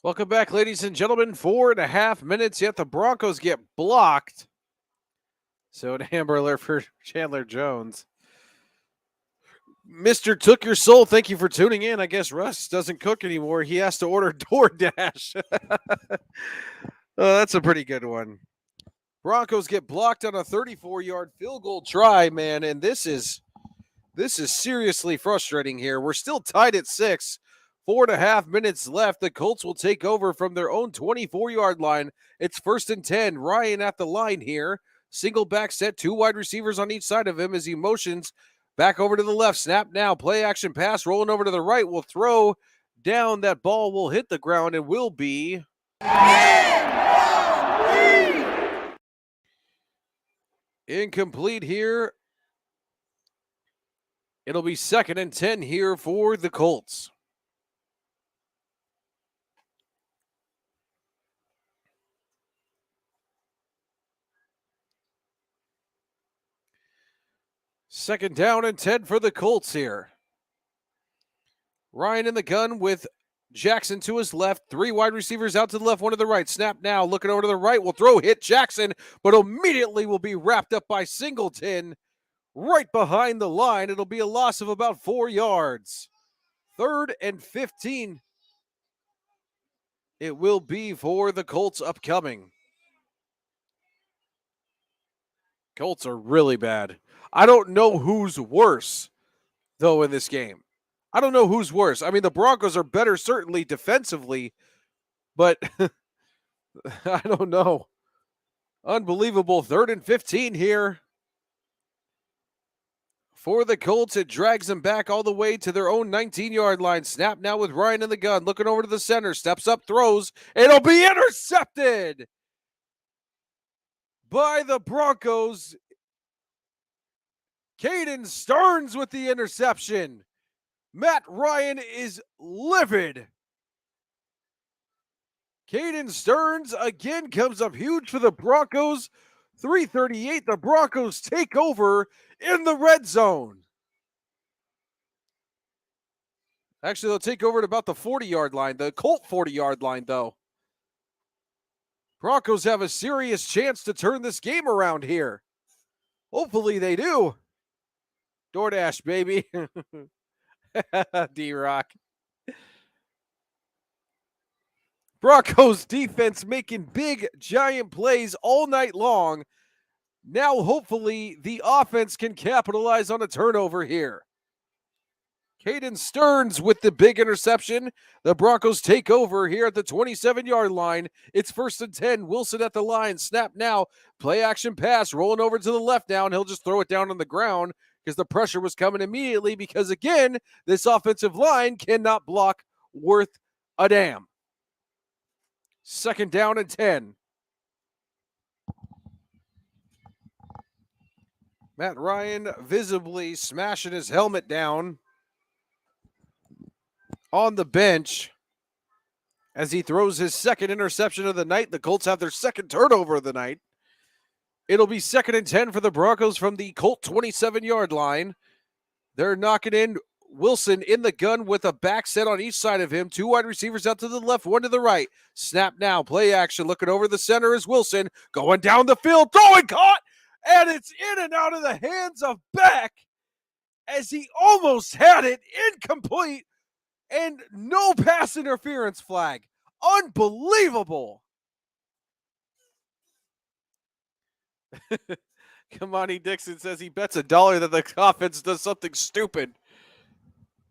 Welcome back, ladies and gentlemen. 4.5 minutes yet. The Broncos get blocked. So an Amber Alert for Chandler Jones. Mr. Took Your Soul, thank you for tuning in. I guess Russ doesn't cook anymore. He has to order DoorDash. Oh, that's a pretty good one. Broncos get blocked on a 34-yard field goal try, man, and this is seriously frustrating here. We're still tied at 6. 4.5 minutes left. The Colts will take over from their own 24-yard line. It's 1st and 10. Ryan at the line here. Single back set, 2 wide receivers on each side of him as he motions back over to the left. Snap now. Play action pass. Rolling over to the right. Will throw down. That ball will hit the ground and will be incomplete here. It'll be 2nd and 10 here for the Colts. Second down and 10 for the Colts here. Ryan in the gun with Jackson to his left. 3 wide receivers out to the left, 1 to the right. Snap now. Looking over to the right. Will throw, hit Jackson, but immediately will be wrapped up by Singleton right behind the line. It'll be a loss of about 4 yards. 3rd and 15. It will be for the Colts upcoming. Colts are really bad. I don't know who's worse, though, in this game. I don't know who's worse. I mean, the Broncos are better, certainly, defensively, but I don't know. Unbelievable. 3rd and 15 here. For the Colts, it drags them back all the way to their own 19-yard line. Snap now with Ryan in the gun. Looking over to the center. Steps up, throws. It'll be intercepted by the Broncos. Caden Stearns with the interception. Matt Ryan is livid. Caden Stearns again comes up huge for the Broncos. 3:38, the Broncos take over in the red zone. Actually, they'll take over at about the 40-yard line, the Colt 40-yard line, though. Broncos have a serious chance to turn this game around here. Hopefully they do. DoorDash, baby. D-Rock. Broncos defense making big, giant plays all night long. Now, hopefully, the offense can capitalize on a turnover here. Caden Stearns with the big interception. The Broncos take over here at the 27-yard line. It's 1st and 10. Wilson at the line. Snap now. Play action pass. Rolling over to the left now, and he'll just throw it down on the ground because the pressure was coming immediately because, again, this offensive line cannot block worth a damn. 2nd down and 10. Matt Ryan visibly smashing his helmet down on the bench as he throws his 2nd interception of the night. The Colts have their 2nd turnover of the night. It'll be 2nd and 10 for the Broncos from the Colt 27-yard line. They're knocking in. Wilson in the gun with a back set on each side of him. 2 wide receivers out to the left, 1 to the right. Snap now, play action. Looking over the center is Wilson. Going down the field, throwing, caught, and it's in and out of the hands of Beck as he almost had it, incomplete, and no pass interference flag. Unbelievable. Kamani Dixon says he bets $1 that the offense does something stupid.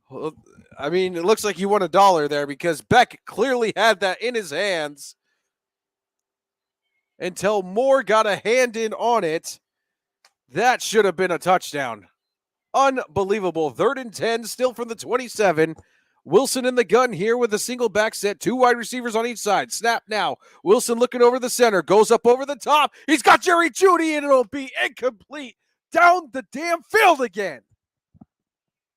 Well, I mean, it looks like you won $1 there because Beck clearly had that in his hands until Moore got a hand in on it. That should have been a touchdown. Unbelievable. 3rd and 10, still from the 27. Wilson in the gun here with a single back set. 2 wide receivers on each side. Snap now. Wilson looking over the center. Goes up over the top. He's got Jerry Jeudy, and it'll be incomplete. Down the damn field again.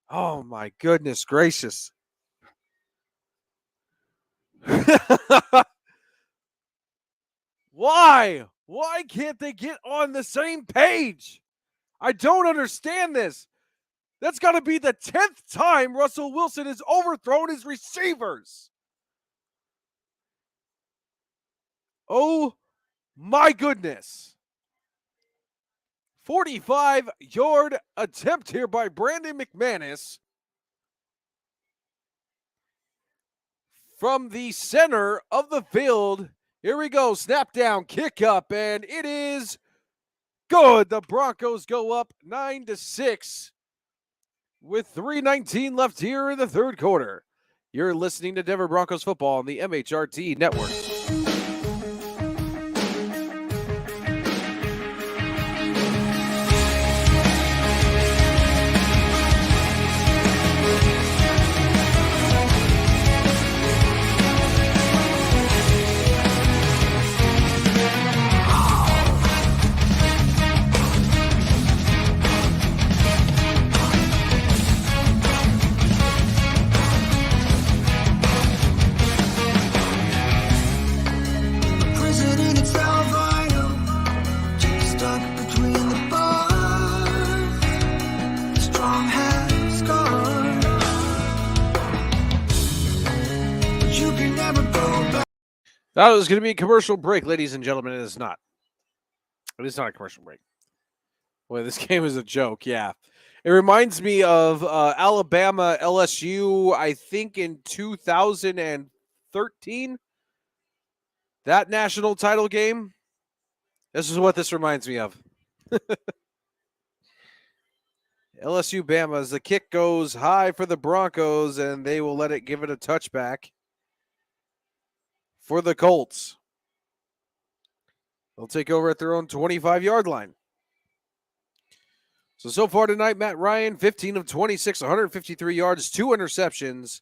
Oh, my goodness gracious. Why? Why can't they get on the same page? I don't understand this. That's got to be the 10th time Russell Wilson has overthrown his receivers. Oh, my goodness. 45-yard attempt here by Brandon McManus from the center of the field. Here we go. Snap down, kick up, and it is good. The Broncos go up 9-6 with 3:19 left here in the 3rd quarter. You're listening to Denver Broncos football on the MHRT Network. That was going to be a commercial break, ladies and gentlemen. It is not. It is not a commercial break. Boy, this game is a joke. Yeah. It reminds me of Alabama LSU, I think in 2013. That national title game. This is what this reminds me of. LSU Bama, as the kick goes high for the Broncos, and they will give it a touchback for the Colts. They'll take over at their own 25-yard line. So far tonight, Matt Ryan, 15 of 26, 153 yards, 2 interceptions.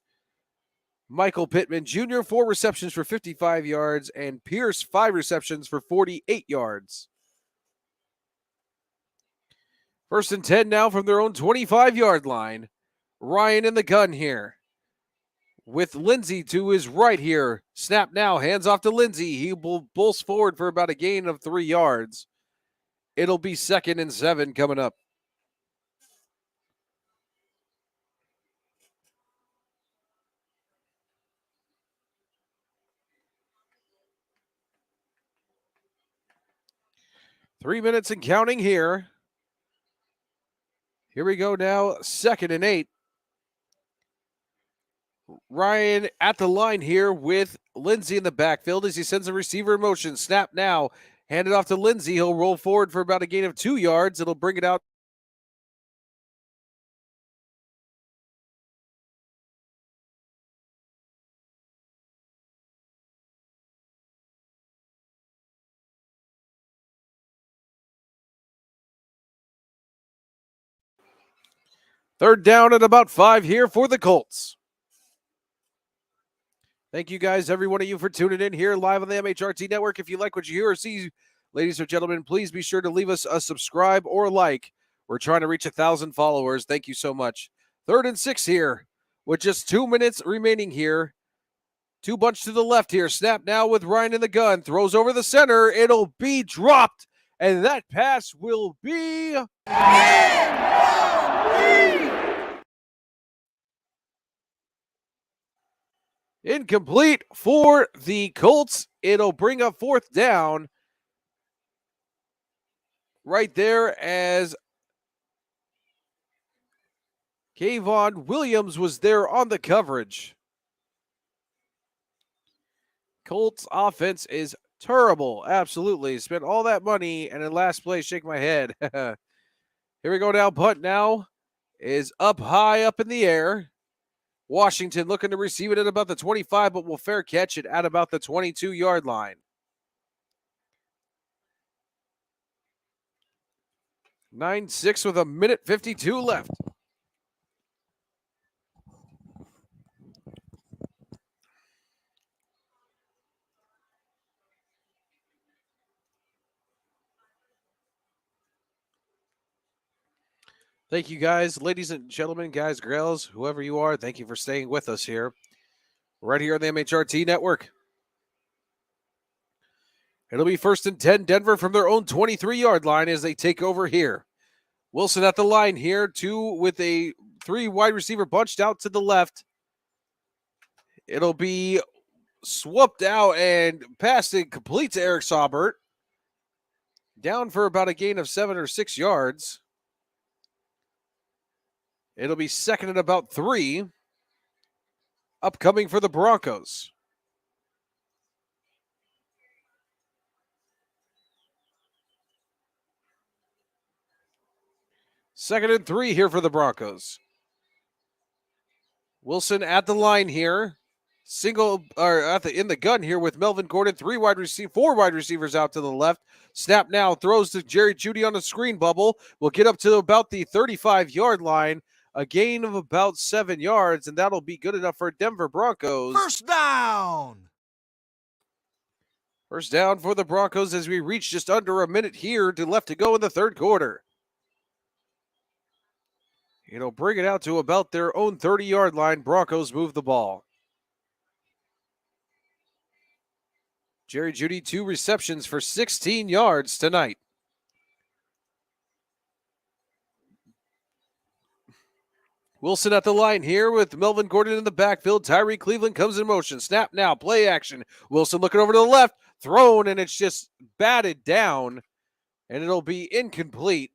Michael Pittman Jr., 4 receptions for 55 yards, and Pierce, 5 receptions for 48 yards. 1st and 10 now from their own 25-yard line. Ryan in the gun here with Lindsey to his right here. Snap now, hands off to Lindsey. He will pulse forward for about a gain of 3 yards. It'll be 2nd and 7 coming up. Three minutes and counting here. Here we go now, 2nd and 8. Ryan at the line here with Lindsey in the backfield as he sends a receiver in motion. Snap now, hand it off to Lindsey. He'll roll forward for about a gain of 2 yards. It'll bring it out. Third down at about 5 here for the Colts. Thank you guys, every one of you, for tuning in here live on the MHRT Network. If you like what you hear or see, ladies and gentlemen, please be sure to leave us a subscribe or a like. We're trying to reach 1,000 followers. Thank you so much. 3rd and 6 here with just 2 minutes remaining here. 2 bunch to the left here. Snap now with Ryan in the gun. Throws over the center. It'll be dropped. And that pass will be incomplete for the Colts. It'll bring up 4th down right there as Kayvon Williams was there on the coverage. Colts offense is terrible. Absolutely. Spent all that money and in last place, shake my head. Here we go now. Punt now is up high up in the air. Washington looking to receive it at about the 25, but will fair catch it at about the 22-yard line. 9-6 with 1:52 left. Thank you guys, ladies and gentlemen, guys, girls, whoever you are. Thank you for staying with us here. Right here on the MHRT Network. It'll be 1st and 10, Denver from their own 23-yard line as they take over here. Wilson at the line here, with a 3 wide receiver bunched out to the left. It'll be swooped out and passed incomplete to Eric Saubert. Down for about a gain of 7 or 6 yards. It'll be 2nd and about 3. Upcoming for the Broncos. Second and 3 here for the Broncos. Wilson at the line here. In the gun here with Melvin Gordon. 4 wide receivers out to the left. Snap now, throws to Jerry Jeudy on the screen bubble. Will get up to about the 35-yard line. A gain of about 7 yards, and that'll be good enough for Denver Broncos. First down. First down for the Broncos as we reach just under a minute here left to go in the 3rd quarter. It'll bring it out to about their own 30-yard line. Broncos move the ball. Jerry Jeudy, 2 receptions for 16 yards tonight. Wilson at the line here with Melvin Gordon in the backfield. Tyree Cleveland comes in motion. Snap now, play action. Wilson looking over to the left, thrown, and it's just batted down, and it'll be incomplete.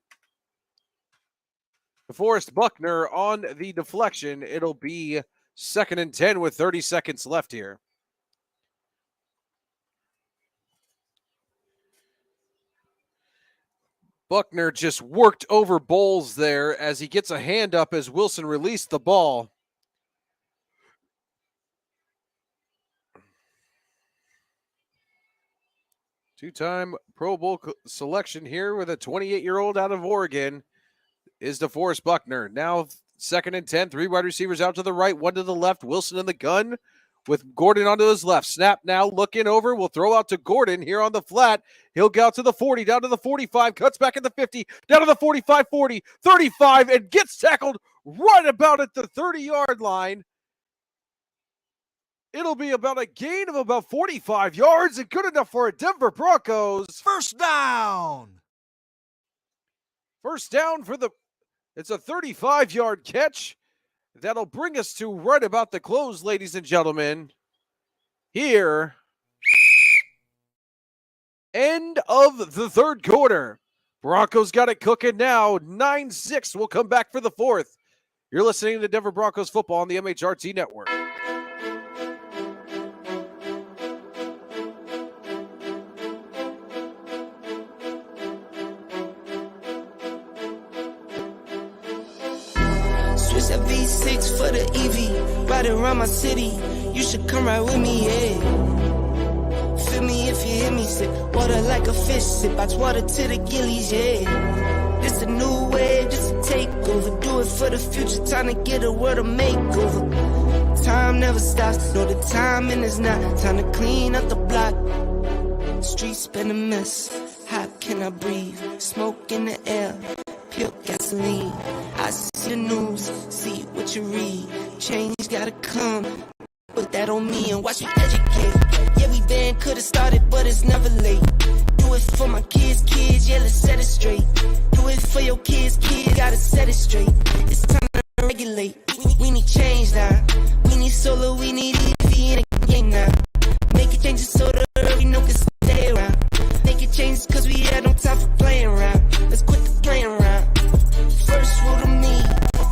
DeForest Buckner on the deflection. It'll be 2nd and 10 with 30 seconds left here. Buckner just worked over Bowles there as he gets a hand up as Wilson released the ball. Two-time Pro Bowl selection here with a 28-year-old out of Oregon is DeForest Buckner. Now 2nd and 10, 3 wide receivers out to the right, 1 to the left. Wilson in the gun with Gordon onto his left. Snap now, looking over. We'll throw out to Gordon here on the flat. He'll go out to the 40, down to the 45, cuts back at the 50, down to the 45, 40, 35, and gets tackled right about at the 30-yard line. It'll be about a gain of about 45 yards and good enough for a Denver Broncos. First down. First down for it's a 35-yard catch. That'll bring us to right about the close, ladies and gentlemen. Here, end of the 3rd quarter. Broncos got it cooking now. 9-6. We'll come back for the 4th. You're listening to Denver Broncos football on the MHRT Network. Switch that V6 for the EV. Ride around my city. You should come ride with me, yeah. Feel me if you hear me sip. Water like a fish sip. Box water to the gillies, yeah. This a new wave, this a takeover. Do it for the future. Time to get a world a makeover. Time never stops. No, the timing is not. Time to clean up the block. Streets been a mess. How can I breathe? Smoke in the air. Pure gasoline. I see the news, see what you read. Change gotta come. Put that on me and watch me educate. Yeah, we been could've started, but it's never late. Do it for my kids, yeah, let's set it straight. Do it for your kids, gotta set it straight. It's time to regulate. We need change now. We need solar, we need EV in the game now. Make it changes so the we know can stay around. Make it changes cause we had no time for playing around. Let's quit the playing around. First rule to me,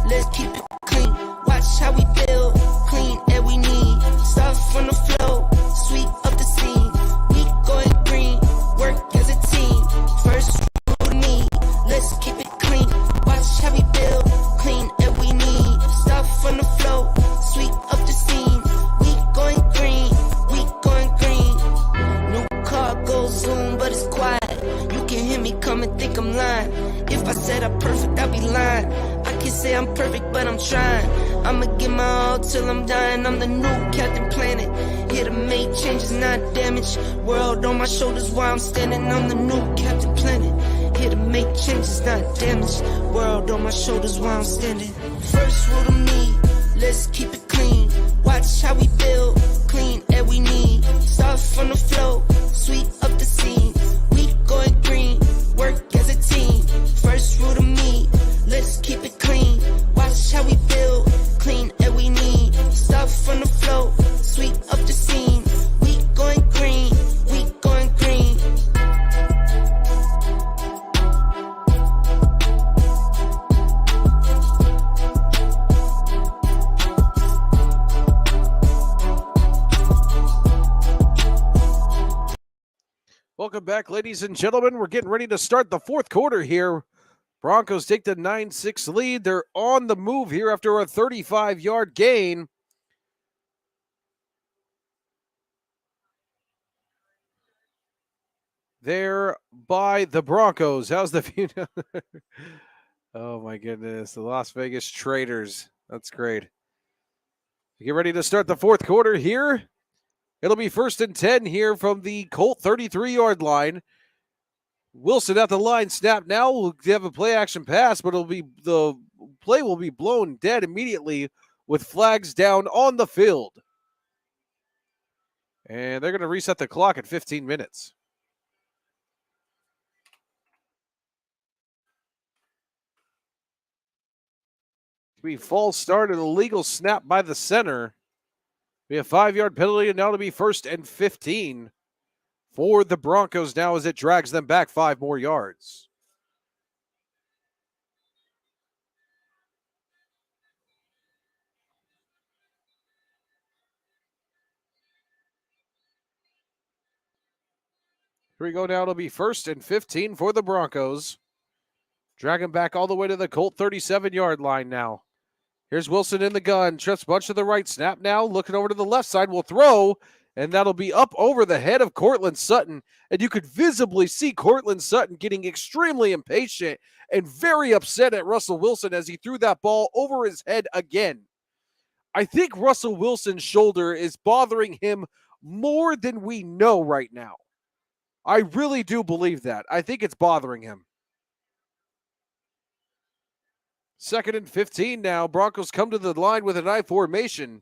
let's keep it clean. Watch how we build, clean air we need. Start from the flow, sweep up the scene. We going green, work as a team. First rule to me, let's keep it clean. Watch how we build, clean air we need. Start from the flow, sweep up the scene. We going green, we going green. New car goes zoom, but it's quiet. You can hear me come and think I'm lying. If I said I'm perfect, I'd be lying. I can't say I'm perfect, but I'm trying. I'ma give my all till I'm dying. I'm the new Captain Planet. Here to make changes, not damage. World on my shoulders while I'm standing. I'm the new Captain Planet. Here to make changes, not damage. World on my shoulders while I'm standing. First rule to me, let's keep it clean. Watch how we build, clean air we need. Start from the flow, sweep up the scene. We going green, work as a team. First rule to me, let's keep it clean. Watch how we build, clean air we need. Start from the flow, sweep up the scene. We going green, we going green. Welcome back, ladies and gentlemen. We're getting ready to start the 4th quarter here. Broncos take the 9-6 lead. They're on the move here after a 35-yard gain. There by the Broncos. How's the view? Oh, my goodness. The Las Vegas Traders. That's great. Get ready to start the 4th quarter here. It'll be 1st and 10 here from the Colt 33-yard line. Wilson at the line. Snap now. We'll have a play action pass, but the play will be blown dead immediately with flags down on the field. And they're going to reset the clock at 15 minutes. be false start and a legal snap by the center. Be a 5-yard penalty, and now to be 1st and 15 for the Broncos now as it drags them back 5 more yards. Here we go now. It'll be 1st and 15 for the Broncos. Dragging back all the way to the Colt 37-yard line now. Here's Wilson in the gun. Trips bunch to the right. Snap now. Looking over to the left side. Will throw. And that'll be up over the head of Cortland Sutton. And you could visibly see Cortland Sutton getting extremely impatient and very upset at Russell Wilson as he threw that ball over his head again. I think Russell Wilson's shoulder is bothering him more than we know right now. I really do believe that. I think it's bothering him. 2nd and 15 now. Broncos come to the line with an I formation.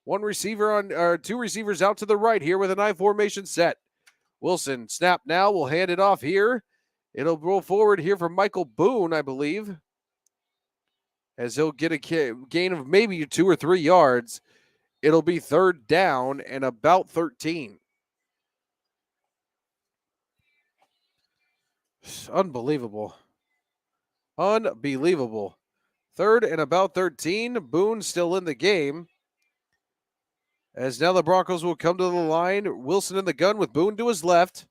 2 receivers out to the right here with an I formation set. Wilson snap now. We'll hand it off here. It'll roll forward here for Michael Boone, I believe, as he'll get a gain of maybe 2 or 3 yards. It'll be 3rd down and about 13. Unbelievable. 3rd and about 13. Boone still in the game. As now the Broncos will come to the line. Wilson in the gun with Boone to his left.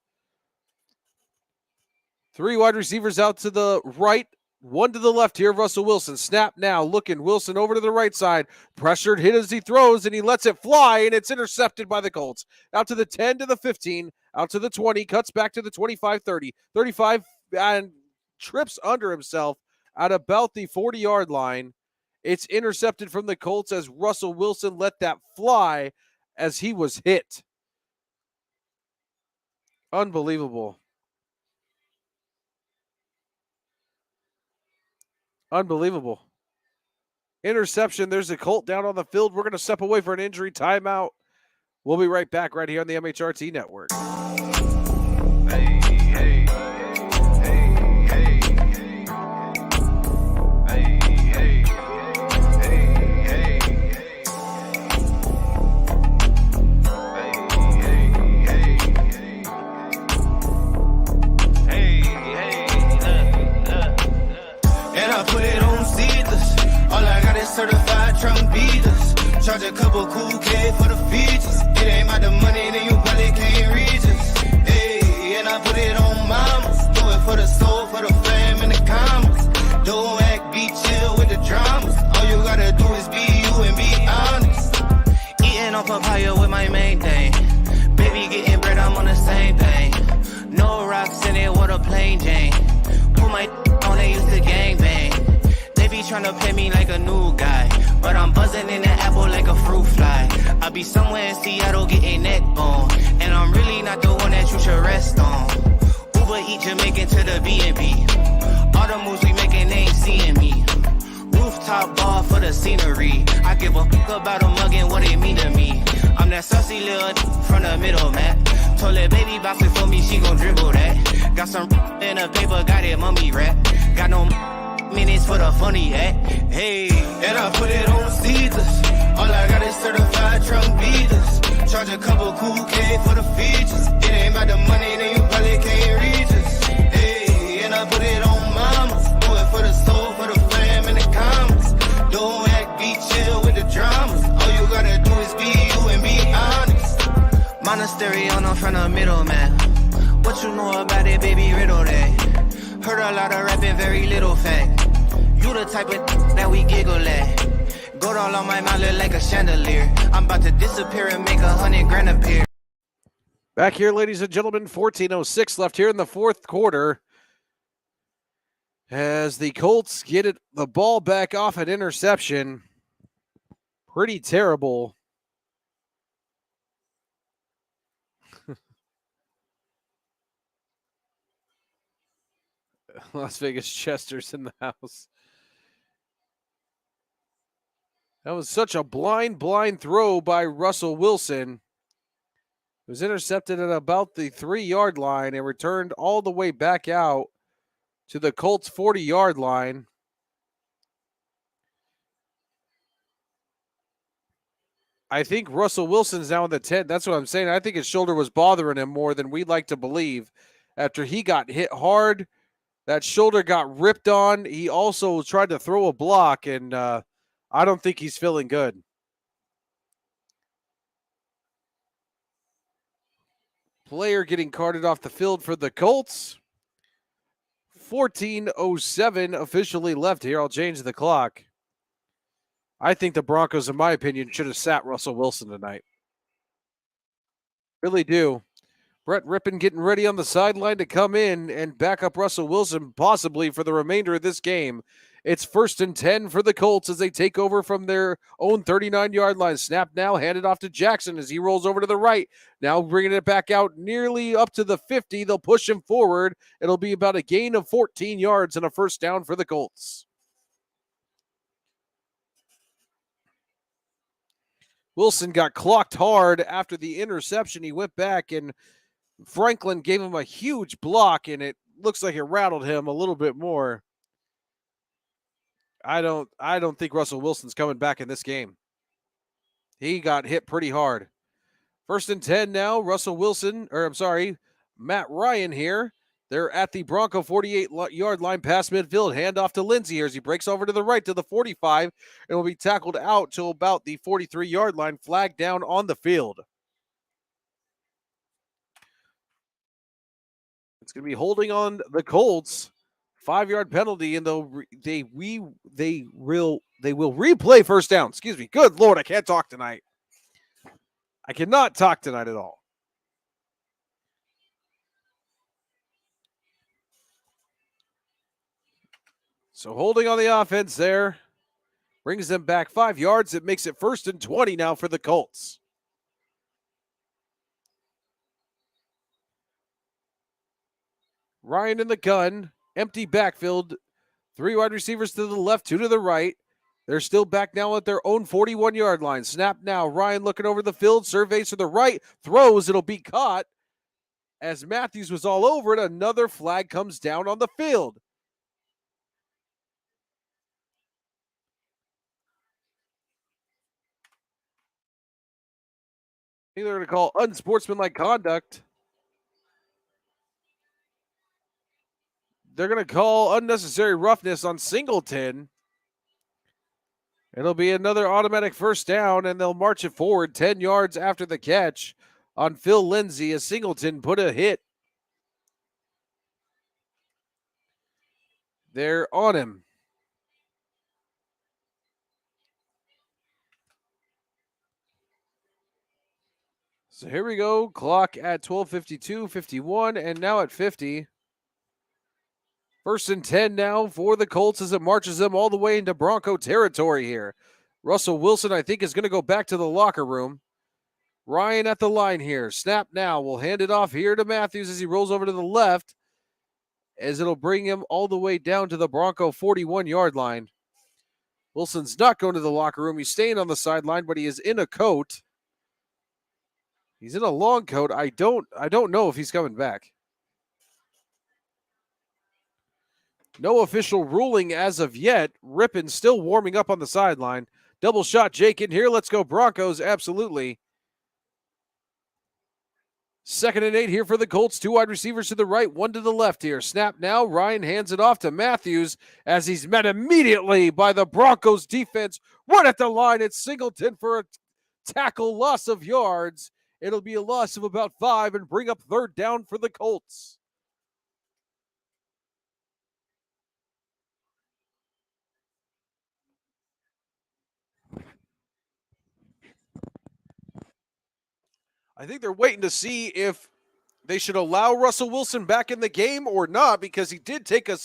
3 wide receivers out to the right. 1 to the left here. Russell Wilson. Snap now. Looking. Wilson over to the right side. Pressured, hit as he throws, and he lets it fly, and it's intercepted by the Colts. Out to the 10, to the 15, out to the 20. Cuts back to the 25, 30. 35, and trips under himself at about the 40-yard line. It's intercepted from the Colts as Russell Wilson let that fly as he was hit. Unbelievable. Unbelievable. Interception. There's a Colt down on the field. We're going to step away for an injury timeout. We'll be right back right here on the MHRT Network. Certified trunk beaters. Charge a couple cool K for the features. It ain't about the money, then you probably can't reach us. Hey, and I put it on mamas. Do it for the soul, for the fam, and the commas. Don't act, be chill with the dramas. All you gotta do is be you and be honest. Eating on papaya with my main thing. Baby getting bread, I'm on the same thing. No rocks in it, what a plain Jane. Put my on, they used to gangbang. Be trying to play me like a new guy, but I'm buzzing in the apple like a fruit fly. I be somewhere in Seattle getting neck bone, and I'm really not the one that you should rest on. Uber eat Jamaican to the B&B. All the moves we making, they ain't seeing me. Rooftop bar for the scenery. I give a fuck about a mug and what it mean to me. I'm that saucy little from the middle, man. Told that baby bounce it for me, she gon' dribble that. Got some in the paper, got it mummy wrap. Got no minutes for the funny act. Hey, and I put it on Caesars. All I got is certified trunk beaters. Charge a couple cool K for the features. It ain't about the money, then you probably can't reach us. Hey, and I put it on mamas. Do it for the soul, for the fam, and the commas. Don't act, be chill with the dramas. All you gotta do is be you and be honest. Monastery on the front of middle, man. What you know about it, baby, riddle that. Heard a lot of rapping, very little fact. You the type of that we giggle at. Gold all on my mouth look like a chandelier. I'm about to disappear and make $100,000 appear. Back here, ladies and gentlemen, 14:06 left here in the 4th quarter. As the Colts get the ball back off an interception. Pretty terrible. Las Vegas Chester's in the house. That was such a blind throw by Russell Wilson. It was intercepted at about the 3-yard line and returned all the way back out to the Colts 40-yard line. I think Russell Wilson's now in the 10. That's what I'm saying. I think his shoulder was bothering him more than we'd like to believe. After he got hit hard, that shoulder got ripped on. He also tried to throw a block, and I don't think he's feeling good. Player getting carted off the field for the Colts. 14:07 officially left here. I'll change the clock. I think the Broncos, in my opinion, should have sat Russell Wilson tonight. Really do. Brett Rippon getting ready on the sideline to come in and back up Russell Wilson possibly for the remainder of this game. It's 1st and 10 for the Colts as they take over from their own 39-yard line. Snap now, handed off to Jackson as he rolls over to the right. Now bringing it back out nearly up to the 50. They'll push him forward. It'll be about a gain of 14 yards and a first down for the Colts. Wilson got clocked hard after the interception. He went back and Franklin gave him a huge block, and it looks like it rattled him a little bit more. I don't think Russell Wilson's coming back in this game. He got hit pretty hard. 1st and 10 now. Matt Ryan here. They're at the Bronco 48-yard line past midfield. Handoff to Lindsey here as he breaks over to the right to the 45 and will be tackled out to about the 43-yard line, flagged down on the field. It's going to be holding on the Colts. 5-yard penalty, and they will replay first down. Excuse me. Good Lord, I can't talk tonight. I cannot talk tonight at all. So holding on the offense there. Brings them back 5 yards. It makes it 1st and 20 now for the Colts. Ryan in the gun. Empty backfield. 3 wide receivers to the left, 2 to the right. They're still back now at their own 41-yard line. Snap now. Ryan looking over the field. Surveys to the right. Throws. It'll be caught. As Matthews was all over it, another flag comes down on the field. I think they're going to call unsportsmanlike conduct. They're going to call unnecessary roughness on Singleton. It'll be another automatic first down, and they'll march it forward 10 yards after the catch on Phil Lindsay as Singleton put a hit. They're on him. So here we go. Clock at 12:52, 51, and now at 50. 1st and 10 now for the Colts as it marches them all the way into Bronco territory here. Russell Wilson, I think, is going to go back to the locker room. Ryan at the line here. Snap now. We'll hand it off here to Matthews as he rolls over to the left, as it'll bring him all the way down to the Bronco 41-yard line. Wilson's not going to the locker room. He's staying on the sideline, but he is in a coat. He's in a long coat. I don't know if he's coming back. No official ruling as of yet. Rippon still warming up on the sideline. Double shot Jake in here. Let's go Broncos. Absolutely. 2nd and 8 here for the Colts. 2 wide receivers to the right, 1 to the left here. Snap now. Ryan hands it off to Matthews as he's met immediately by the Broncos defense. Right at the line. It's Singleton for a tackle loss of yards. It'll be a loss of about 5 and bring up 3rd down for the Colts. I think they're waiting to see if they should allow Russell Wilson back in the game or not, because he did take a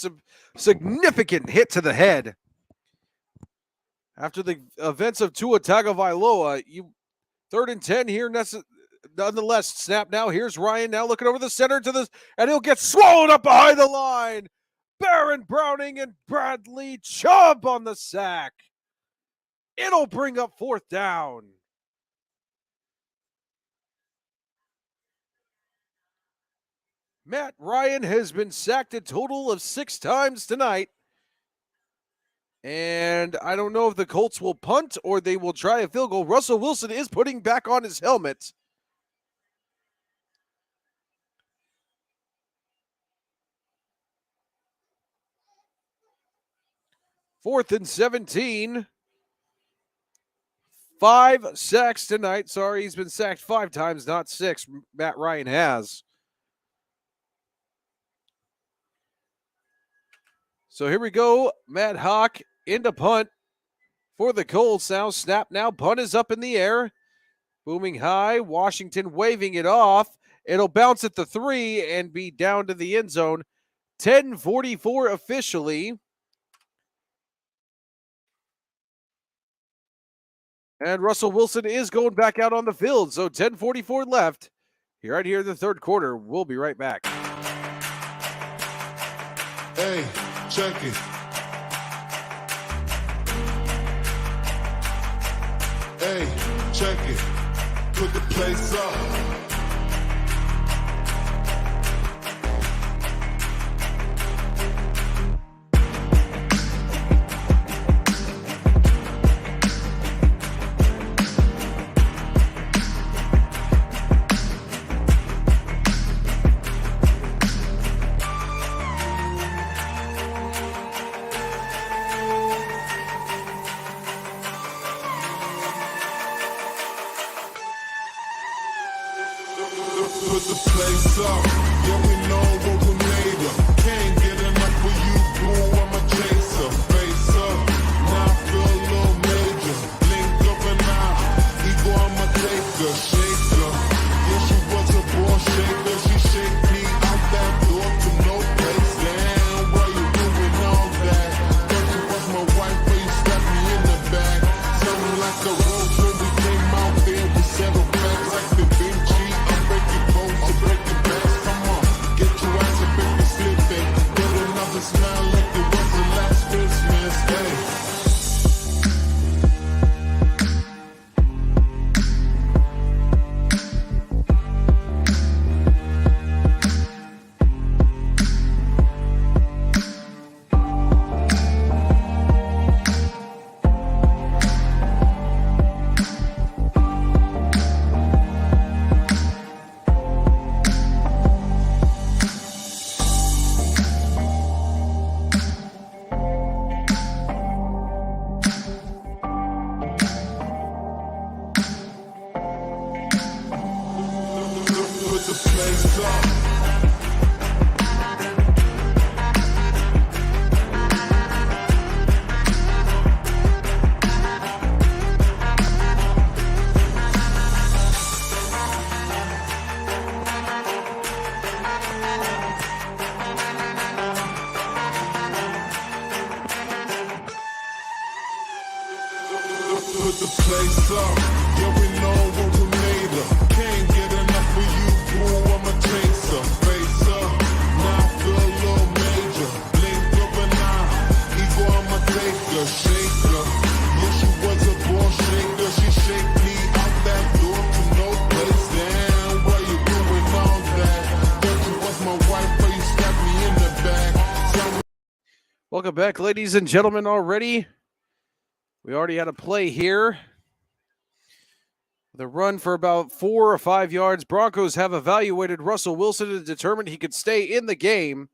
significant hit to the head. After the events of Tua Tagovailoa, 3rd and 10 here, nonetheless. Snap now. Here's Ryan now looking over the center and he'll get swallowed up behind the line. Baron Browning and Bradley Chubb on the sack. It'll bring up 4th down. Matt Ryan has been sacked a total of 6 times tonight. And I don't know if the Colts will punt or they will try a field goal. Russell Wilson is putting back on his helmet. Fourth and 17. 5 sacks tonight. Sorry, he's been sacked 5 times, not 6. Matt Ryan has. So here we go. Matt Hawk into punt for the Colts. Now snap now. Punt is up in the air. Booming high. Washington waving it off. It'll bounce at the 3 and be down to the end zone. 10:44 officially. And Russell Wilson is going back out on the field. So 10:44 left. Right here in the third quarter. We'll be right back. Hey, check it. Hey, check it. Put the place up. Put the place up, yeah, we know what we made of. Can't get enough of you, boo, I'm a chaser. Face up, now I feel a little major. Link up and out, ego, I'm a taker. Shaker, yeah, she was a ball shaker. She shake me out that door to no place. Damn, why you doing all that? Thought you was my wife, but you stabbed me in the back. Sounding like a roach when we came out there, we settled facts like the Vinci. Smile like it was the last Christmas day. Put the place up, yeah, we know what we made of. Can't get enough of you, boo, I'm a chaser. Face up, now I feel a little major. Link up and out, ego, I'm a taker. Shaker, yeah, she was a ball shaker. She shake me out that door to no place. Damn, why you doing all that? Thought you was my wife, but you stabbed me in the back. Welcome back, ladies and gentlemen, already. We already had a play here. The run for about 4 or 5 yards. Broncos have evaluated Russell Wilson and determined he could stay in the game.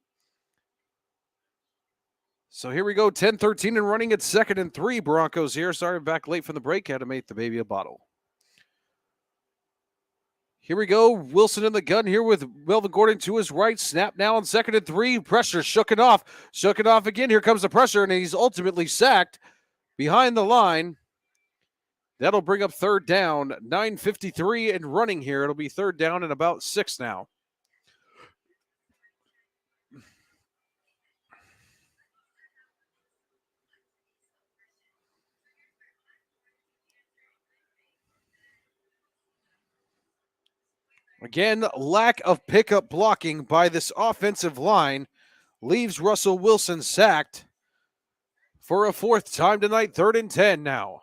So here we go, 10-13 and running at 2nd and 3. Broncos here. Sorry, I'm back late from the break. Had to make the baby a bottle. Here we go. Wilson in the gun here with Melvin Gordon to his right. Snap now on 2nd and 3. Pressure shook it off. Shook it off again. Here comes the pressure, and he's ultimately sacked behind the line. That'll bring up 3rd down. 9:53 and running here. It'll be 3rd down and about 6 now. Again, lack of pickup blocking by this offensive line leaves Russell Wilson sacked for a 4th time tonight. 3rd and 10 now.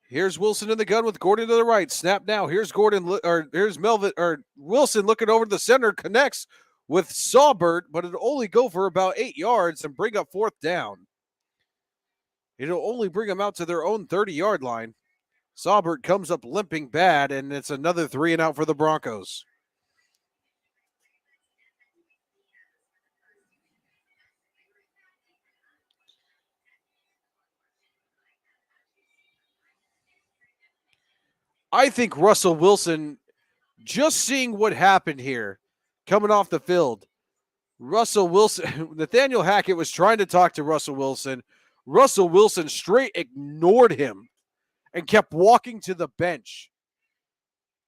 Here's Wilson in the gun with Gordon to the right. Snap now. Here's Gordon, or here's Melvin, or Wilson looking over to the center, connects with Saubert, but it'll only go for about 8 yards and bring up 4th down. It'll only bring them out to their own 30-yard line. Saubert comes up limping bad, and it's another 3 and out for the Broncos. I think Russell Wilson, just seeing what happened here, coming off the field, Russell Wilson, Nathaniel Hackett was trying to talk to Russell Wilson. Russell Wilson straight ignored him and kept walking to the bench.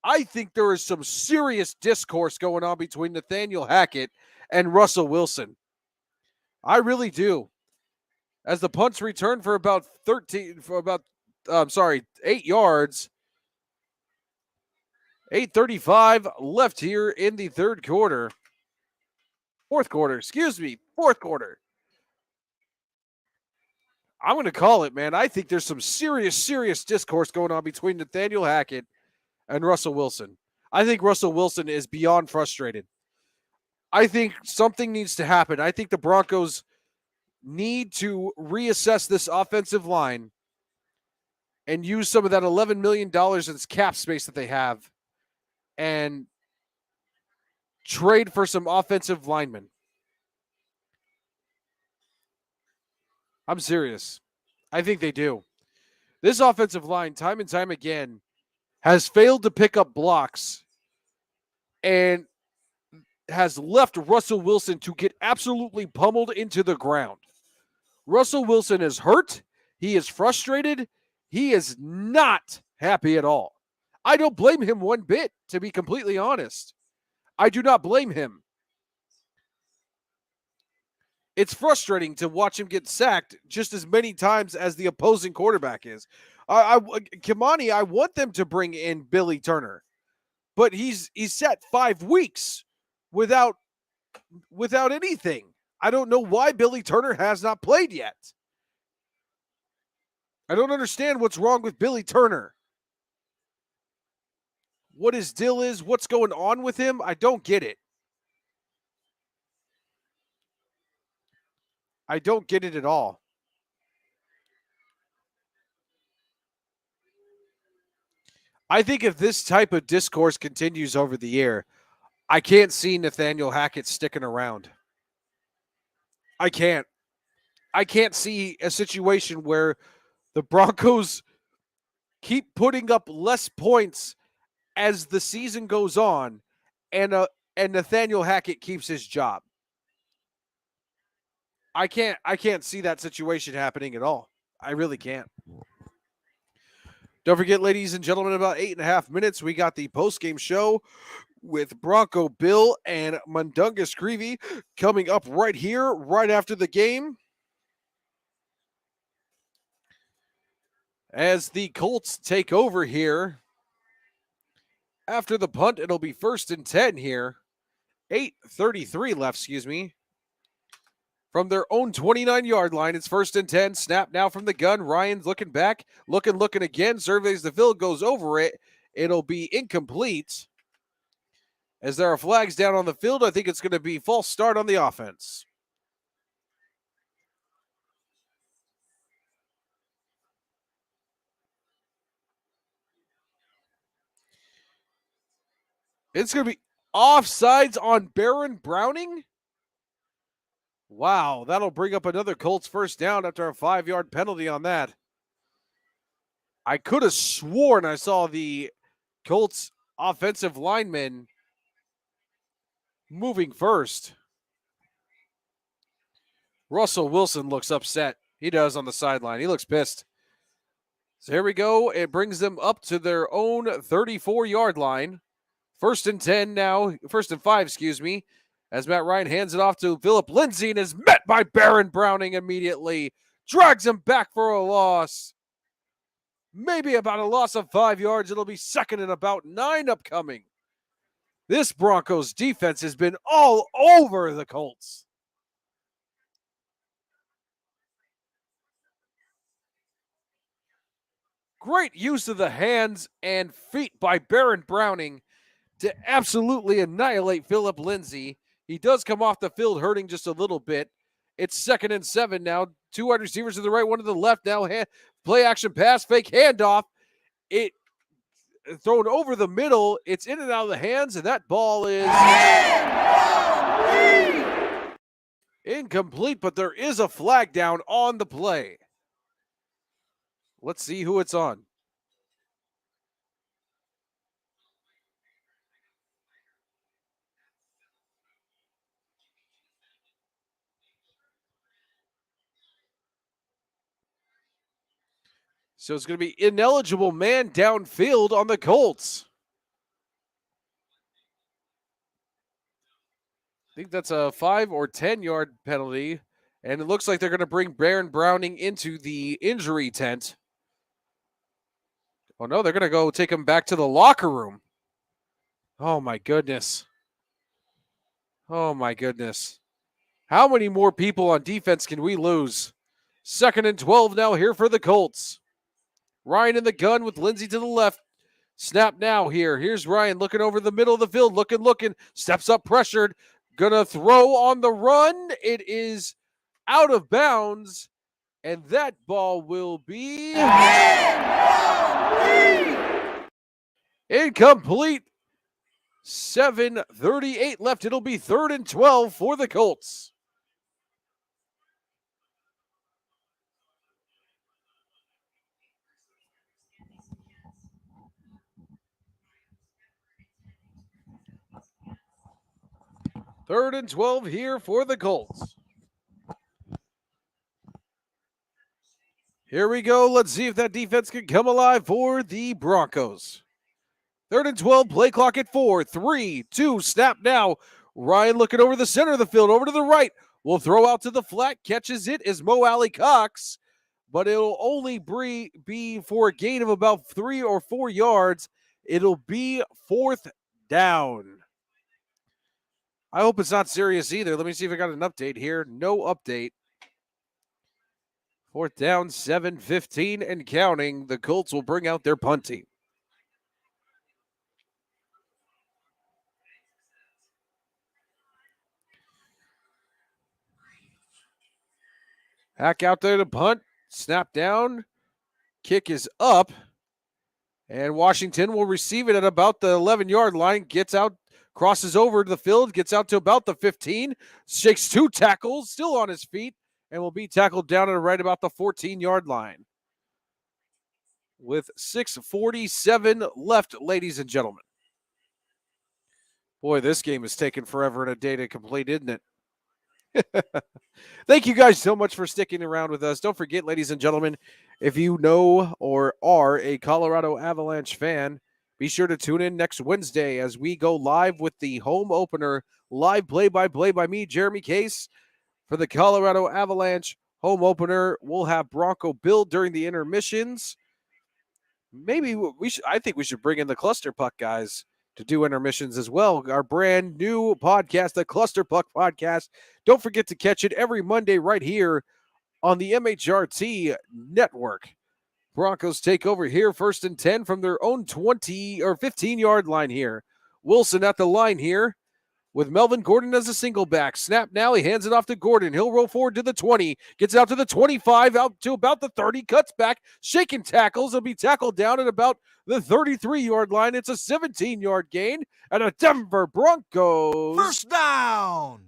I think there is some serious discourse going on between Nathaniel Hackett and Russell Wilson. I really do. As the punts return for about 8 yards. 8:35 left here in the fourth quarter. I'm going to call it, man. I think there's some serious discourse going on between Nathaniel Hackett and Russell Wilson. I think Russell Wilson is beyond frustrated. I think something needs to happen. I think the Broncos need to reassess this offensive line and use some of that $11 million in cap space that they have and trade for some offensive linemen. I'm serious. I think they do. This offensive line, time and time again, has failed to pick up blocks and has left Russell Wilson to get absolutely pummeled into the ground. Russell Wilson is hurt. He is frustrated. He is not happy at all. I don't blame him one bit, to be completely honest. I do not blame him. It's frustrating to watch him get sacked just as many times as the opposing quarterback is. Kimani, I want them to bring in Billy Turner, but he's sat 5 weeks without anything. I don't know why Billy Turner has not played yet. I don't understand what's wrong with Billy Turner. What his deal is, what's going on with him, I don't get it. I don't get it at all. I think if this type of discourse continues over the year, I can't see Nathaniel Hackett sticking around. I can't. I can't see a situation where the Broncos keep putting up less points as the season goes on and Nathaniel Hackett keeps his job. I can't see that situation happening at all. I really can't. Don't forget, ladies and gentlemen, about 8.5 minutes, we got the postgame show with Bronco Bill and Mundungus Creevy coming up right here, right after the game. As the Colts take over here. After the punt, it'll be 1st and 10 here. 8:33 left, From their own 29-yard line, it's 1st and 10. Snap now from the gun. Ryan's looking back, looking again. Surveys the field, goes over it. It'll be incomplete. As there are flags down on the field, I think it's going to be false start on the offense. It's going to be offsides on Baron Browning. Wow, that'll bring up another Colts 1st down after a 5-yard penalty on that. I could have sworn I saw the Colts offensive lineman moving first. Russell Wilson looks upset. He does on the sideline. He looks pissed. So here we go. It brings them up to their own 34-yard line. 1st and 10 now. 1st and 5, as Matt Ryan hands it off to Phillip Lindsay and is met by Baron Browning immediately. Drags him back for a loss. Maybe about a loss of 5 yards. It'll be 2nd and about 9 upcoming. This Broncos defense has been all over the Colts. Great use of the hands and feet by Baron Browning to absolutely annihilate Phillip Lindsay. He does come off the field hurting just a little bit. It's 2nd and 7 now. two wide receivers to the right, one to the left. Now play action pass, fake handoff. It thrown over the middle. It's in and out of the hands, and that ball is incomplete, but there is a flag down on the play. Let's see who it's on. So it's going to be ineligible man downfield on the Colts. I think that's a 5 or 10 yard penalty. And it looks like they're going to bring Baron Browning into the injury tent. Oh, no, they're going to go take him back to the locker room. Oh, my goodness. Oh, my goodness. How many more people on defense can we lose? 2nd and 12 now here for the Colts. Ryan in the gun with Lindsey to the left. Snap now here. Here's Ryan looking over the middle of the field. Looking. Steps up pressured. Gonna throw on the run. It is out of bounds. And that ball will be incomplete. 7:38 left. It'll be 3rd and 12 for the Colts. Third and 12 here for the Colts. Here we go. Let's see if that defense can come alive for the Broncos. 3rd and 12, play clock at 4. 3, 2, snap now. Ryan looking over the center of the field, over to the right. Will throw out to the flat. Catches it is Mo Alley Cox, but it'll only be for a gain of about 3 or 4 yards. It'll be 4th down. I hope it's not serious either. Let me see if I got an update here. No update. 4th down, 7:15 and counting. The Colts will bring out their punt team. Hack out there to punt. Snap down. Kick is up. And Washington will receive it at about the 11-yard line. Gets out. Crosses over to the field, gets out to about the 15, shakes 2 tackles, still on his feet, and will be tackled down at right about the 14-yard line. With 6:47 left, ladies and gentlemen. Boy, this game is taking forever and a day to complete, isn't it? Thank you guys so much for sticking around with us. Don't forget, ladies and gentlemen, if you know or are a Colorado Avalanche fan, be sure to tune in next Wednesday as we go live with the home opener, live play-by-play by me, Jeremy Case. For the Colorado Avalanche home opener, we'll have Bronco Bill during the intermissions. Maybe I think we should bring in the Cluster Puck guys to do intermissions as well. Our brand new podcast, the Cluster Puck Podcast. Don't forget to catch it every Monday right here on the MHRT Network. Broncos take over here, 1st and 10 from their own 20 or 15-yard line here. Wilson at the line here with Melvin Gordon as a single back. Snap now, he hands it off to Gordon. He'll roll forward to the 20, gets out to the 25, out to about the 30, cuts back, shaking tackles. He'll be tackled down at about the 33-yard line. It's a 17-yard gain and a Denver Broncos 1st down.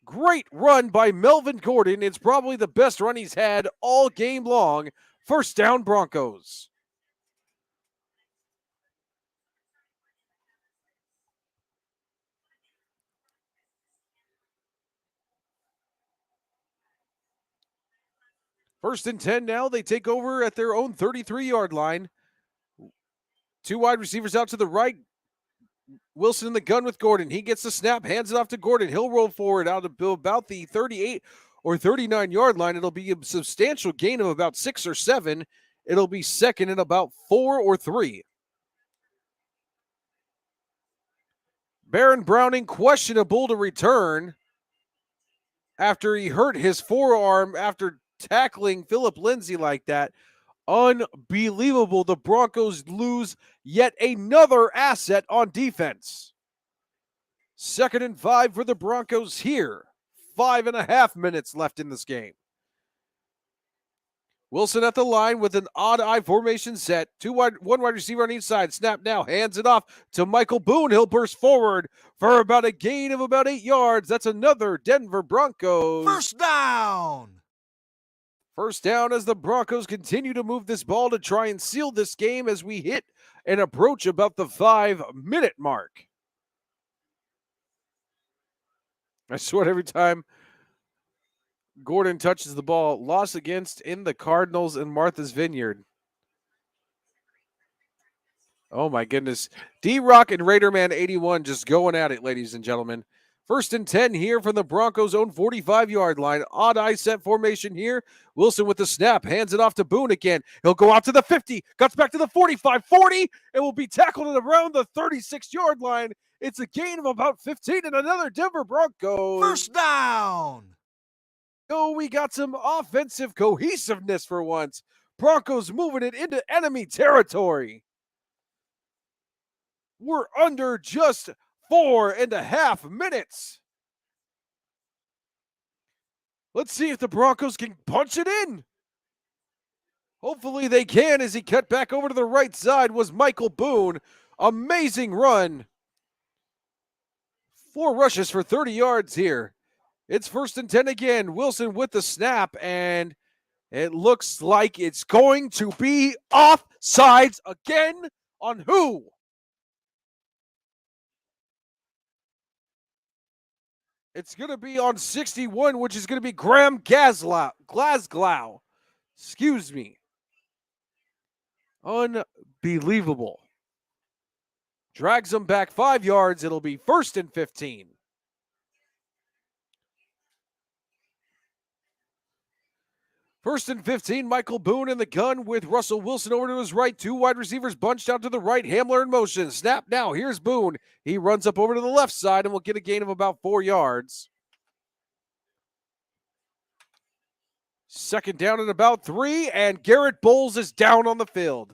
Great run by Melvin Gordon. It's probably the best run he's had all game long. 1st down, Broncos. First and 10 now. They take over at their own 33-yard line. 2 wide receivers out to the right. Wilson in the gun with Gordon. He gets the snap, hands it off to Gordon. He'll roll forward out of about the 38 or 39-yard line. It'll be a substantial gain of about 6 or 7. It'll be 2nd and about 4 or 3. Baron Browning questionable to return after he hurt his forearm after tackling Philip Lindsay like that. Unbelievable. The Broncos lose yet another asset on defense. 2nd and 5 for the Broncos here. 5.5 minutes left in this game. Wilson at the line with an odd eye formation set. One wide receiver on each side. Snap now. Hands it off to Michael Boone. He'll burst forward for about a gain of about 8 yards. That's another Denver Broncos. First down. First down as the Broncos continue to move this ball to try and seal this game as we hit and approach about the 5-minute mark. I swear every time Gordon touches the ball, loss against in the Cardinals and Martha's Vineyard. Oh my goodness. D-Rock and Raiderman 81 just going at it, ladies and gentlemen. 1st and 10 here from the Broncos' own 45-yard line. Odd eye set formation here. Wilson with the snap. Hands it off to Boone again. He'll go out to the 50. Cuts back to the 45, 40, and will be tackled at around the 36-yard line. It's a gain of about 15 and another Denver Broncos. First down. Oh, we got some offensive cohesiveness for once. Broncos moving it into enemy territory. We're under just 4.5 minutes. Let's see if the Broncos can punch it in. Hopefully they can, as he cut back over to the right side was Michael Boone. Amazing run. 4 rushes for 30 yards here. It's 1st and 10 again. Wilson with the snap, and it looks like it's going to be offsides again. On who? It's going to be on 61, which is going to be Graham Glasgow. Excuse me. Unbelievable. Drags him back 5 yards. It'll be 1st and 15. First and 15, Michael Boone in the gun with Russell Wilson over to his right. 2 wide receivers bunched out to the right. Hamler in motion. Snap now. Here's Boone. He runs up over to the left side and will get a gain of about 4 yards. 2nd down and about 3, and Garrett Bowles is down on the field.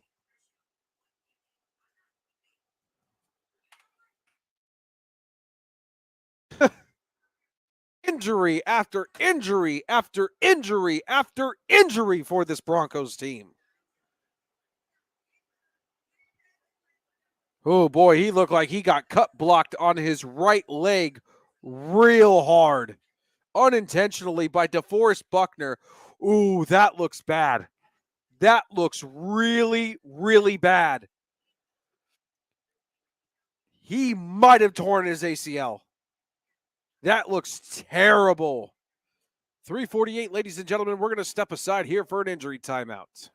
Injury after injury after injury after injury for this Broncos team. Oh boy, he looked like he got cut blocked on his right leg real hard. Unintentionally by DeForest Buckner. Ooh, that looks bad. That looks really, really bad. He might have torn his ACL. That looks terrible. 3:48, ladies and gentlemen. We're going to step aside here for an injury timeout.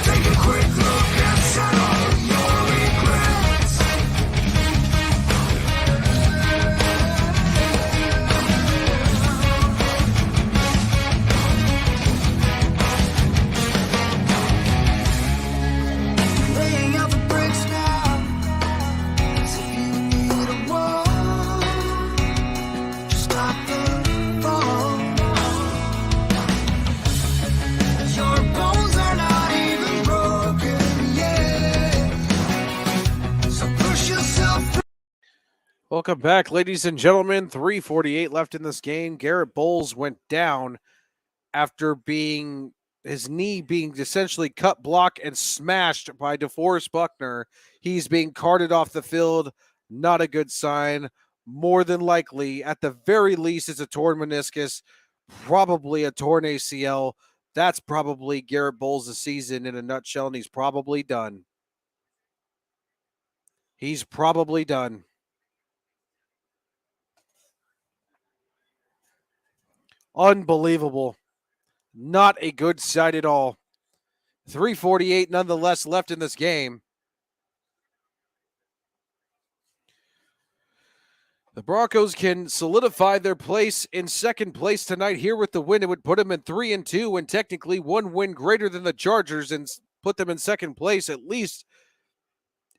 Take a quick look and settle your regret. Welcome back, ladies and gentlemen. 3:48 left in this game. Garrett Bowles went down after his knee being essentially cut, block, and smashed by DeForest Buckner. He's being carted off the field. Not a good sign. More than likely, at the very least, it's a torn meniscus, probably a torn ACL. That's probably Garrett Bowles' season in a nutshell, and he's probably done. He's probably done. Unbelievable. Not a good sight at all. 3:48 nonetheless left in this game. The Broncos can solidify their place in second place tonight here with the win. It would put them in 3-2 and technically one win greater than the Chargers and put them in second place at least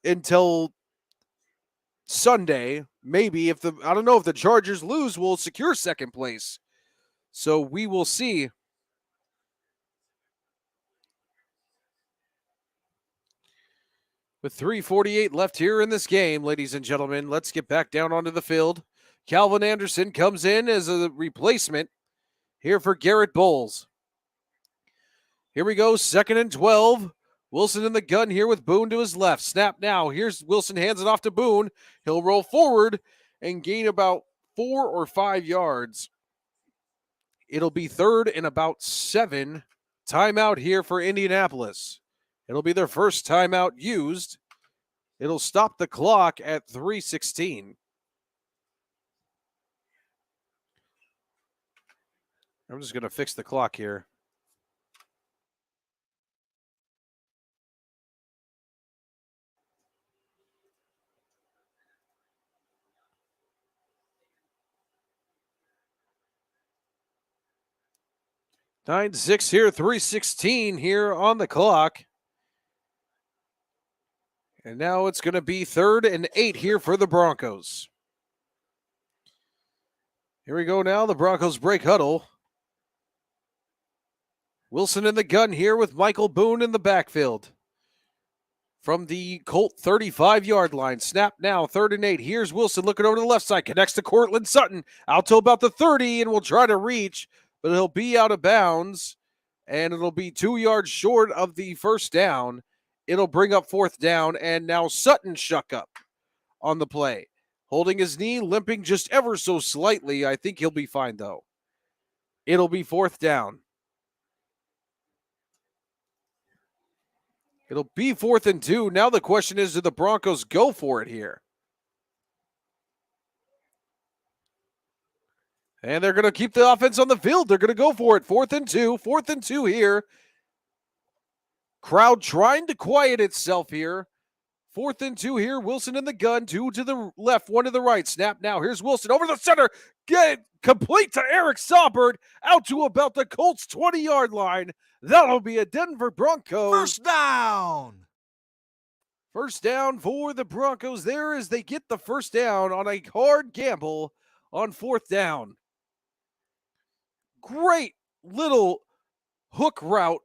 until Sunday. Maybe I don't know if the Chargers lose, we'll secure second place. So we will see. With 3:48 left here in this game, ladies and gentlemen, let's get back down onto the field. Calvin Anderson comes in as a replacement here for Garrett Bowles. Here we go, 2nd and 12. Wilson in the gun here with Boone to his left. Snap now. Here's Wilson, hands it off to Boone. He'll roll forward and gain about 4 or 5 yards. It'll be 3rd and about 7. Timeout here for Indianapolis. It'll be their first timeout used. It'll stop the clock at 3:16. I'm just going to fix the clock here. (9:06) here, 3:16 here on the clock. And now it's going to be 3rd and 8 here for the Broncos. Here we go now. The Broncos break huddle. Wilson in the gun here with Michael Boone in the backfield. From the Colt 35-yard line. Snap now, 3rd and 8. Here's Wilson looking over to the left side. Connects to Cortland Sutton. Out to about the 30 and will try to reach, but he'll be out of bounds. And it'll be 2 yards short of the first down. It'll bring up 4th down, and now Sutton shuck up on the play. Holding his knee, limping just ever so slightly. I think he'll be fine, though. It'll be 4th down. It'll be 4th and 2. Now the question is, do the Broncos go for it here? And they're going to keep the offense on the field. They're going to go for it. 4th and 2. 4th and 2 here. Crowd trying to quiet itself here. 4th and 2 here. Wilson in the gun. 2 to the left, 1 to the right. Snap now. Here's Wilson over the center. Get it complete to Eric Saubert. Out to about the Colts 20-yard line. That'll be a Denver Broncos. First down. First down for the Broncos there as they get the first down on a hard gamble on 4th down. Great little hook route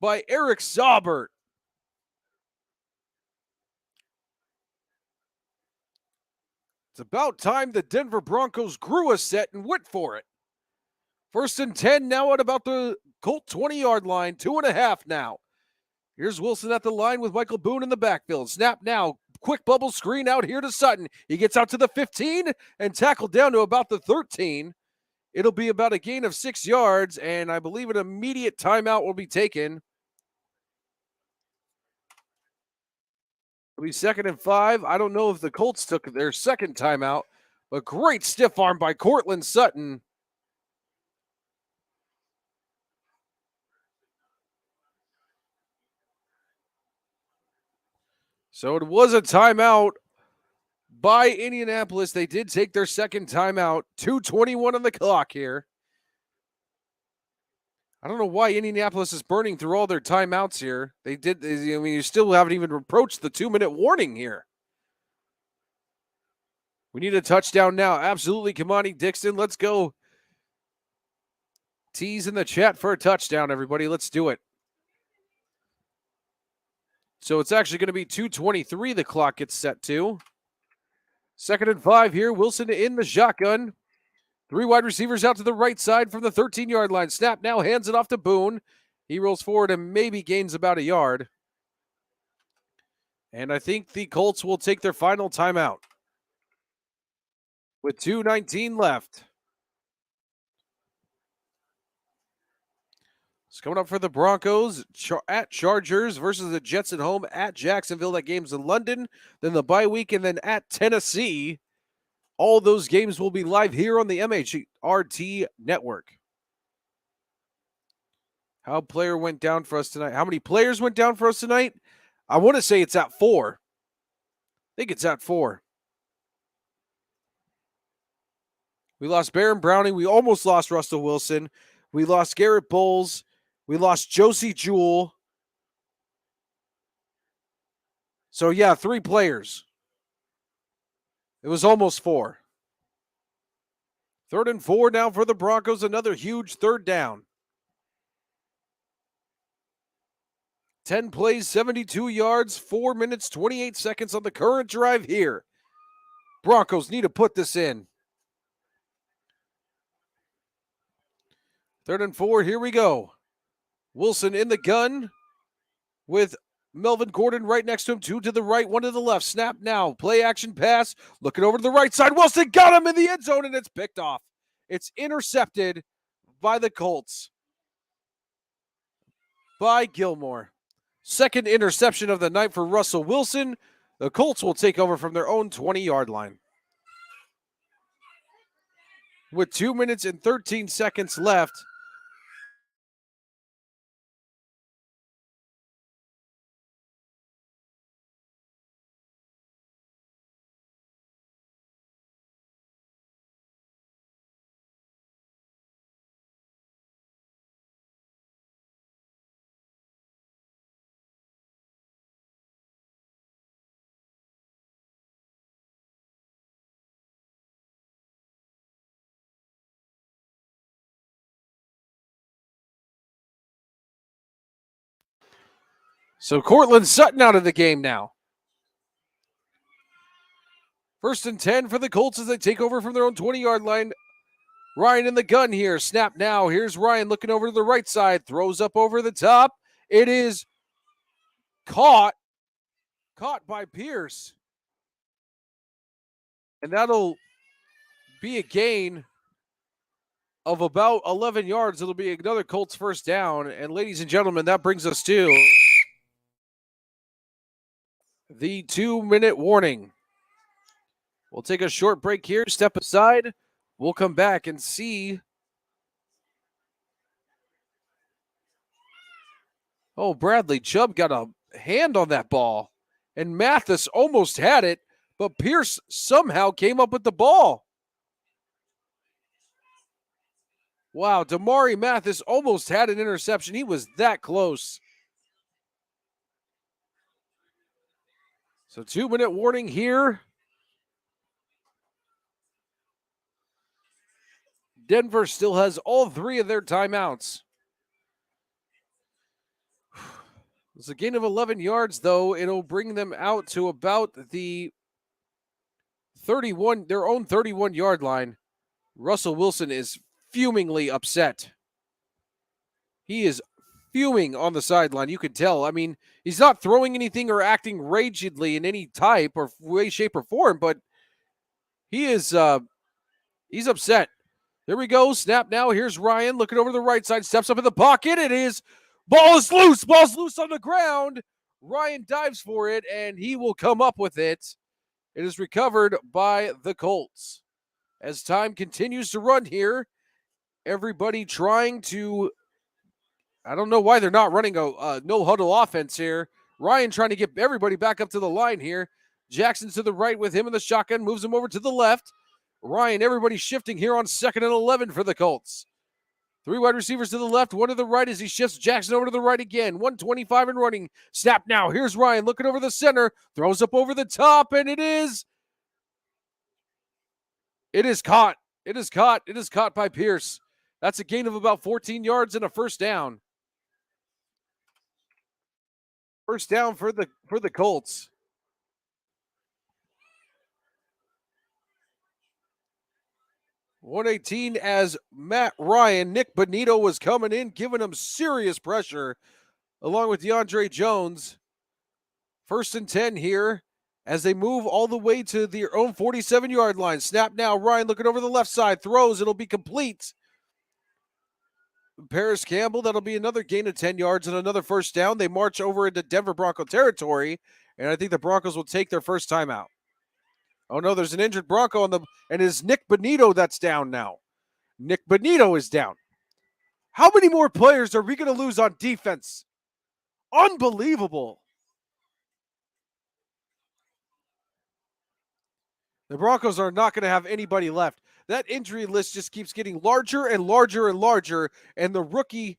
by Eric Saubert. It's about time the Denver Broncos grew a set and went for it. 1st and 10 now at about the Colt 20-yard line. 2.5 now. Here's Wilson at the line with Michael Boone in the backfield. Snap now. Quick bubble screen out here to Sutton. He gets out to the 15 and tackled down to about the 13. It'll be about a gain of 6 yards, and I believe an immediate timeout will be taken. It'll be 2nd and 5. I don't know if the Colts took their second timeout, but great stiff arm by Cortland Sutton. So it was a timeout by Indianapolis. They did take their second timeout. 2:21 on the clock here. I don't know why Indianapolis is burning through all their timeouts here. They did. I mean, you still haven't even approached the 2-minute warning here. We need a touchdown now. Absolutely, Kamani Dixon. Let's go. Tease in the chat for a touchdown, everybody. Let's do it. So it's actually going to be 2:23 the clock gets set to. 2nd and 5 here. Wilson in the shotgun. 3 wide receivers out to the right side from the 13-yard line. Snap now, hands it off to Boone. He rolls forward and maybe gains about a yard. And I think the Colts will take their final timeout with 2:19 left. It's coming up for the Broncos at Chargers versus the Jets at home at Jacksonville. That game's in London, then the bye week, and then at Tennessee. All those games will be live here on the MHRT Network. How player went down for us tonight? How many players went down for us tonight? I want to say it's at 4. I think it's at 4. We lost Baron Browning. We almost lost Russell Wilson. We lost Garrett Bowles. We lost Josie Jewell. So, yeah, 3 players. It was almost 4. 3rd and 4 now for the Broncos. Another huge 3rd down. 10 plays, 72 yards, 4 minutes, 28 seconds on the current drive here. Broncos need to put this in. 3rd and 4, here we go. Wilson in the gun with Melvin Gordon right next to him. 2 to the right, 1 to the left. Snap now. Play action pass. Looking over to the right side. Wilson got him in the end zone, and it's picked off. It's intercepted by the Colts. By Gilmore. 2nd interception of the night for Russell Wilson. The Colts will take over from their own 20-yard line. With 2 minutes and 13 seconds left, so Cortland Sutton out of the game now. 1st and 10 for the Colts as they take over from their own 20-yard line. Ryan in the gun here. Snap now. Here's Ryan looking over to the right side. Throws up over the top. It is caught by Pierce. And that'll be a gain of about 11 yards. It'll be another Colts 1st down. And ladies and gentlemen, that brings us to the 2-minute warning. We'll take a short break here, step aside. We'll come back and see. Oh, Bradley Chubb got a hand on that ball. And Mathis almost had it, but Pierce somehow came up with the ball. Wow, Damari Mathis almost had an interception. He was that close. So 2-minute warning here. Denver still has all 3 of their timeouts. It's a gain of 11 yards, though. It'll bring them out to about the 31, their own 31-yard line. Russell Wilson is fumingly upset. He is fuming on the sideline. You could tell. I mean, he's not throwing anything or acting ragedly in any type or way, shape, or form, but he is he's upset. There we go. Snap now. Here's Ryan looking over the right side. Steps up in the pocket. It is. Ball is loose. Ball's loose on the ground. Ryan dives for it, and he will come up with it. It is recovered by the Colts. As time continues to run here, everybody trying to, I don't know why they're not running a no-huddle offense here. Ryan trying to get everybody back up to the line here. Jackson to the right with him in the shotgun, moves him over to the left. Ryan, everybody shifting here on 2nd and 11 for the Colts. 3 wide receivers to the left, 1 to the right as he shifts Jackson over to the right again. 125 and running. Snap now. Here's Ryan looking over the center. Throws up over the top, and it is caught. It is caught by Pierce. That's a gain of about 14 yards and a 1st down. 1st down for the Colts. 118 as Matt Ryan. Nick Bonito was coming in, giving him serious pressure, along with DeAndre Jones. 1st and 10 here as they move all the way to their own 47-yard line. Snap now. Ryan looking over the left side. Throws. It'll be complete. Paris Campbell, that'll be another gain of 10 yards and another first down. They march over into Denver Bronco territory, and I think the Broncos will take their first timeout. Oh, no, there's an injured Bronco and it's Nick Bonito that's down now. Nick Bonito is down. How many more players are we going to lose on defense? Unbelievable. The Broncos are not going to have anybody left. That injury list just keeps getting larger and larger and larger, and the rookie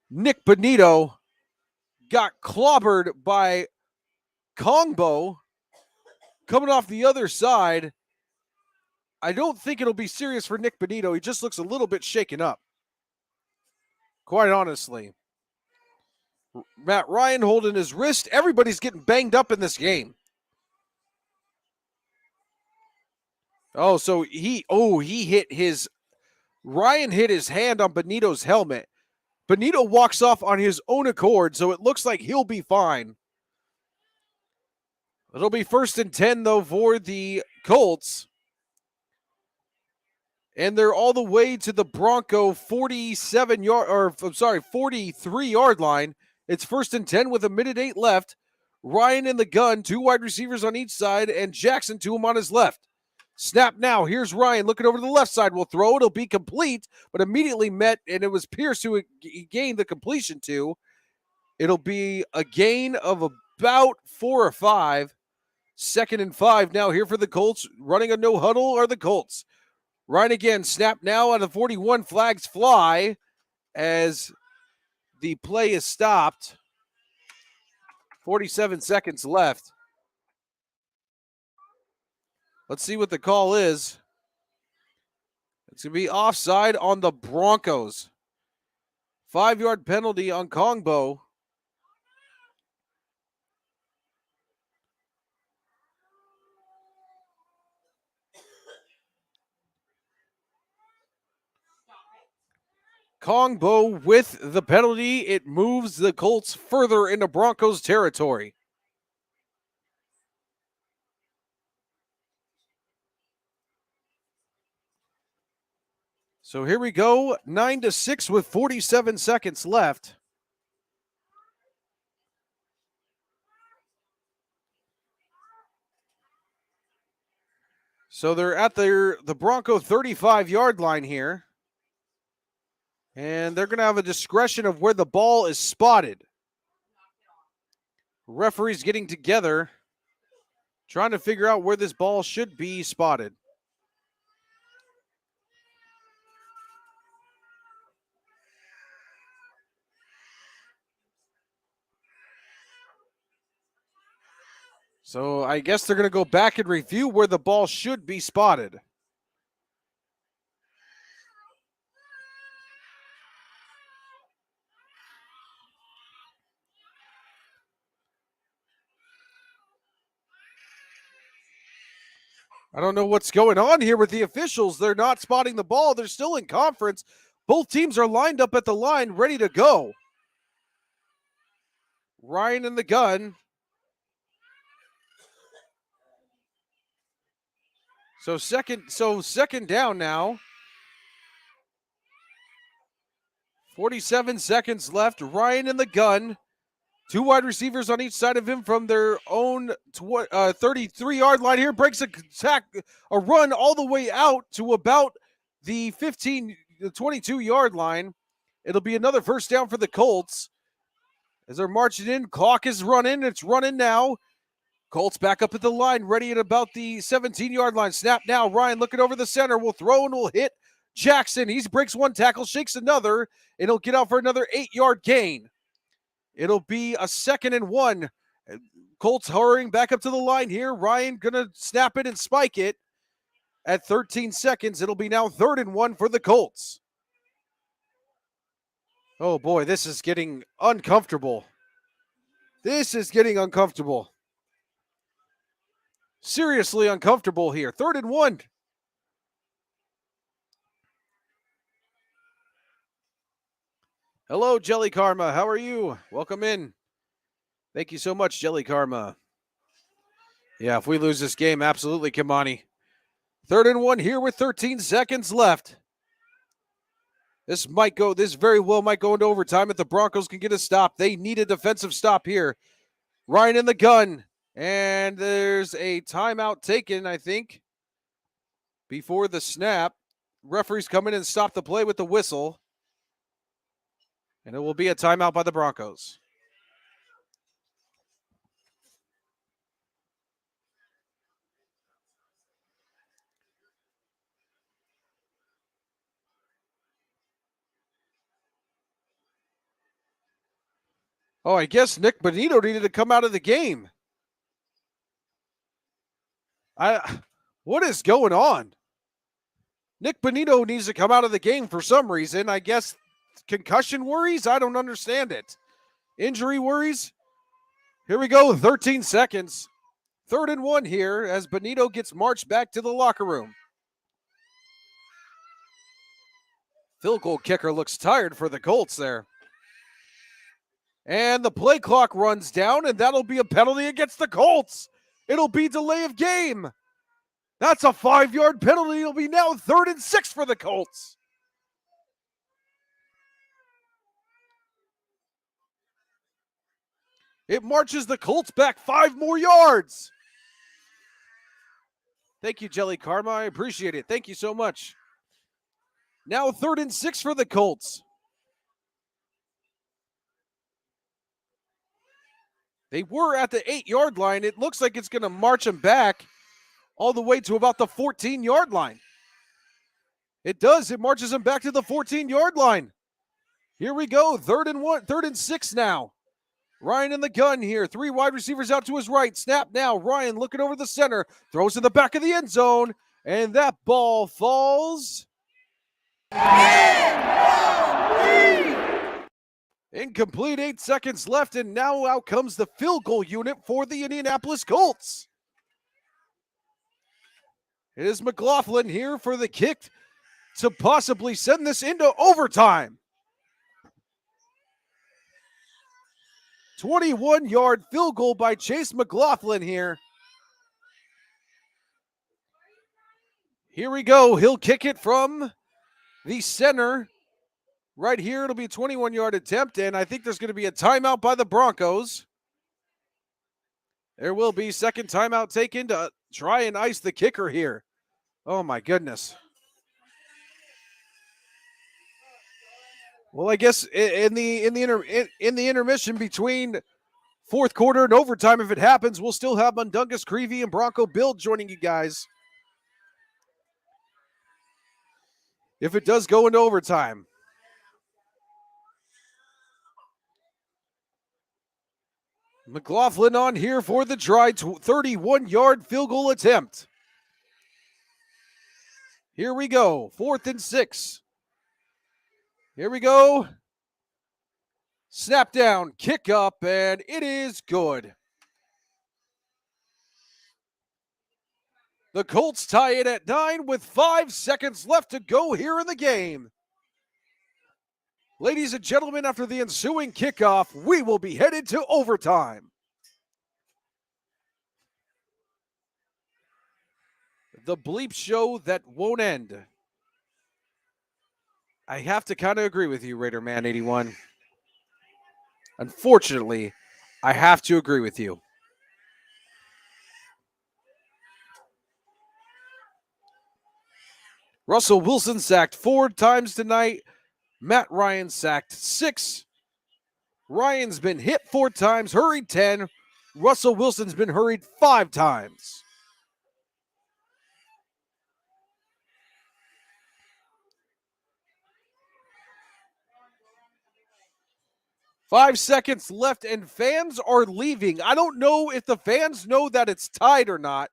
Nick Bonito got clobbered by Kongbo coming off the other side. I don't think it'll be serious for Nick Bonito. He just looks a little bit shaken up, quite honestly. Matt Ryan holding his wrist. Everybody's getting banged up in this game. Oh, so Ryan hit his hand on Bonito's helmet. Bonito walks off on his own accord, so it looks like he'll be fine. It'll be 1st and 10, though, for the Colts. And they're all the way to the Bronco 43-yard line. It's 1st and 10 with 1:08 left. Ryan in the gun, 2 wide receivers on each side, and Jackson to him on his left. Snap now. Here's Ryan looking over to the left side. Will throw. It'll be complete, but immediately met, and it was Pierce who he gained the completion to. It'll be a gain of about 4 or 5. 2nd and 5 now here for the Colts. Running a no huddle are the Colts. Ryan again. Snap now on the 41. Flags fly as the play is stopped. 47 seconds left. Let's see what the call is. It's going to be offside on the Broncos. 5-yard penalty on Kongbo. Kongbo with the penalty. It moves the Colts further into Broncos territory. So here we go, 9-6 with 47 seconds left. So they're at the Bronco 35-yard line here. And they're going to have a discretion of where the ball is spotted. Referees getting together, trying to figure out where this ball should be spotted. So I guess they're going to go back and review where the ball should be spotted. I don't know what's going on here with the officials. They're not spotting the ball. They're still in conference. Both teams are lined up at the line, ready to go. Ryan in the gun. So second down now. 47 seconds left. Ryan in the gun. 2 wide receivers on each side of him from their own 33-yard line here. Breaks a run all the way out to about the 22-yard line. It'll be another first down for the Colts. As they're marching in, clock is running. It's running now. Colts back up at the line, ready at about the 17-yard line. Snap now. Ryan looking over the center. Will throw and will hit Jackson. He breaks 1 tackle, shakes another, and he'll get out for another 8-yard gain. It'll be a 2nd and 1. Colts hurrying back up to the line here. Ryan going to snap it and spike it. At 13 seconds, it'll be now 3rd and 1 for the Colts. Oh, boy, this is getting uncomfortable. This is getting uncomfortable. Seriously uncomfortable here. 3rd and 1. Hello, Jelly Karma. How are you? Welcome in. Thank you so much, Jelly Karma. Yeah, if we lose this game, absolutely, Kimani. 3rd and 1 here with 13 seconds left. This very well might go into overtime if the Broncos can get a stop. They need a defensive stop here. Ryan in the gun. And there's a timeout taken, I think, before the snap. Referees come in and stop the play with the whistle. And it will be a timeout by the Broncos. Oh, I guess Nick Bonito needed to come out of the game. What is going on? Nick Bonito needs to come out of the game for some reason. I guess concussion worries? I don't understand it. Injury worries? Here we go, 13 seconds. 3rd and 1 here as Bonito gets marched back to the locker room. Field goal kicker looks tired for the Colts there. And the play clock runs down, and that'll be a penalty against the Colts. It'll be delay of game. That's a 5-yard penalty. It'll be now 3rd and 6 for the Colts. It marches the Colts back 5 more yards. Thank you, Jelly Karma. I appreciate it. Thank you so much. Now 3rd and 6 for the Colts. They were at the 8-yard line. It looks like it's going to march them back all the way to about the 14-yard line. It does. It marches them back to the 14-yard line. Here we go. 3rd and 6 now. Ryan in the gun here. 3 wide receivers out to his right. Snap now. Ryan looking over the center. Throws in the back of the end zone. And that ball falls. Incomplete. 8 seconds left. And now out comes the field goal unit for the Indianapolis Colts. It is McLaughlin here for the kick to possibly send this into overtime. 21-yard field goal by Chase McLaughlin here. Here we go. He'll kick it from the center. Right here, it'll be a 21-yard attempt, and I think there's going to be a timeout by the Broncos. There will be second timeout taken to try and ice the kicker here. Oh, my goodness. Well, I guess in the intermission between fourth quarter and overtime, if it happens, we'll still have Mundungus Creevy and Bronco Bill joining you guys. If it does go into overtime. McLaughlin on here for the try, 31-yard field goal attempt. Here we go, 4th and 6. Here we go. Snap down, kick up, and it is good. The Colts tie it at 9 with 5 seconds left to go here in the game. Ladies and gentlemen, after the ensuing kickoff, we will be headed to overtime. The bleep show that won't end. I have to kind of agree with you, Raider Man 81. Unfortunately, I have to agree with you. Russell Wilson sacked 4 times tonight. Matt Ryan sacked 6. Ryan's been hit 4 times, hurried 10. Russell Wilson's been hurried 5 times. Five seconds left, and fans are leaving. I don't know if the fans know that it's tied or not,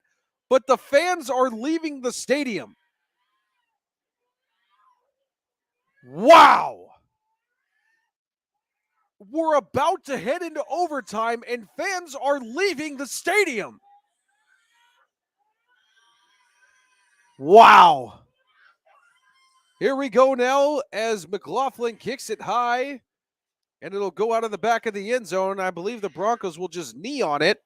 but the fans are leaving the stadium. Wow. We're about to head into overtime, and fans are leaving the stadium. Wow. Here we go now as McLaughlin kicks it high. and it'll go out of the back of the end zone. I believe the Broncos will just knee on it.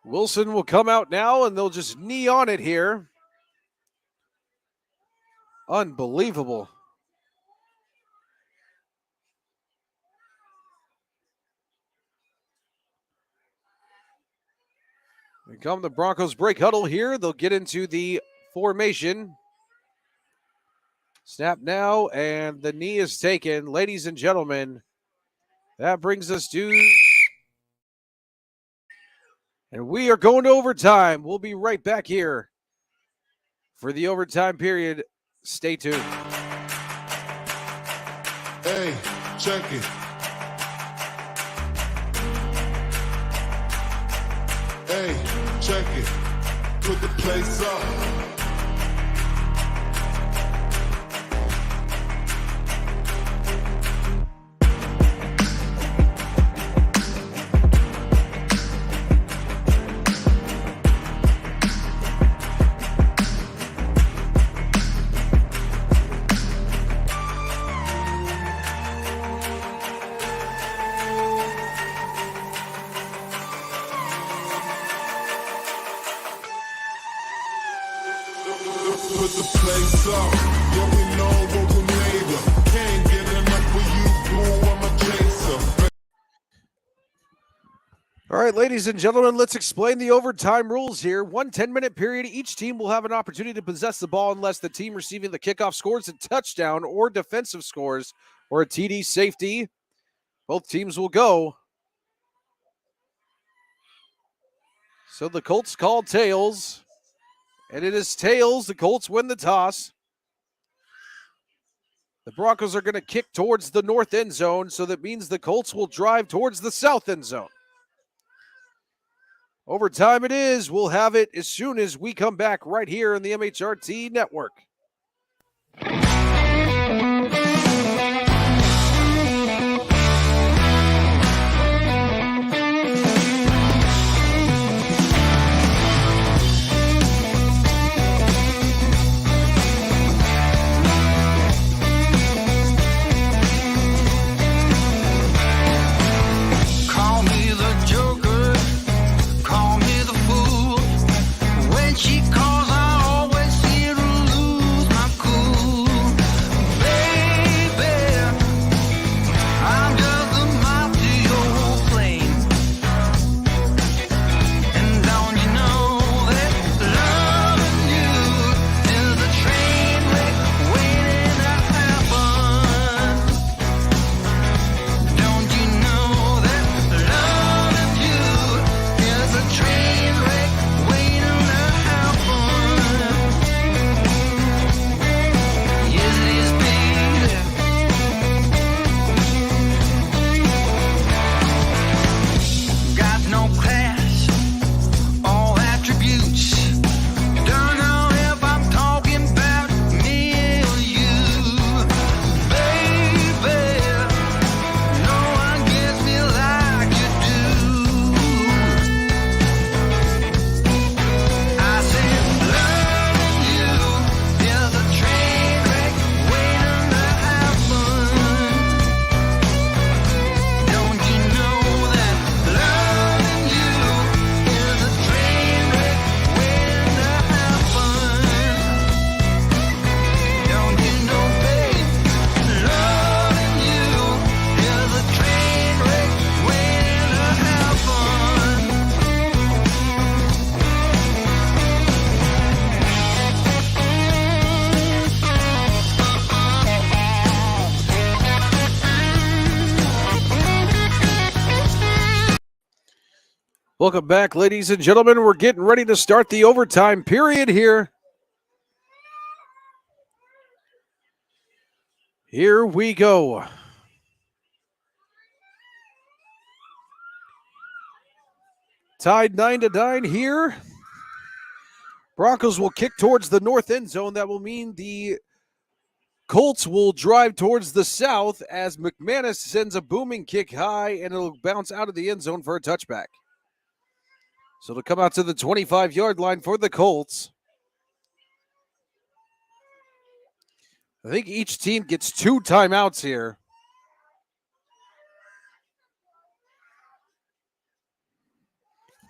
Wilson will come out now, and they'll just knee on it here. Unbelievable. Here come the Broncos break huddle here. They'll get into the formation. Snap now, and the knee is taken. Ladies and gentlemen, that brings us to... And we are going to overtime. We'll be right back here for the overtime period. Stay tuned. Hey, check it. Hey, check it. Put the place up. Put the place up. Yeah, we know what we made of. Can't get enough of you, boo, I'm a chaser. All right, ladies and gentlemen, let's explain the overtime rules here. 1 10-minute period. Each team will have an opportunity to possess the ball unless the team receiving the kickoff scores a touchdown or defensive scores or a TD safety. Both teams will go. So the Colts call tails. And it is tails. The Colts win the toss. The Broncos are going to kick towards the north end zone, so that means the Colts will drive towards the south end zone. Overtime it is. We'll have it as soon as we come back right here in the MHRT Network. Call me the Joker, call me the fool. When she calls, I always seem to lose my cool. Baby, I'm just a moth to your flame. And don't you know that loving you is a train wreck waiting to happen? Don't you know that loving you is a train wreck waiting to happen? Yes, it is, baby. Got no class or attributes. Don't know if I'm talking about me or you, baby. No one gets me like you do. I said loving you is a train wreck waiting to happen. Don't you know that loving you is a train wreck waiting to happen? Don't you know, babe, loving you is a train wreck waiting to happen. Welcome back, ladies and gentlemen. We're getting ready to start the overtime period here. Here we go. Tied 9-9 here. Broncos will kick towards the north end zone. That will mean the Colts will drive towards the south as McManus sends a booming kick high, and it'll bounce out of the end zone for a touchback. So it'll come out to the 25-yard line for the Colts. I think each team gets 2 timeouts here.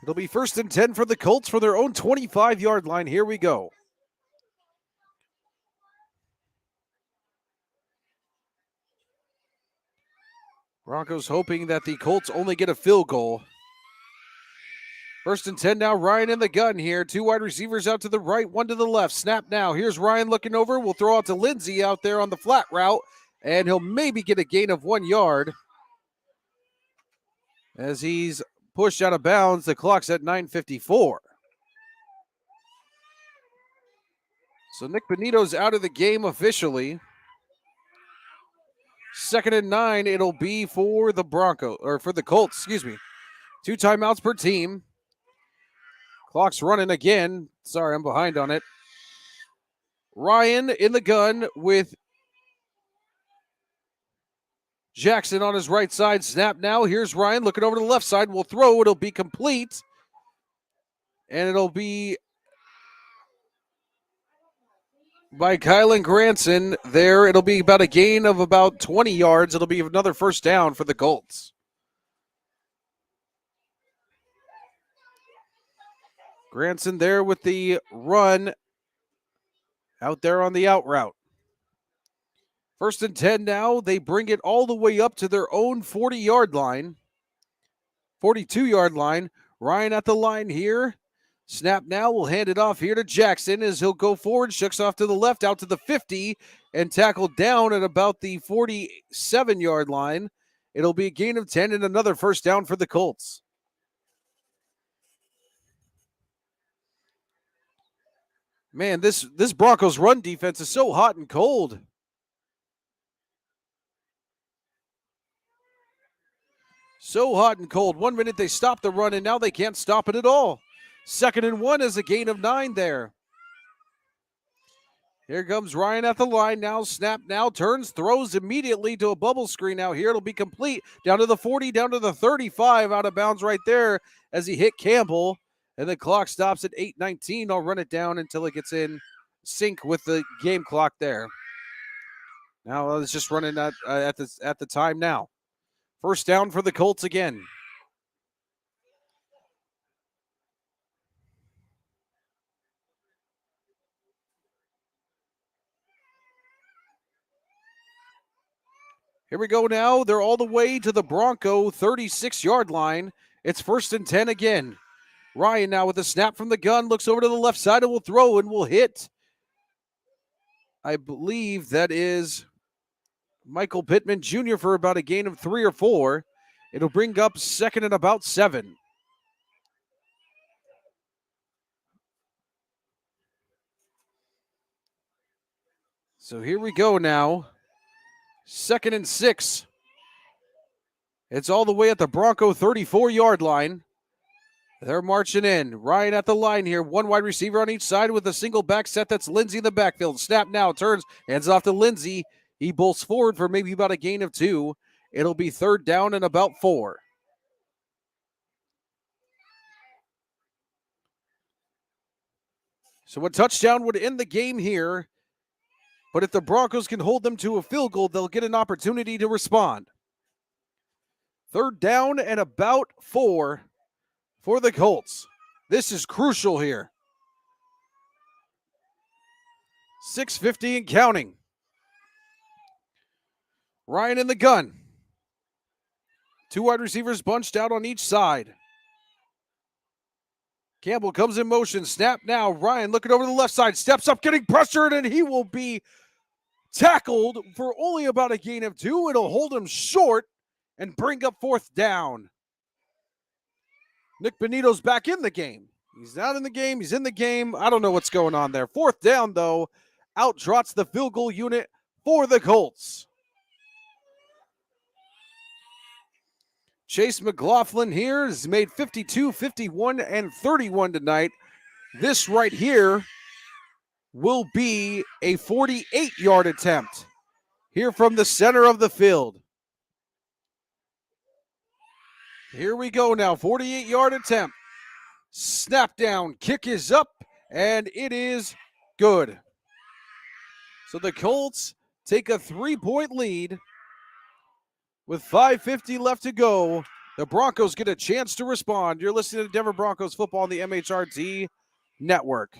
It'll be 1st and 10 for the Colts for their own 25-yard line. Here we go. Broncos hoping that the Colts only get a field goal. 1st and 10 now. Ryan in the gun here. 2 wide receivers out to the right, 1 to the left. Snap now. Here's Ryan looking over. We'll throw out to Lindsey out there on the flat route, and he'll maybe get a gain of 1 yard. As he's pushed out of bounds, the clock's at 9:54. So Nick Benito's out of the game officially. 2nd and 9, it'll be for the Broncos, or for the Colts, excuse me. 2 timeouts per team. Clock's running again. Sorry, I'm behind on it. Ryan in the gun with Jackson on his right side. Snap now. Here's Ryan looking over to the left side. We'll throw. It'll be complete. And it'll be by Kylan Granson there. It'll be about a gain of about 20 yards. It'll be another 1st down for the Colts. Granson there with the run out there on the out route. 1st and 10 now. They bring it all the way up to their own 40-yard line. 42-yard line. Ryan at the line here. Snap now. We'll hand it off here to Jackson as he'll go forward. Shucks off to the left out to the 50 and tackled down at about the 47-yard line. It'll be a gain of 10 and another 1st down for the Colts. Man, this Broncos run defense is so hot and cold. So hot and cold. 1 minute they stop the run, and now they can't stop it at all. 2nd and 1 is a gain of 9 there. Here comes Ryan at the line now. Snap now. Turns, throws immediately to a bubble screen out here. It'll be complete. Down to the 40, down to the 35. Out of bounds right there as he hit Campbell. And the clock stops at 8:19. I'll run it down until it gets in sync with the game clock there. Now it's just running at the time now. 1st down for the Colts again. Here we go now. They're all the way to the Bronco 36-yard line. It's 1st and 10 again. Ryan now with a snap from the gun, looks over to the left side and will throw and will hit. I believe that is Michael Pittman Jr. for about a gain of 3 or 4. It'll bring up 2nd and about 7. So here we go now. 2nd and 6. It's all the way at the Bronco 34-yard line. They're marching in. Ryan at the line here. 1 wide receiver on each side with a single back set. That's Lindsey in the backfield. Snap now. Turns. Hands off to Lindsey. He bolts forward for maybe about a gain of 2. It'll be 3rd down and about 4. So a touchdown would end the game here. But if the Broncos can hold them to a field goal, they'll get an opportunity to respond. 3rd down and about 4 for the Colts. This is crucial here. 6:50 and counting. Ryan in the gun. 2 wide receivers bunched out on each side. Campbell comes in motion. Snap now. Ryan looking over the left side. Steps up, getting pressured, and he will be tackled for only about a gain of 2. It'll hold him short and bring up 4th down. Nick Benito's back in the game. He's not in the game. He's in the game. I don't know what's going on there. 4th down, though. Out trots the field goal unit for the Colts. Chase McLaughlin here has made 52, 51, and 31 tonight. This right here will be a 48-yard attempt here from the center of the field. Here we go now, 48-yard attempt. Snap down, kick is up, and it is good. So the Colts take a 3-point lead. With 5:50 left to go, the Broncos get a chance to respond. You're listening to Denver Broncos football on the MHRT Network.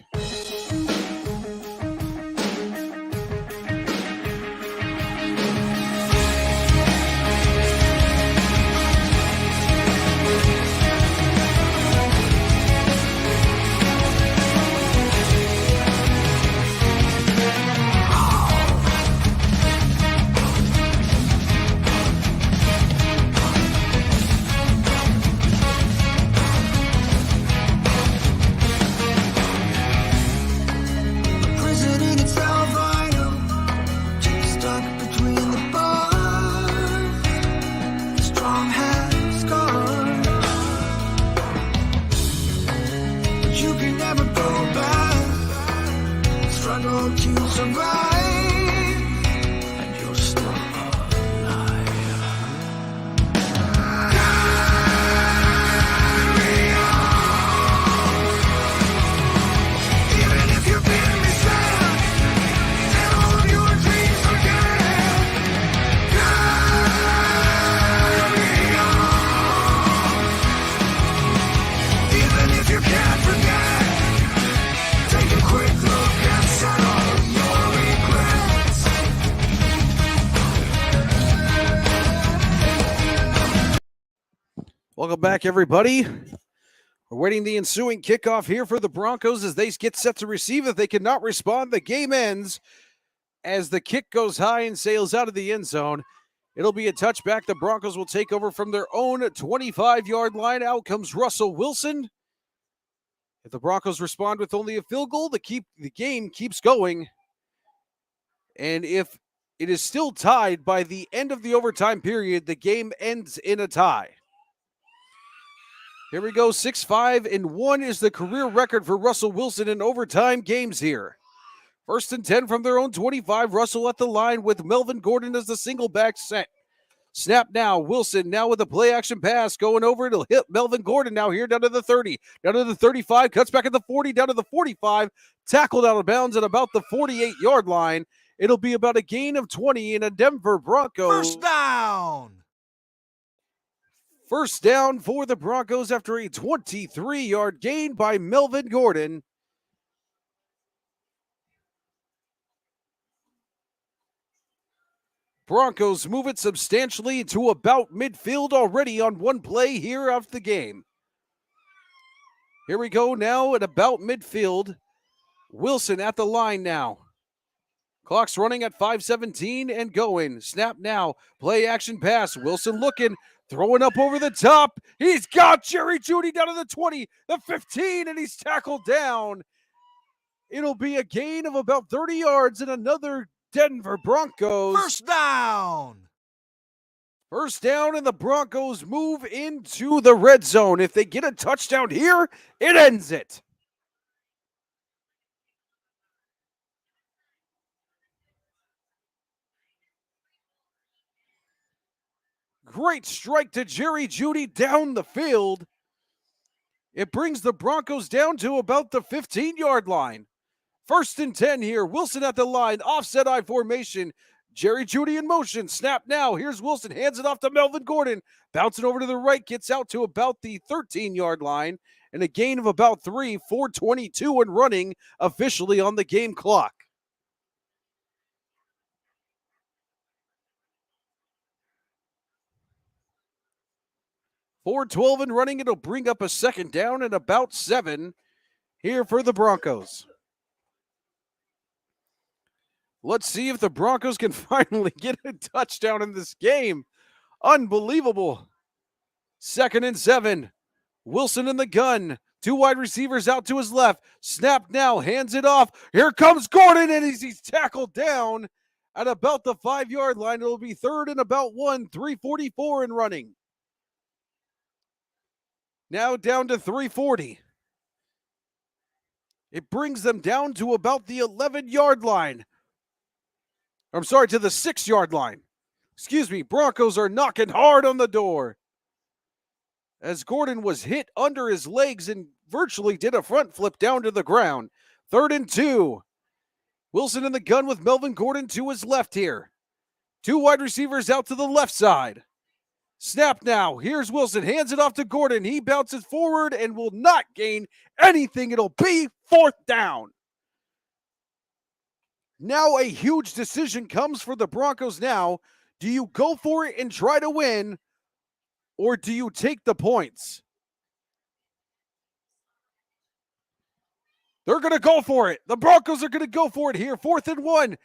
Welcome back, everybody. We're waiting the ensuing kickoff here for the Broncos as they get set to receive. If they cannot respond, the game ends as the kick goes high and sails out of the end zone. It'll be a touchback. The Broncos will take over from their own 25-yard line. Out comes Russell Wilson. If the Broncos respond with only a field goal, the game keeps going. And if it is still tied by the end of the overtime period, the game ends in a tie. Here we go. 6-5-1 is the career record for Russell Wilson in overtime games here. 1st and 10 from their own 25. Russell at the line with Melvin Gordon as the single back set. Snap now. Wilson now with a play action pass going over. It'll hit Melvin Gordon now here down to the 30, down to the 35, cuts back at the 40, down to the 45, tackled out of bounds at about the 48-yard line. It'll be about a gain of 20 in a Denver Broncos. First down. First down for the Broncos after a 23-yard gain by Melvin Gordon. Broncos move it substantially to about midfield already on one play here of the game. Here we go now at about midfield. Wilson at the line now. Clock's running at 5:17 and going. Snap now. Play action pass. Wilson looking. Throwing up over the top. He's got Jerry Jeudy down to the 20, the 15, and he's tackled down. It'll be a gain of about 30 yards and another Denver Broncos. First down. First down, and the Broncos move into the red zone. If they get a touchdown here, it ends it. Great strike to Jerry Jeudy down the field. It brings the Broncos down to about the 15-yard line. 1st and 10 here. Wilson at the line. Offset I formation. Jerry Jeudy in motion. Snap now. Here's Wilson. Hands it off to Melvin Gordon. Bouncing over to the right. Gets out to about the 13-yard line. And a gain of about 3. 4:22 and running officially on the game clock. .412 and running. It'll bring up a second down and about 7 here for the Broncos. Let's see if the Broncos can finally get a touchdown in this game. Unbelievable. 2nd and 7. Wilson in the gun. 2 wide receivers out to his left. Snap now. Hands it off. Here comes Gordon, and he's tackled down at about the 5-yard line. It'll be 3rd and about 1. 3:44 and running. Now down to 3:40. It brings them down to about the 11-yard line. I'm sorry, to the 6-yard line. Excuse me, Broncos are knocking hard on the door. As Gordon was hit under his legs and virtually did a front flip down to the ground. 3rd and 2. Wilson in the gun with Melvin Gordon to his left here. 2 wide receivers out to the left side. Snap now. Here's Wilson. Hands it off to Gordon. He bounces forward and will not gain anything. It'll be 4th down. Now a huge decision comes for the Broncos now. Do you go for it and try to win, or do you take the points? They're going to go for it. The Broncos are going to go for it here. 4th and 1.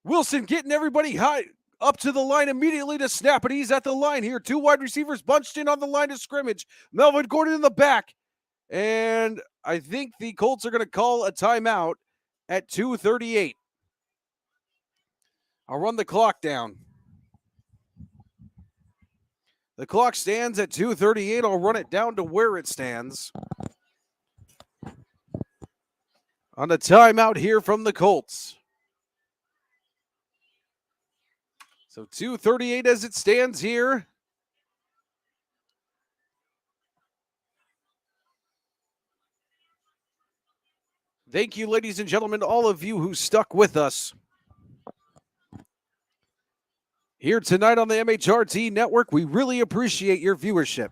Wilson getting everybody high up to the line immediately to snap it. He's at the line here. 2 wide receivers bunched in on the line of scrimmage. Melvin Gordon in the back. And I think the Colts are going to call a timeout at 2:38. I'll run the clock down. The clock stands at 2:38. I'll run it down to where it stands. On the timeout here from the Colts. So 2:38 as it stands here. Thank you, ladies and gentlemen, all of you who stuck with us here tonight on the MHRT Network. We really appreciate your viewership.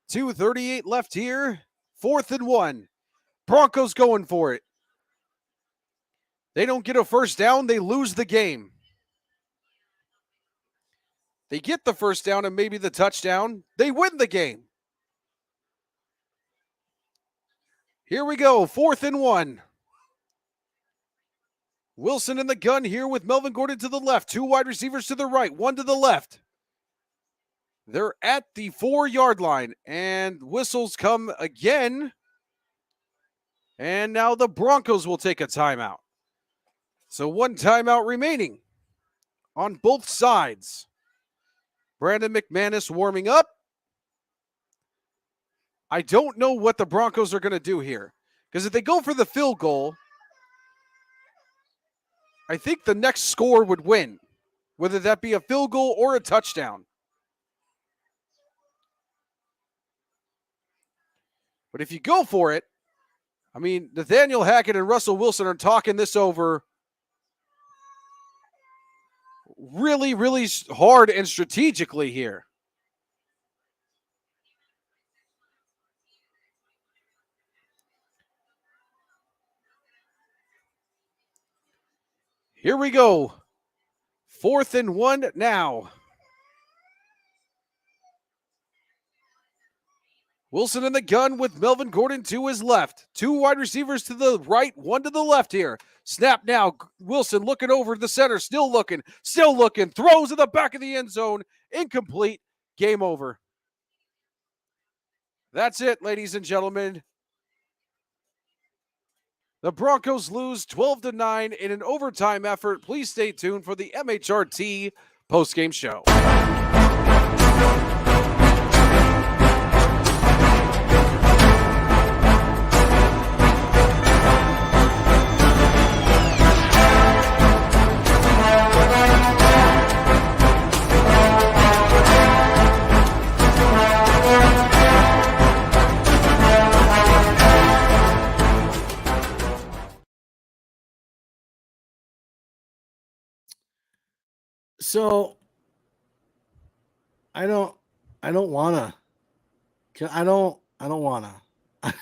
2:38 left here. 4th and 1. Broncos going for it. They don't get a first down. They lose the game. They get the first down and maybe the touchdown. They win the game. Here we go. 4th and 1. Wilson in the gun here with Melvin Gordon to the left. 2 wide receivers to the right. 1 to the left. They're at the 4-yard line. And whistles come again. And now the Broncos will take a timeout. So 1 timeout remaining on both sides. Brandon McManus warming up. I don't know what the Broncos are going to do here. Because if they go for the field goal, I think the next score would win. Whether that be a field goal or a touchdown. But if you go for it, I mean, Nathaniel Hackett and Russell Wilson are talking this over really, really hard and strategically here. Here we go. 4th and 1 now. Wilson in the gun with Melvin Gordon to his left. 2 wide receivers to the right, 1 to the left here. Snap now. Wilson looking over the center. Still looking. Throws in the back of the end zone. Incomplete. Game over. That's it, ladies and gentlemen. The Broncos lose 12-9 in an overtime effort. Please stay tuned for the MHRT postgame show. So I don't wanna. I don't wanna. I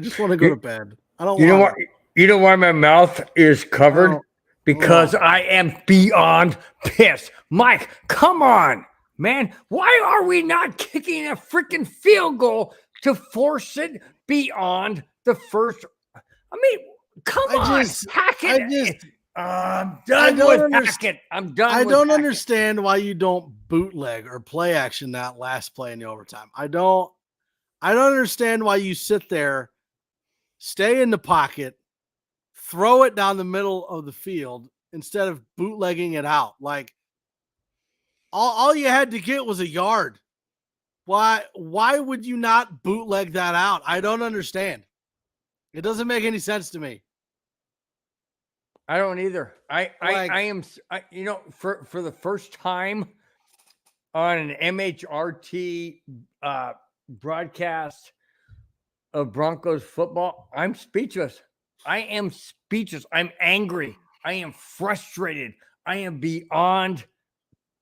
just want to go to bed. I don't. You know what? You know why my mouth is covered? Because I am beyond pissed. Mike, come on, man. Why are we not kicking a freaking field goal to force it beyond the first? I mean, come on, Hackett. I'm done with Hackett. I'm done. I don't understand why you don't bootleg or play action that last play in the overtime. I don't understand why you sit there, stay in the pocket, throw it down the middle of the field instead of bootlegging it out. Like all you had to get was a yard. Why would you not bootleg that out? I don't understand. It doesn't make any sense to me. I don't either. I am, you know, for the first time on an MHRT broadcast of Broncos football, I'm speechless. I am speechless. I'm angry. I am frustrated. I am beyond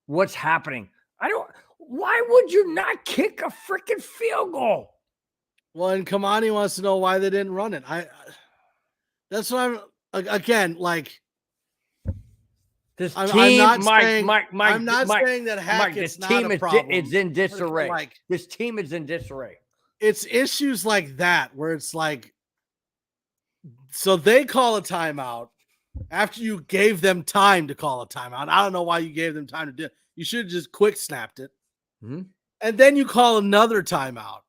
what's happening. Why would you not kick a freaking field goal? Well, and Kamani wants to know why they didn't run it. That's what again, like, this I'm team, not I'm not saying that Hackett's not a problem. Is in disarray. Like, this team is in disarray. It's issues like that where it's like, so they call a timeout after you gave them time to call a timeout. I don't know why you gave them time to do it. You should have just quick snapped it. Mm-hmm. And then you call another timeout.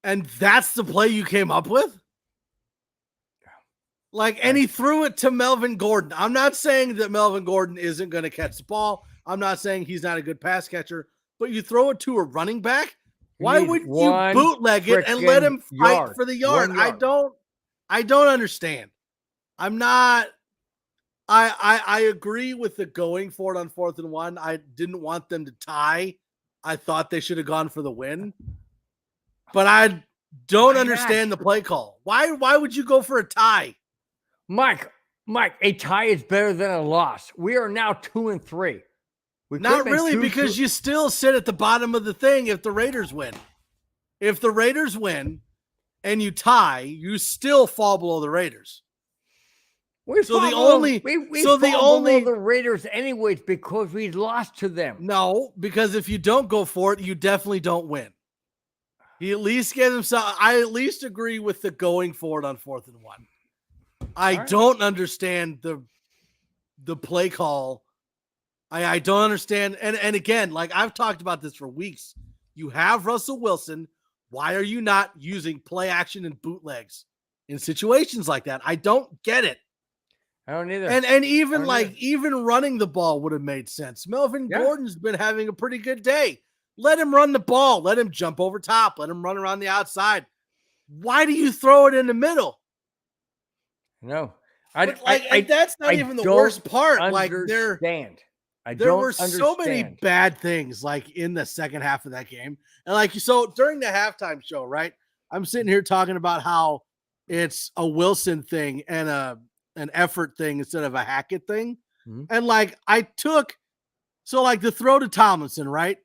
And that's the play you came up with? Like, and he threw it to Melvin Gordon. I'm not saying that Melvin Gordon isn't going to catch the ball. I'm not saying he's not a good pass catcher, but you throw it to a running back? Why would you bootleg it and let him fight for the yard? I don't understand. I'm not. I agree with the going for it on 4th and 1. I didn't want them to tie. I thought they should have gone for the win. But I don't understand the play call. Why would you go for a tie? Mike, a tie is better than a loss. We are now 2-3. Not really, because you still sit at the bottom of the thing if the Raiders win. If the Raiders win and you tie, you still fall below the Raiders. We fall below the Raiders anyways because we lost to them. No, because if you don't go for it, you definitely don't win. He at least gave himself. I at least agree with the going for it on 4th and 1. I don't understand the play call. I don't understand. And again, like I've talked about this for weeks. You have Russell Wilson. Why are you not using play action and bootlegs in situations like that? I don't get it. I don't either. And even running the ball would have made sense. Melvin Gordon's been having a pretty good day. Let him run the ball. Let him jump over top. Let him run around the outside. Why do you throw it in the middle? No. That's not even the worst part. Like there were so many bad things like in the second half of that game. And like, so during the halftime show, right? I'm sitting here talking about how it's a Wilson thing and an effort thing instead of a Hackett thing. Mm-hmm. And like the throw to Tomlinson, right?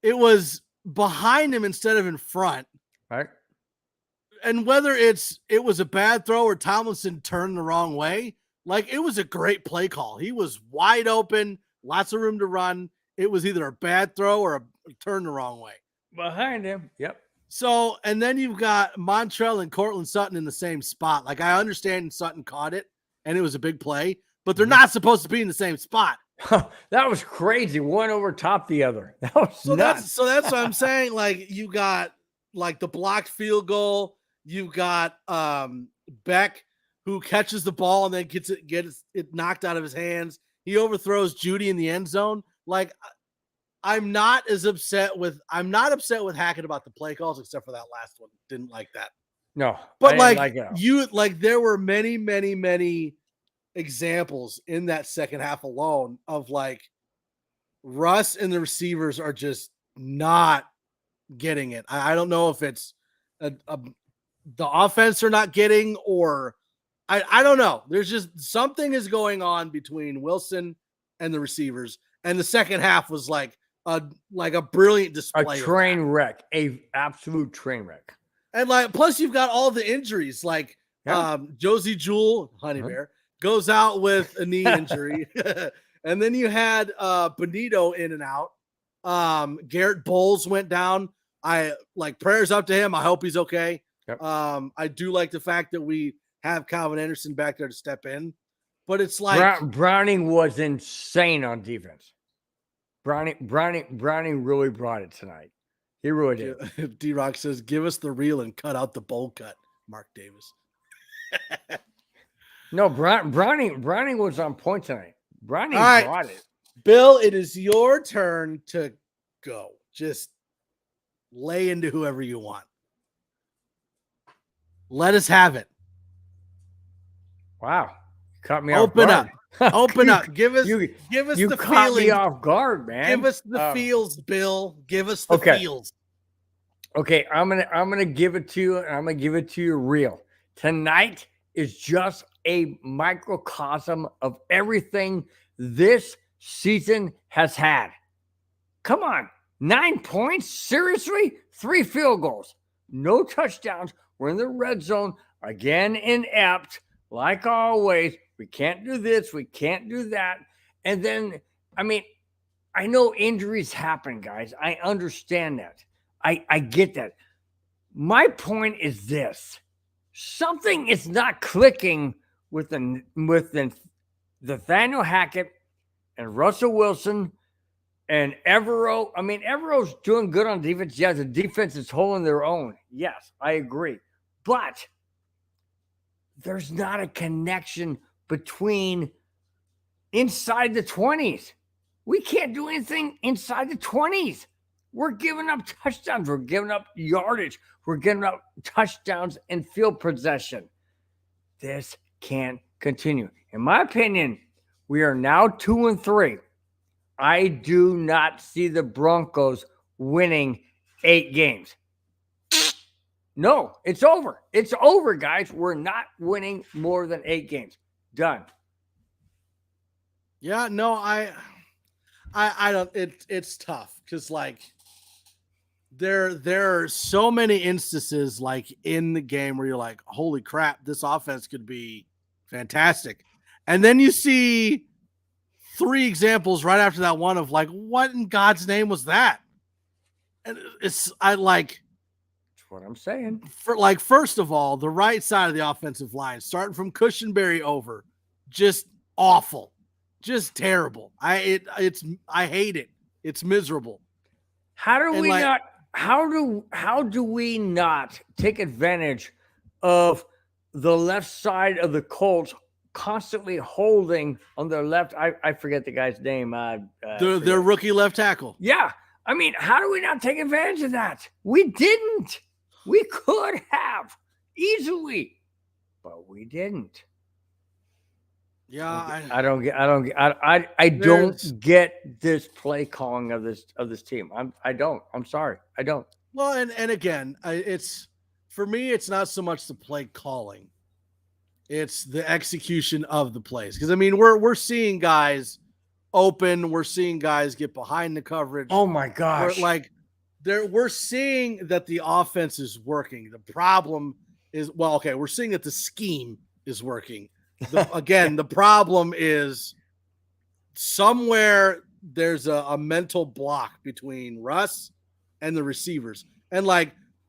It was behind him instead of in front. Right. And whether it was a bad throw or Tomlinson turned the wrong way, like it was a great play call. He was wide open, lots of room to run. It was either a bad throw or a turn the wrong way. Behind him. Yep. So, and then you've got Montrell and Cortland Sutton in the same spot. Like I understand Sutton caught it and it was a big play, but they're not supposed to be in the same spot. That was crazy. One over top the other. That was nuts. That's what I'm saying. Like you got like the blocked field goal. You've got Beck who catches the ball and then gets it knocked out of his hands. He overthrows Judy in the end zone. Like I'm not upset with Hackett about the play calls except for that last one. Didn't like that. No, but there were many, many, many examples in that second half alone of like Russ and the receivers are just not getting it. I don't know if it's the offense are not getting, or I don't know. There's just something is going on between Wilson and the receivers. And the second half was like a brilliant display. A train wreck, a absolute train wreck. And like, plus you've got all the injuries, like Josie Jewell, Honey Bear, goes out with a knee injury. And then you had Benito in and out. Garrett Bowles went down. I like prayers up to him. I hope he's okay. Yep. I do like the fact that we have Calvin Anderson back there to step in, but it's like Browning was insane on defense. Browning really brought it tonight. He really did. D-Rock says, give us the reel and cut out the bowl cut, Mark Davis. No, Browning was on point tonight. Browning brought it. Bill, it is your turn to go. Just lay into whoever you want. Let us have it. Wow. Cut me Open off up. Open up. Give us you the caught feeling. Me off guard, man. Give us the feels, Bill. Give us the feels. Okay, I'm gonna give it to you, and I'm gonna give it to you real. Tonight is just a microcosm of everything this season has had. Come on, 9 points? Seriously? 3 field goals, no touchdowns. We're in the red zone, again inept, like always. We can't do this, we can't do that. And then, I mean, I know injuries happen, guys. I understand that. I get that. My point is this. Something is not clicking with Nathaniel Hackett and Russell Wilson and Evero. I mean, Evero's doing good on defense. Yeah, the defense is holding their own. Yes, I agree. But there's not a connection between inside the 20s. We can't do anything inside the 20s. We're giving up touchdowns. We're giving up yardage. We're giving up touchdowns and field possession. This can't continue. In my opinion, we are now 2-3. I do not see the Broncos winning 8 games. No, it's over. It's over, guys. We're not winning more than 8 games. Done. Yeah, no, I don't. It's tough because like there are so many instances like in the game where you're like, holy crap, this offense could be fantastic, and then you see 3 examples right after that one of like, what in God's name was that? And that's what I'm saying. First of all, the right side of the offensive line, starting from Cushenberry over, just awful. Just terrible. I hate it. It's miserable. How do we not take advantage of the left side of the Colts constantly holding on their left? I forget the guy's name. Their rookie left tackle. Yeah. I mean, how do we not take advantage of that? We didn't. We could have easily, but we didn't. Yeah, I don't get this play calling of this team. I don't. I'm sorry. I don't. Well, and again, it's for me, it's not so much the play calling. It's the execution of the plays. Because I mean, we're seeing guys open, we're seeing guys get behind the coverage. Oh my gosh. We're seeing that the offense is working. The problem is, we're seeing that the scheme is working. The problem is somewhere there's a mental block between Russ and the receivers. And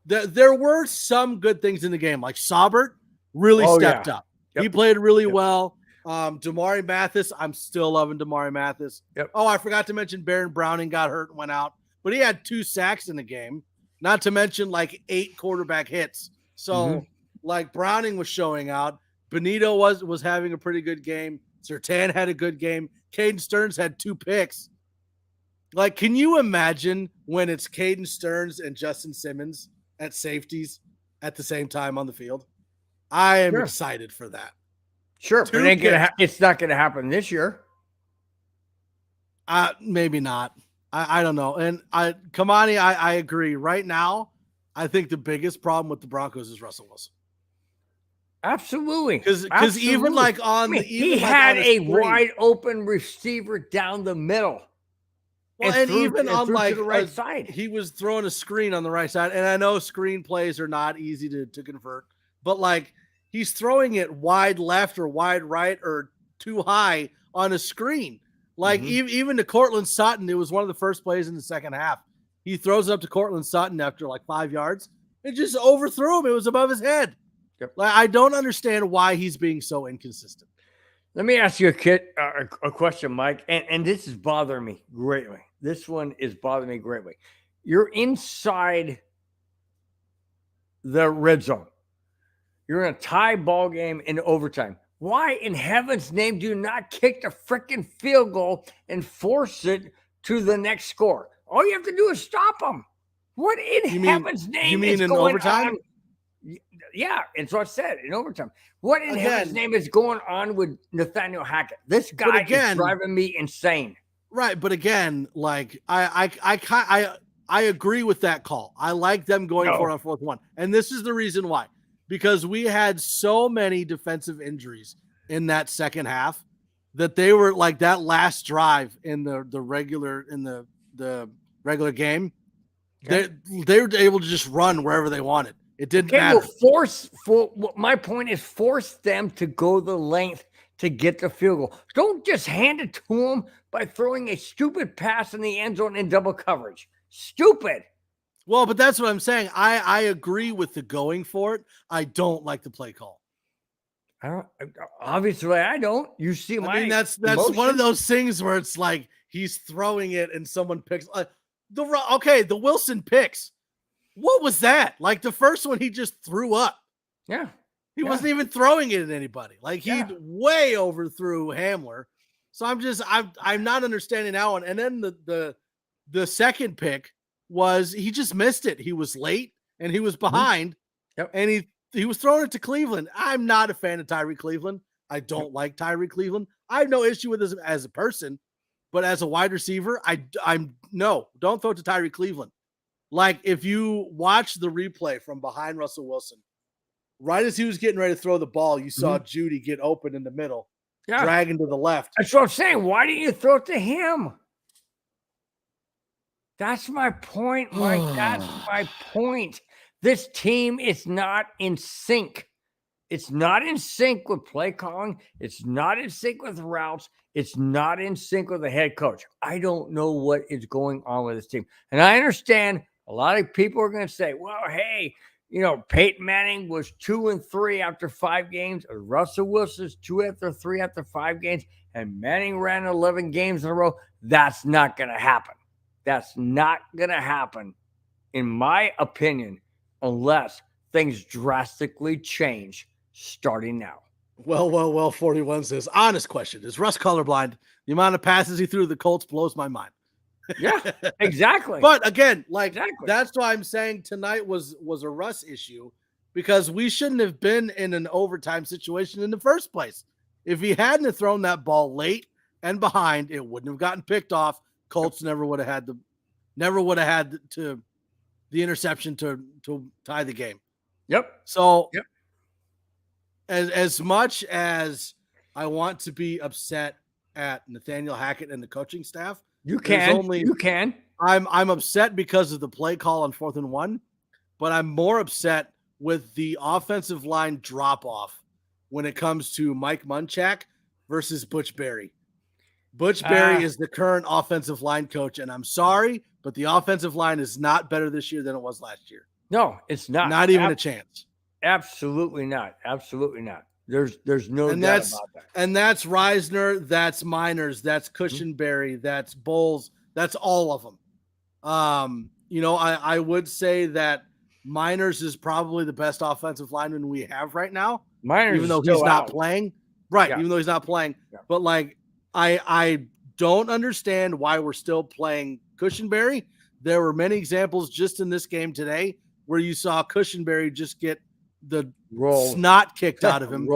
there were some good things in the game. Like Saubert really stepped up. Yep. He played really well. Damari Mathis, I'm still loving Damari Mathis. Yep. Oh, I forgot to mention Baron Browning got hurt and went out, but he had 2 sacks in the game, not to mention 8 quarterback hits. So Browning was showing out. Benito was having a pretty good game. Surtain had a good game. Caden Stearns had 2 picks. Can you imagine when it's Caden Stearns and Justin Simmons at safeties at the same time on the field? I am excited for that. Sure, but it's not going to happen this year. Maybe not. I don't know. And Kamani, I agree. Right now, I think the biggest problem with the Broncos is Russell Wilson. Absolutely. Because even he had a wide open receiver down the middle. Well, and even on the right side, he was throwing a screen on the right side. And I know screen plays are not easy to convert, but he's throwing it wide left or wide right or too high on a screen. Even to Cortland Sutton, it was one of the first plays in the second half. He throws it up to Cortland Sutton after 5 yards. It just overthrew him. It was above his head. Yep. I don't understand why he's being so inconsistent. Let me ask you a question, Mike, and this is bothering me greatly. This one is bothering me greatly. You're inside the red zone. You're in a tie ball game in overtime. Why in heaven's name do you not kick the freaking field goal and force it to the next score? All you have to do is stop them. What in heaven's name is going overtime? on? Yeah, it's what I said in overtime. What in heaven's name is going on with Nathaniel Hackett? This guy is driving me insane. Right, but again, I agree with that call. I like them going for it on 4th one, and this is the reason why. because we had so many defensive injuries in that second half that they were like that last drive in the regular game. Okay. They were able to just run wherever they wanted. It didn't matter. My point is force them to go the length to get the field goal. Don't just hand it to them by throwing a stupid pass in the end zone in double coverage. Stupid. Well, but that's what I'm saying. I agree with the going for it. I don't like the play call. Obviously, I don't. You see my. I mean, that's one of those things where it's like he's throwing it and someone picks. The Wilson picks. What was that? Like the first one, he just threw up. Yeah, he wasn't even throwing it at anybody. Like he way overthrew Hamler. So I'm not understanding that one. And then the second pick was he just missed it. He was late and he was behind, and he was throwing it to Cleveland. I'm not a fan of Tyree Cleveland. I don't like Tyree Cleveland. I have no issue with this as a person, but as a wide receiver, don't throw it to Tyree Cleveland. Like if you watch the replay from behind Russell Wilson, right as he was getting ready to throw the ball, you saw Judy get open in the middle, dragging to the left. That's what I'm saying. Why didn't you throw it to him? That's my point, Mike. That's my point. This team is not in sync. It's not in sync with play calling. It's not in sync with routes. It's not in sync with the head coach. I don't know what is going on with this team. And I understand a lot of people are going to say, well, hey, Peyton Manning was 2-3 after 5 games. Russell Wilson's 2-3 after 5 games. And Manning ran 11 games in a row. That's not going to happen. That's not going to happen, in my opinion, unless things drastically change starting now. Well, 41 says, honest question. Is Russ colorblind? The amount of passes he threw to the Colts blows my mind. Yeah, exactly. But again, that's why I'm saying tonight was a Russ issue, because we shouldn't have been in an overtime situation in the first place. If he hadn't have thrown that ball late and behind, it wouldn't have gotten picked off. Colts never would have had the interception to tie the game. Yep. So as much as I want to be upset at Nathaniel Hackett and the coaching staff, you can. I'm upset because of the play call on 4th and 1, but I'm more upset with the offensive line drop off when it comes to Mike Munchak versus Butch Berry. Butch Berry is the current offensive line coach, and I'm sorry, but the offensive line is not better this year than it was last year. No, it's not. Not even a chance. Absolutely not. Absolutely not. There's no doubt about that. And that's Reisner, that's Miners, that's Cushenberry, that's Bowles, that's all of them. I would say that Miners is probably the best offensive lineman we have right now. Miners, even though he's not playing. Right, even though he's not playing. Yeah. But I don't understand why we're still playing Cushenberry. There were many examples just in this game today where you saw Cushenberry just get the snot kicked out of him.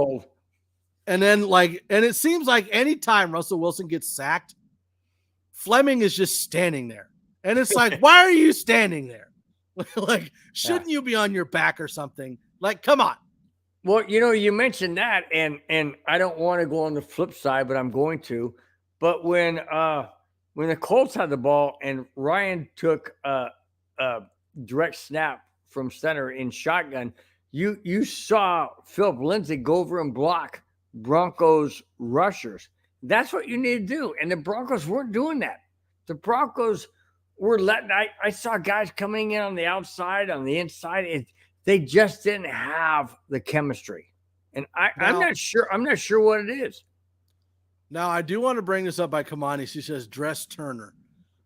And then and it seems like anytime Russell Wilson gets sacked, Fleming is just standing there. And it's like, why are you standing there? Shouldn't you be on your back or something? Come on. Well, you mentioned that, and I don't want to go on the flip side, but I'm going to. But when the Colts had the ball and Ryan took a direct snap from center in shotgun, you saw Philip Lindsay go over and block Broncos rushers. That's what you need to do. And the Broncos weren't doing that. The Broncos were I saw guys coming in on the outside, on the inside. They just didn't have the chemistry. And I'm not sure what it is. Now, I do want to bring this up by Kamani. She says, dress Turner.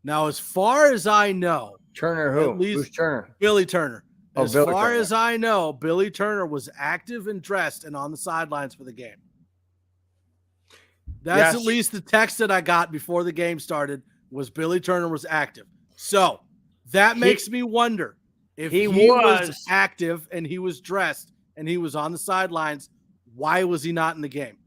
Now, as far as I know. Turner who? Who's Turner? Billy Turner. As Billy far Turner. as I know, Billy Turner was active and dressed and on the sidelines for the game. That's at least the text that I got before the game started was Billy Turner was active. So that makes me wonder if he was active and he was dressed and he was on the sidelines, why was he not in the game?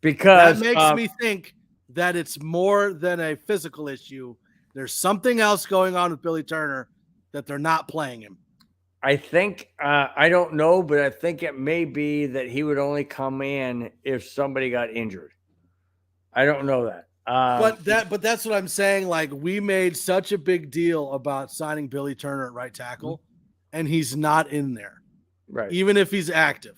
Because that makes me think that it's more than a physical issue. There's something else going on with Billy Turner that they're not playing him. I think I don't know, but I think it may be that he would only come in if somebody got injured. I don't know that. But that's what I'm saying. Like, we made such a big deal about signing Billy Turner at right tackle, and he's not in there, right? Even if he's active,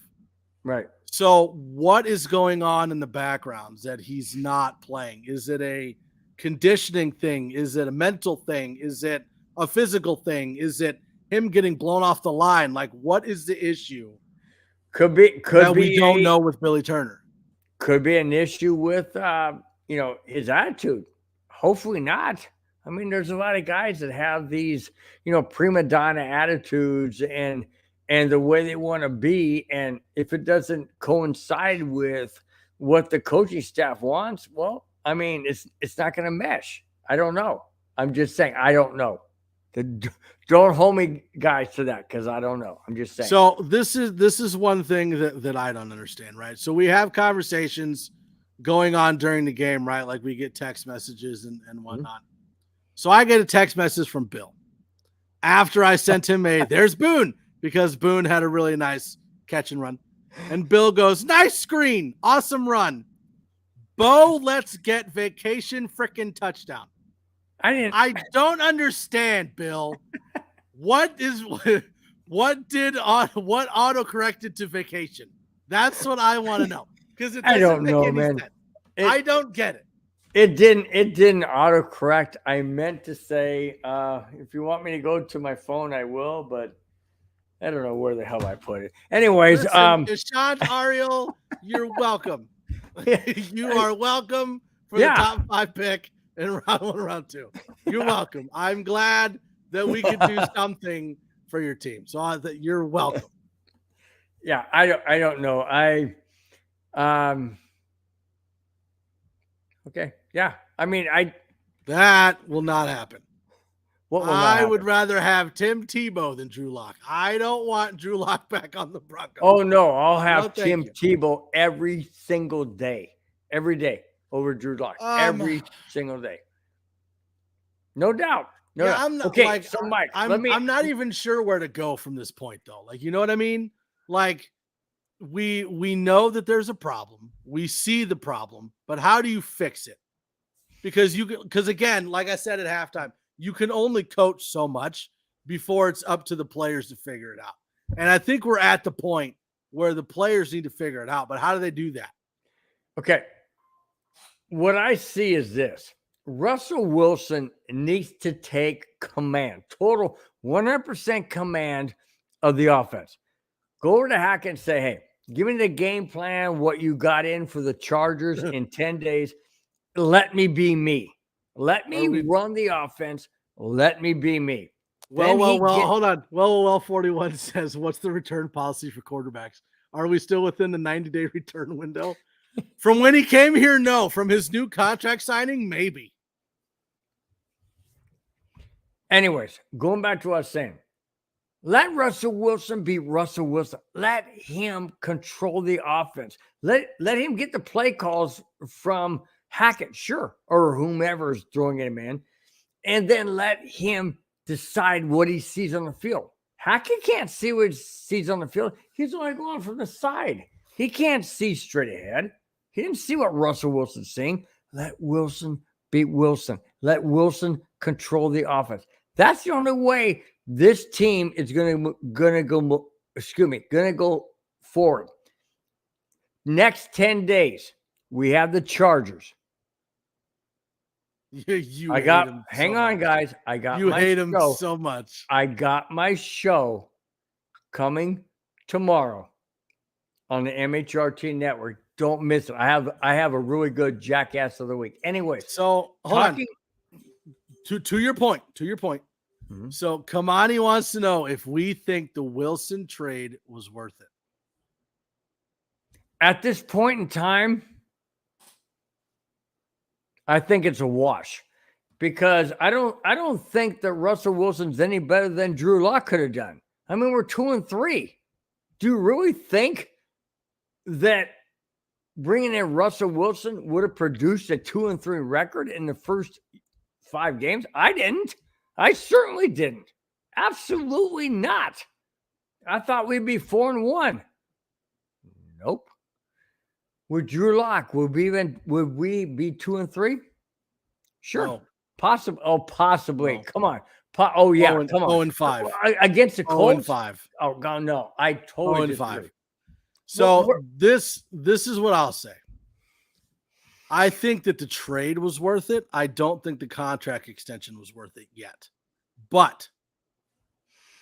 right? So what is going on in the backgrounds that he's not playing? Is it a conditioning thing? Is it a mental thing? Is it a physical thing? Is it him getting blown off the line? Like, what is the issue? Could be we don't know with Billy Turner. Could be an issue with his attitude. Hopefully not. I mean, there's a lot of guys that have these, prima donna attitudes and the way they want to be. And if it doesn't coincide with what the coaching staff wants, well, I mean, it's not going to mesh. I don't know. I'm just saying, I don't know. Don't hold me, guys, to that, because I don't know. I'm just saying. So this is one thing that I don't understand, right? So we have conversations going on during the game, right? Like, we get text messages and whatnot. So I get a text message from Bill after I sent him there's Boone, because Boone had a really nice catch and run. And Bill goes, nice screen, awesome run. Bo, let's get vacation frickin' touchdown. I don't understand, Bill. What auto-corrected to vacation? That's what I want to know. Because I don't know, man. I don't get it. It didn't autocorrect. I meant to say, if you want me to go to my phone, I will, but I don't know where the hell I put it. Anyways, Deshaun Ariel, you're welcome. You are welcome for the top 5 pick in round 1, round 2. You're welcome. I'm glad that we could do something for your team. So that you're welcome. Yeah, I don't know. Okay. Yeah. I mean, that will not happen. What will I happen? would rather have Tim Tebow than Drew Lock. I don't want Drew Lock back on the Broncos. Oh no, I'll have Tim you. Tebow every single day, over Drew Lock, every single day. No doubt. No, yeah, I'm not okay. So Mike, I'm not even sure where to go from this point, though. Like, you know what I mean? Like, we know that there's a problem. We see the problem, but how do you fix it? Because again, like I said at halftime, you can only coach so much before it's up to the players to figure it out. And I think we're at the point where the players need to figure it out. But how do they do that? Okay. What I see is this. Russell Wilson needs to take command, total 100% command of the offense. Go over to Hackett and say, hey, give me the game plan, what you got in for the Chargers in 10 days. Let me be me. Let me run the offense. Let me be me. Well, hold on. Well, 41 says, what's the return policy for quarterbacks? Are we still within the 90-day return window? From when he came here, no. From his new contract signing, maybe. Anyways, going back to what I was saying. Let Russell Wilson be Russell Wilson. Let him control the offense. Let him get the play calls from Hackett, sure, or whomever is throwing him in, and then let him decide what he sees on the field. Hackett can't see what he sees on the field. He's only going from the side. He can't see straight ahead. He didn't see what Russell Wilson's seeing. Let Wilson beat Wilson. Let Wilson control the offense. That's the only way this team is gonna go forward. Next 10 days, we have the Chargers. Hang on, guys. You hate him so much. I got my show coming tomorrow on the MHRT Network. Don't miss it. I have a really good Jackass of the Week. Anyway, so hold on. To your point. Mm-hmm. So Kamani wants to know if we think the Wilson trade was worth it. At this point in time, I think it's a wash, because I don't think that Russell Wilson's any better than Drew Lock could have done. I mean, we're 2-3. Do you really think that bringing in Russell Wilson would have produced a 2-3 record in the first 5 games? I didn't. I certainly didn't. Absolutely not. I thought we'd be 4-1. Nope. With Drew Lock, would we be 2-3? Sure. No. Possibly. Oh, possibly. No. Come on. Oh yeah. Come on. 0-5. Against the Colts. 0-5. Oh God, no. I totally 0-5. So this is what I'll say. I think that the trade was worth it. I don't think the contract extension was worth it yet. But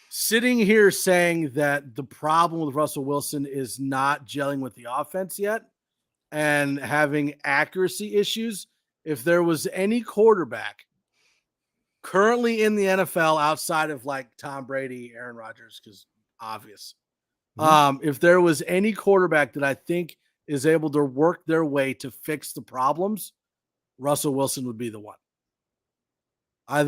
sitting here saying that the problem with Russell Wilson is not gelling with the offense yet and having accuracy issues, if there was any quarterback currently in the NFL outside of like Tom Brady, Aaron Rodgers, because obvious. If there was any quarterback that I think is able to work their way to fix the problems, Russell Wilson would be the one. I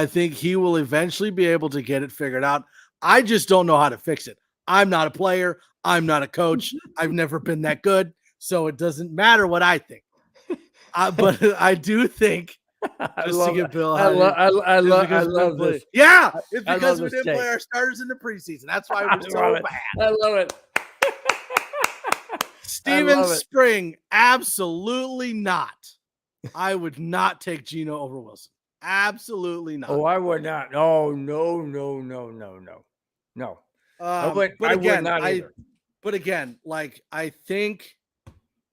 think he will eventually be able to get it figured out. I just don't know how to fix it. I'm not a player. I'm not a coach. I've never been that good, so it doesn't matter what I think. But I do think. I love this. Yeah, it's because we didn't play our starters in the preseason. That's why we're so bad. I love it. Steven Spring, absolutely not. I would not take Geno over Wilson. Absolutely not. Oh, I would not. No. But again, like I think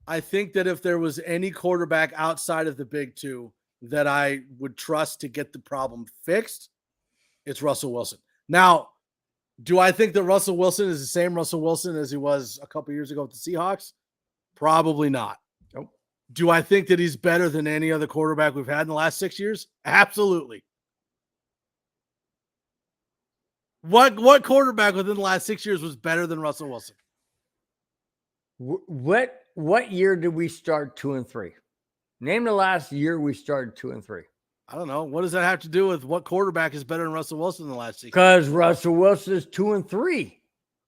that if there was any quarterback outside of the big two that I would trust to get the problem fixed, it's Russell Wilson. Now, do I think that Russell Wilson is the same Russell Wilson as he was a couple years ago with the Seahawks? Probably not. Nope. Do I think that he's better than any other quarterback we've had in the last 6 years? Absolutely. What quarterback within the last 6 years was better than Russell Wilson? What year did we start 2-3? Name the last year we started 2-3. I don't know. What does that have to do with what quarterback is better than Russell Wilson in the last 6 years? Because Russell Wilson is 2-3.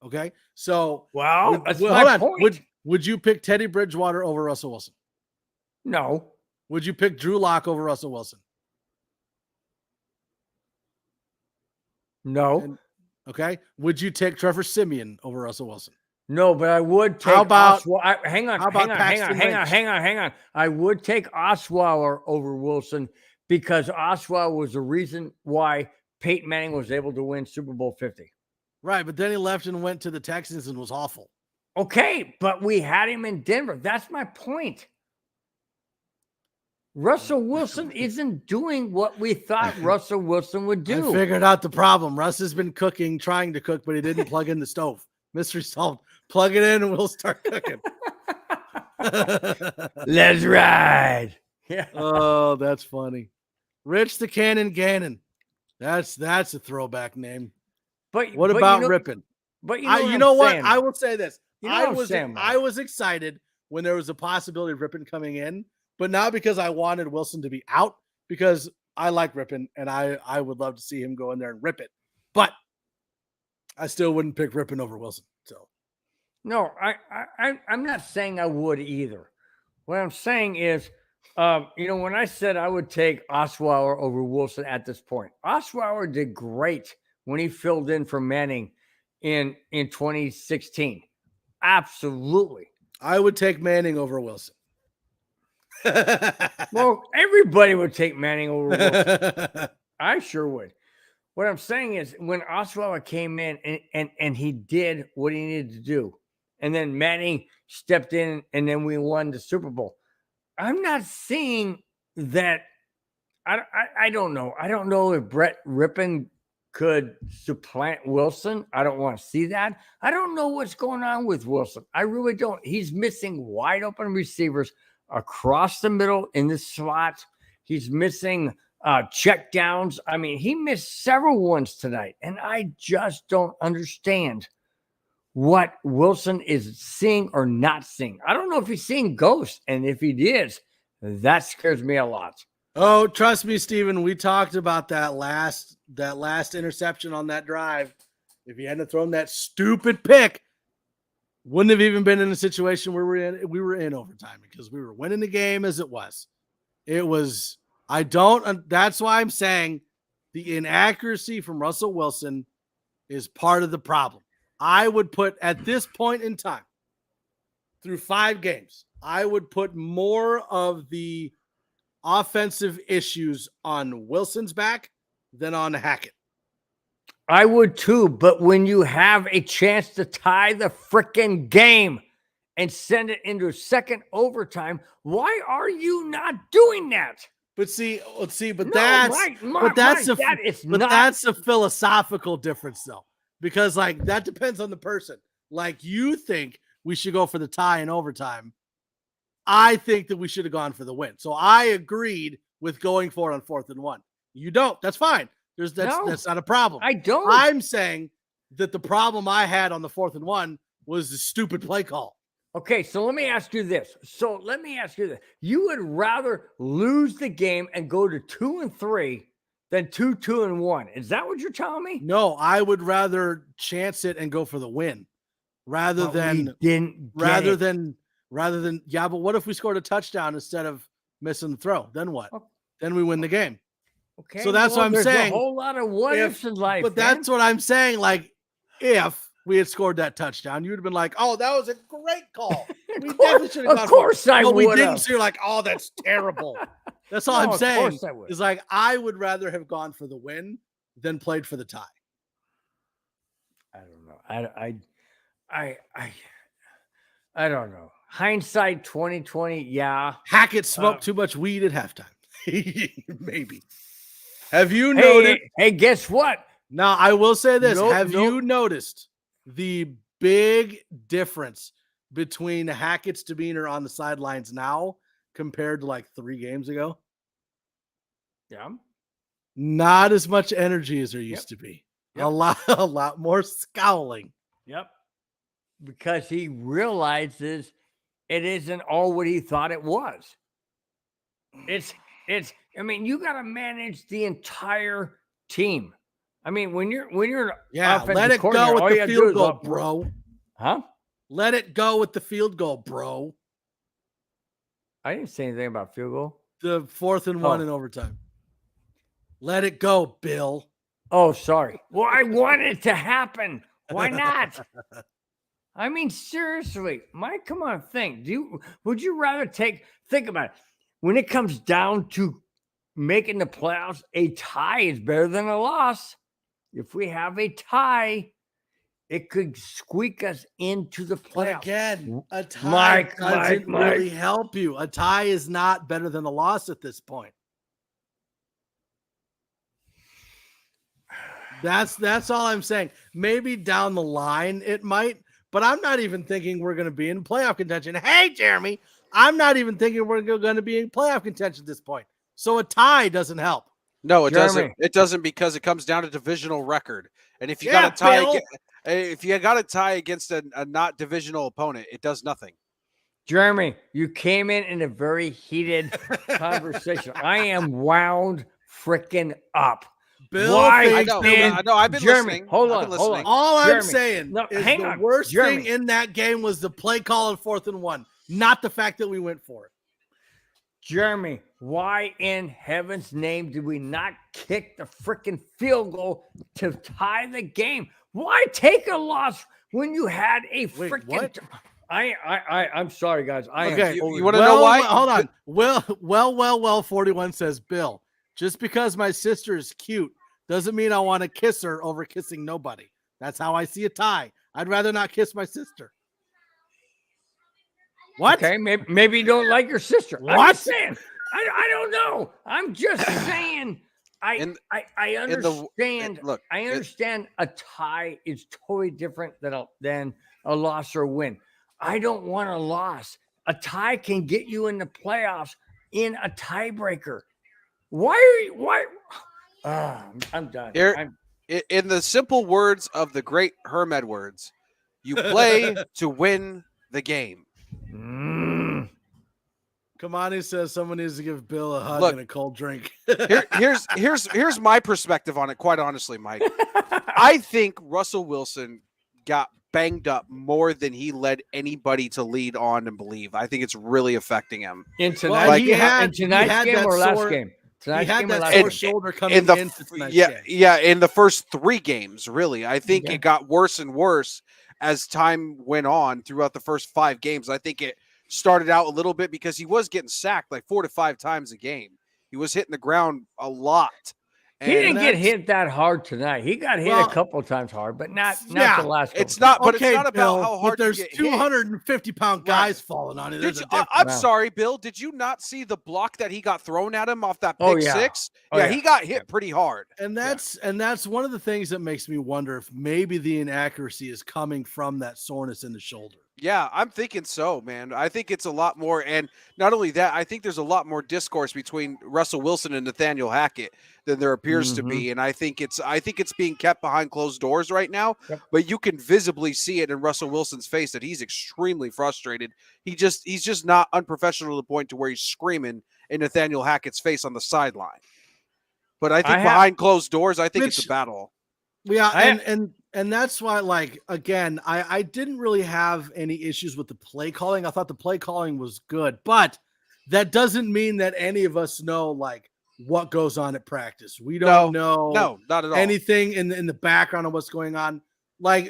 Okay. So that's my point. Would you pick Teddy Bridgewater over Russell Wilson? No. Would you pick Drew Lock over Russell Wilson? No. Okay. Would you take Trevor Siemian over Russell Wilson? No, but I would take. How about? Hang on. I would take Osweiler over Wilson because Osweiler was the reason why Peyton Manning was able to win Super Bowl 50. Right, but then he left and went to the Texans and was awful. Okay, but we had him in Denver. That's my point. Russell Wilson isn't doing what we thought Russell Wilson would do. I figured out the problem. Russ has been trying to cook, but he didn't plug in the stove. Mystery solved. Plug it in and we'll start cooking. Let's ride. Yeah. Oh, that's funny. Rich the Cannon Gannon. That's a throwback name. But what about Rippin? But you know what? I will say this. I was excited when there was a possibility of Rippin coming in, but not because I wanted Wilson to be out, because I like Rippin and I would love to see him go in there and rip it. But I still wouldn't pick Rippin over Wilson. So no, I'm not saying I would either. What I'm saying is, when I said I would take Osweiler over Wilson at this point, Osweiler did great when he filled in for Manning in 2016. Absolutely. I would take Manning over Wilson. Well, everybody would take Manning over Wilson. I sure would. What I'm saying is when Osweiler came in and he did what he needed to do, and then Manning stepped in and then we won the Super Bowl. I'm not seeing that. I don't know. I don't know if Brett Rippon could supplant Wilson. I don't want to see that. I don't know what's going on with Wilson. I really don't. He's missing wide open receivers across the middle in the slot. He's missing check downs. I mean, he missed several ones tonight, and I just don't understand what Wilson is seeing or not seeing. I don't know if he's seeing ghosts, and if he is, that scares me a lot. Oh, trust me, Steven, we talked about that last interception on that drive. If he hadn't thrown that stupid pick, wouldn't have even been in a situation where we were in overtime because we were winning the game as it was. That's why I'm saying the inaccuracy from Russell Wilson is part of the problem. I would put at this point in time, through 5 games, I would put more of the offensive issues on Wilson's back than on Hackett. I would too, but when you have a chance to tie the freaking game and send it into a second overtime, why are you not doing that? But see, but No, that's Mike, that's that's a philosophical difference though, because like that depends on the person. Like you think we should go for the tie in overtime. I think that we should have gone for the win. So I agreed with going for it on 4th and 1. You don't. That's fine. That's not a problem. I don't. I'm saying that the problem I had on the 4th and 1 was the stupid play call. Okay, so let me ask you this. You would rather lose the game and go to 2-3 than 2-2-1. Is that what you're telling me? No, I would rather chance it and go for the win rather than yeah, but what if we scored a touchdown instead of missing the throw? Then what? Then we win the game. Okay. So that's what I'm saying. A whole lot of what ifs in life. But that's what I'm saying. Like, if we had scored that touchdown, you would have been like, "Oh, that was a great call." We definitely should have gone. Of course, I would. We didn't. So you're like, "Oh, that's terrible." That's all I'm saying. Is like I would rather have gone for the win than played for the tie. I don't know. I don't know. Hindsight 2020, yeah. Hackett smoked too much weed at halftime. Maybe. Have you noticed? Hey, guess what? Now, I will say this. Have you noticed the big difference between Hackett's demeanor on the sidelines now compared to like 3 games ago? Yeah. Not as much energy as there used to be. Yep. A lot more scowling. Yep. Because he realizes it isn't all what he thought it was. I mean, you got to manage the entire team. I mean, when you're let it go with the field goal, bro. Huh? Let it go with the field goal, bro. I didn't say anything about field goal. The 4th and 1 in overtime. Let it go, Bill. Oh, sorry. Well, I want it to happen. Why not? I mean, seriously, Mike, come on, think. Would you rather think about it? When it comes down to making the playoffs, a tie is better than a loss. If we have a tie, it could squeak us into the playoffs. But again, a tie doesn't really help you. A tie is not better than a loss at this point. That's all I'm saying. Maybe down the line it might, but I'm not even thinking we're going to be in playoff contention. Hey, Jeremy, I'm not even thinking we're going to be in playoff contention at this point. So a tie doesn't help. No, it doesn't. It doesn't because it comes down to divisional record. And if you got a tie, if you got a tie against a not divisional opponent, it does nothing. Jeremy, you came in a very heated conversation. I am wound freaking up. Bill, I know. I've been listening. Hold on. All I'm saying is the worst thing in that game was the play call on 4th and 1, not the fact that we went for it. Jeremy, why in heaven's name did we not kick the freaking field goal to tie the game? Why take a loss when you had a freaking? I'm sorry, guys. You want to know why? Hold on. Well. 41 says, Bill, just because my sister is cute doesn't mean I want to kiss her over kissing nobody. That's how I see a tie. I'd rather not kiss my sister. What? Okay, maybe you don't like your sister. What? I'm just saying. I don't know. I'm just saying. I understand. I understand a tie is totally different than a loss or a win. I don't want a loss. A tie can get you in the playoffs in a tiebreaker. Why? I'm done. In the simple words of the great Herm Edwards, you play to win the game. Kamani says someone needs to give Bill a hug and a cold drink. Here's my perspective on it, quite honestly, Mike. I think Russell Wilson got banged up more than he led anybody to lead on and believe. I think it's really affecting him. In tonight's game or last game? Tonight's had game or that last sore game? shoulder coming in the into tonight's yeah, game. yeah, in the first 3 games, really. I think Okay. it got worse and worse as time went on throughout the first 5 games. I think it started out a little bit because he was getting sacked like 4 to 5 times a game. He was hitting the ground a lot. He didn't get that's- hit that hard tonight. He got hit Well, a couple of times hard, but not yeah, the last couple It's not, but okay, it's not Bill, about how hard but there's you get hit. 250-pound guys falling on it. Did There's you, a difference. I'm Wow. sorry, Bill. Did you not see the block that he got thrown at him off that pick Oh, yeah. 6? Oh, yeah, yeah. he got hit pretty hard. And that's one of the things that makes me wonder if maybe the inaccuracy is coming from that soreness in the shoulder. Yeah, I'm thinking so, man. I think it's a lot more, and not only that, I think there's a lot more discourse between Russell Wilson and Nathaniel Hackett than there appears to be, and I think it's being kept behind closed doors right now. Yep. But you can visibly see it in Russell Wilson's face that he's extremely frustrated. He's just not unprofessional to the point to where he's screaming in Nathaniel Hackett's face on the sideline. But I think behind closed doors, I think it's a battle. Yeah, and that's why, like, again, I didn't really have any issues with the play calling. I thought the play calling was good, but that doesn't mean that any of us know like what goes on at practice. We don't know No, not at all. anything in the background of what's going on. Like,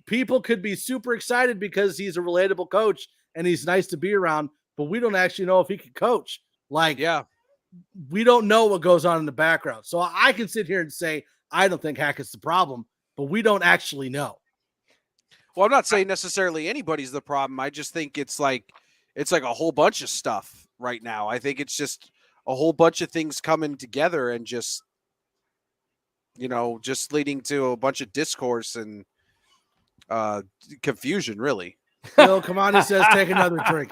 people could be super excited because he's a relatable coach and he's nice to be around, but we don't actually know if he can coach. Like, Yeah. we don't know what goes on in the background. So I can sit here and say, I don't think Hackett's the problem, but we don't actually know. Well, I'm not saying necessarily anybody's the problem. I just think it's like a whole bunch of stuff right now. I think it's just a whole bunch of things coming together and just leading to a bunch of discourse and confusion, really. Bill Kamani says, take another drink.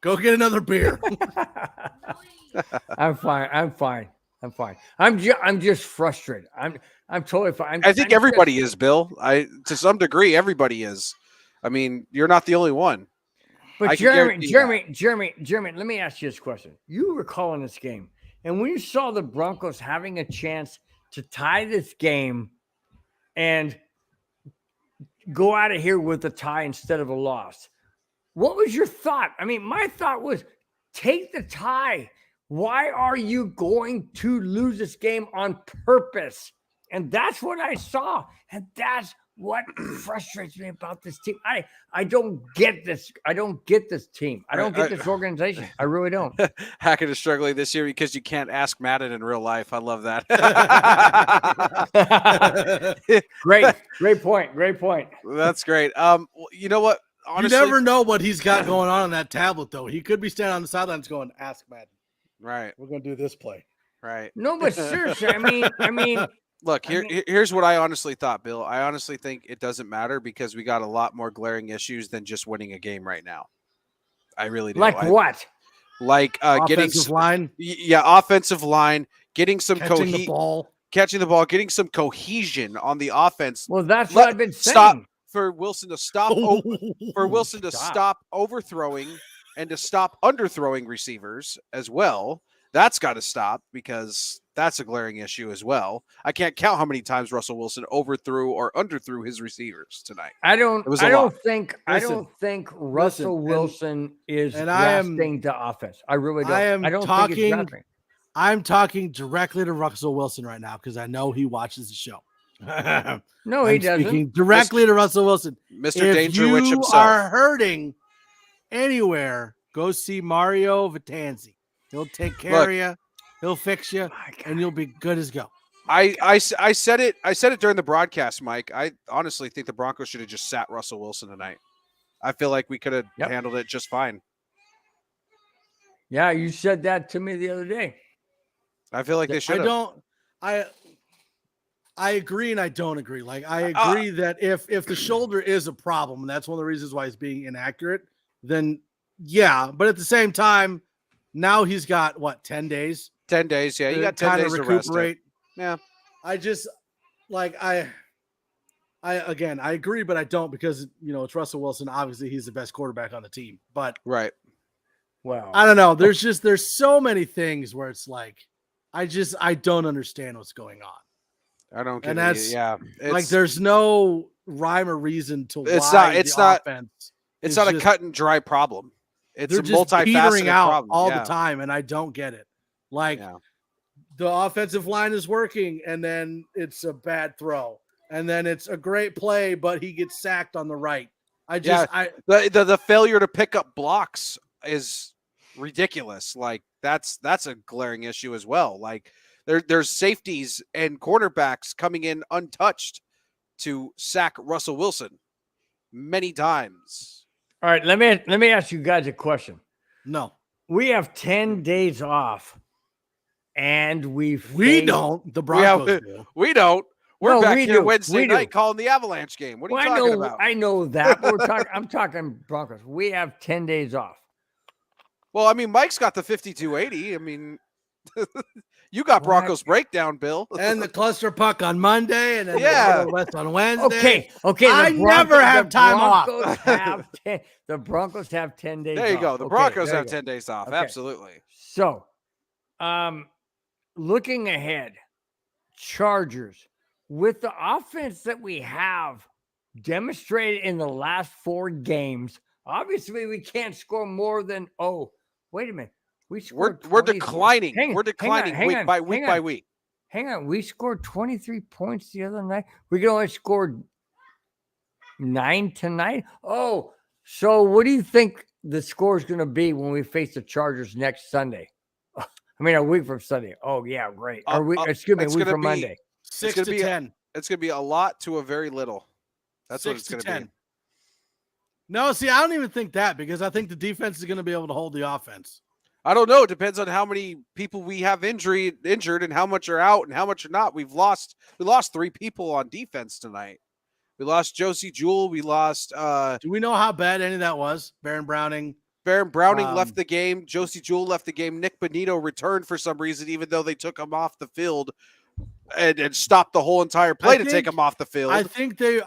Go get another beer. I'm fine. I'm just frustrated. I'm totally fine. I think everybody is, Bill. To some degree, everybody is. I mean, you're not the only one. But Jeremy, let me ask you this question. You were calling this game, and when you saw the Broncos having a chance to tie this game and go out of here with a tie instead of a loss, what was your thought? I mean, my thought was take the tie. Why are you going to lose this game on purpose? And that's what I saw. And that's what frustrates me about this team. I don't get this. I don't get this team. I don't get this organization. I really don't. Hackett is struggling this year because you can't ask Madden in real life. I love that. Great point. That's great. You know what? Honestly, You never know what he's got going on that tablet, though. He could be standing on the sidelines going, ask Madden. Right. We're going to do this play. Right. No, but seriously, I mean, look, here's what I honestly thought, Bill. I honestly think it doesn't matter because we got a lot more glaring issues than just winning a game right now. I really do. Like what? Like Offensive line. Yeah, offensive line, getting some Catching the ball. catching the ball, getting some cohesion on the offense. Well, that's what I've been saying. Stop for Wilson to stop stop overthrowing and to stop underthrowing receivers as well. That's got to stop because that's a glaring issue as well. I can't count how many times Russell Wilson overthrew or underthrew his receivers tonight. I don't think Russell Listen, Wilson is and grasping the offense. I really don't. I don't think he's grasping. I'm talking directly to Russell Wilson right now because I know he watches the show. No, he I'm doesn't. speaking directly to Russell Wilson. Mr. If Dangerwich you himself. are hurting anywhere, go see Mario Vitanzi. He'll take care of you. He'll fix you, and you'll be good as go. I said it during the broadcast, Mike. I honestly think the Broncos should have just sat Russell Wilson tonight. I feel like we could have handled it just fine. Yeah, you said that to me the other day. I feel like they should have. I agree and I don't agree. Like, I agree that if the shoulder is a problem, and that's one of the reasons why he's being inaccurate, then yeah. But at the same time, now he's got 10 days? 10 days, yeah. You got 10 days to recuperate. Yeah. I just I agree, but I don't because it's Russell Wilson. Obviously, he's the best quarterback on the team. But right. Wow. I don't know. There's so many things where it's like I don't understand what's going on. I don't get and it. that's Yeah. Like there's no rhyme or reason to it's why not a offense cut and dry problem. It's they're a just multifaceted petering out problem. all the time, and I don't get it. Like the offensive line is working, and then it's a bad throw, and then it's a great play, but he gets sacked on the right. The failure to pick up blocks is ridiculous. Like that's a glaring issue as well. Like there's safeties and cornerbacks coming in untouched to sack Russell Wilson many times. All right, let me ask you guys a question. No. We have 10 days off, and we don't. The Broncos do. We don't. We're back here Wednesday night do. calling the Avalanche game. What are you talking about? I know that. But I'm talking Broncos. We have 10 days off. Well, I mean, Mike's got the 5280. I mean, you got Broncos breakdown, Bill. And the cluster puck on Monday, and then the West on Wednesday. Okay. I never have time off. The Broncos have 10 days off. There you go. The Broncos have 10 days off. Okay. Absolutely. So, looking ahead, Chargers, with the offense that we have demonstrated in the last 4 games, obviously we can't score more than, wait a minute. We're declining. We're declining week by week. Hang on. We scored 23 points the other night. We can only score 9 tonight. Oh, so what do you think the score is going to be when we face the Chargers next Sunday? I mean, a week from Sunday. Oh, yeah, great. A week from Monday. 6 to 10. It's going to be a lot to a very little. That's what it's going to be. No, see, I don't even think that, because I think the defense is going to be able to hold the offense. I don't know. It depends on how many people we have injured and how much are out and how much are not. We lost 3 people on defense tonight. We lost Josie Jewell. We lost. Do we know how bad any of that was? Baron Browning left the game. Josie Jewell left the game. Nick Bonito returned for some reason, even though they took him off the field and stopped the whole entire play to take him off the field. I think they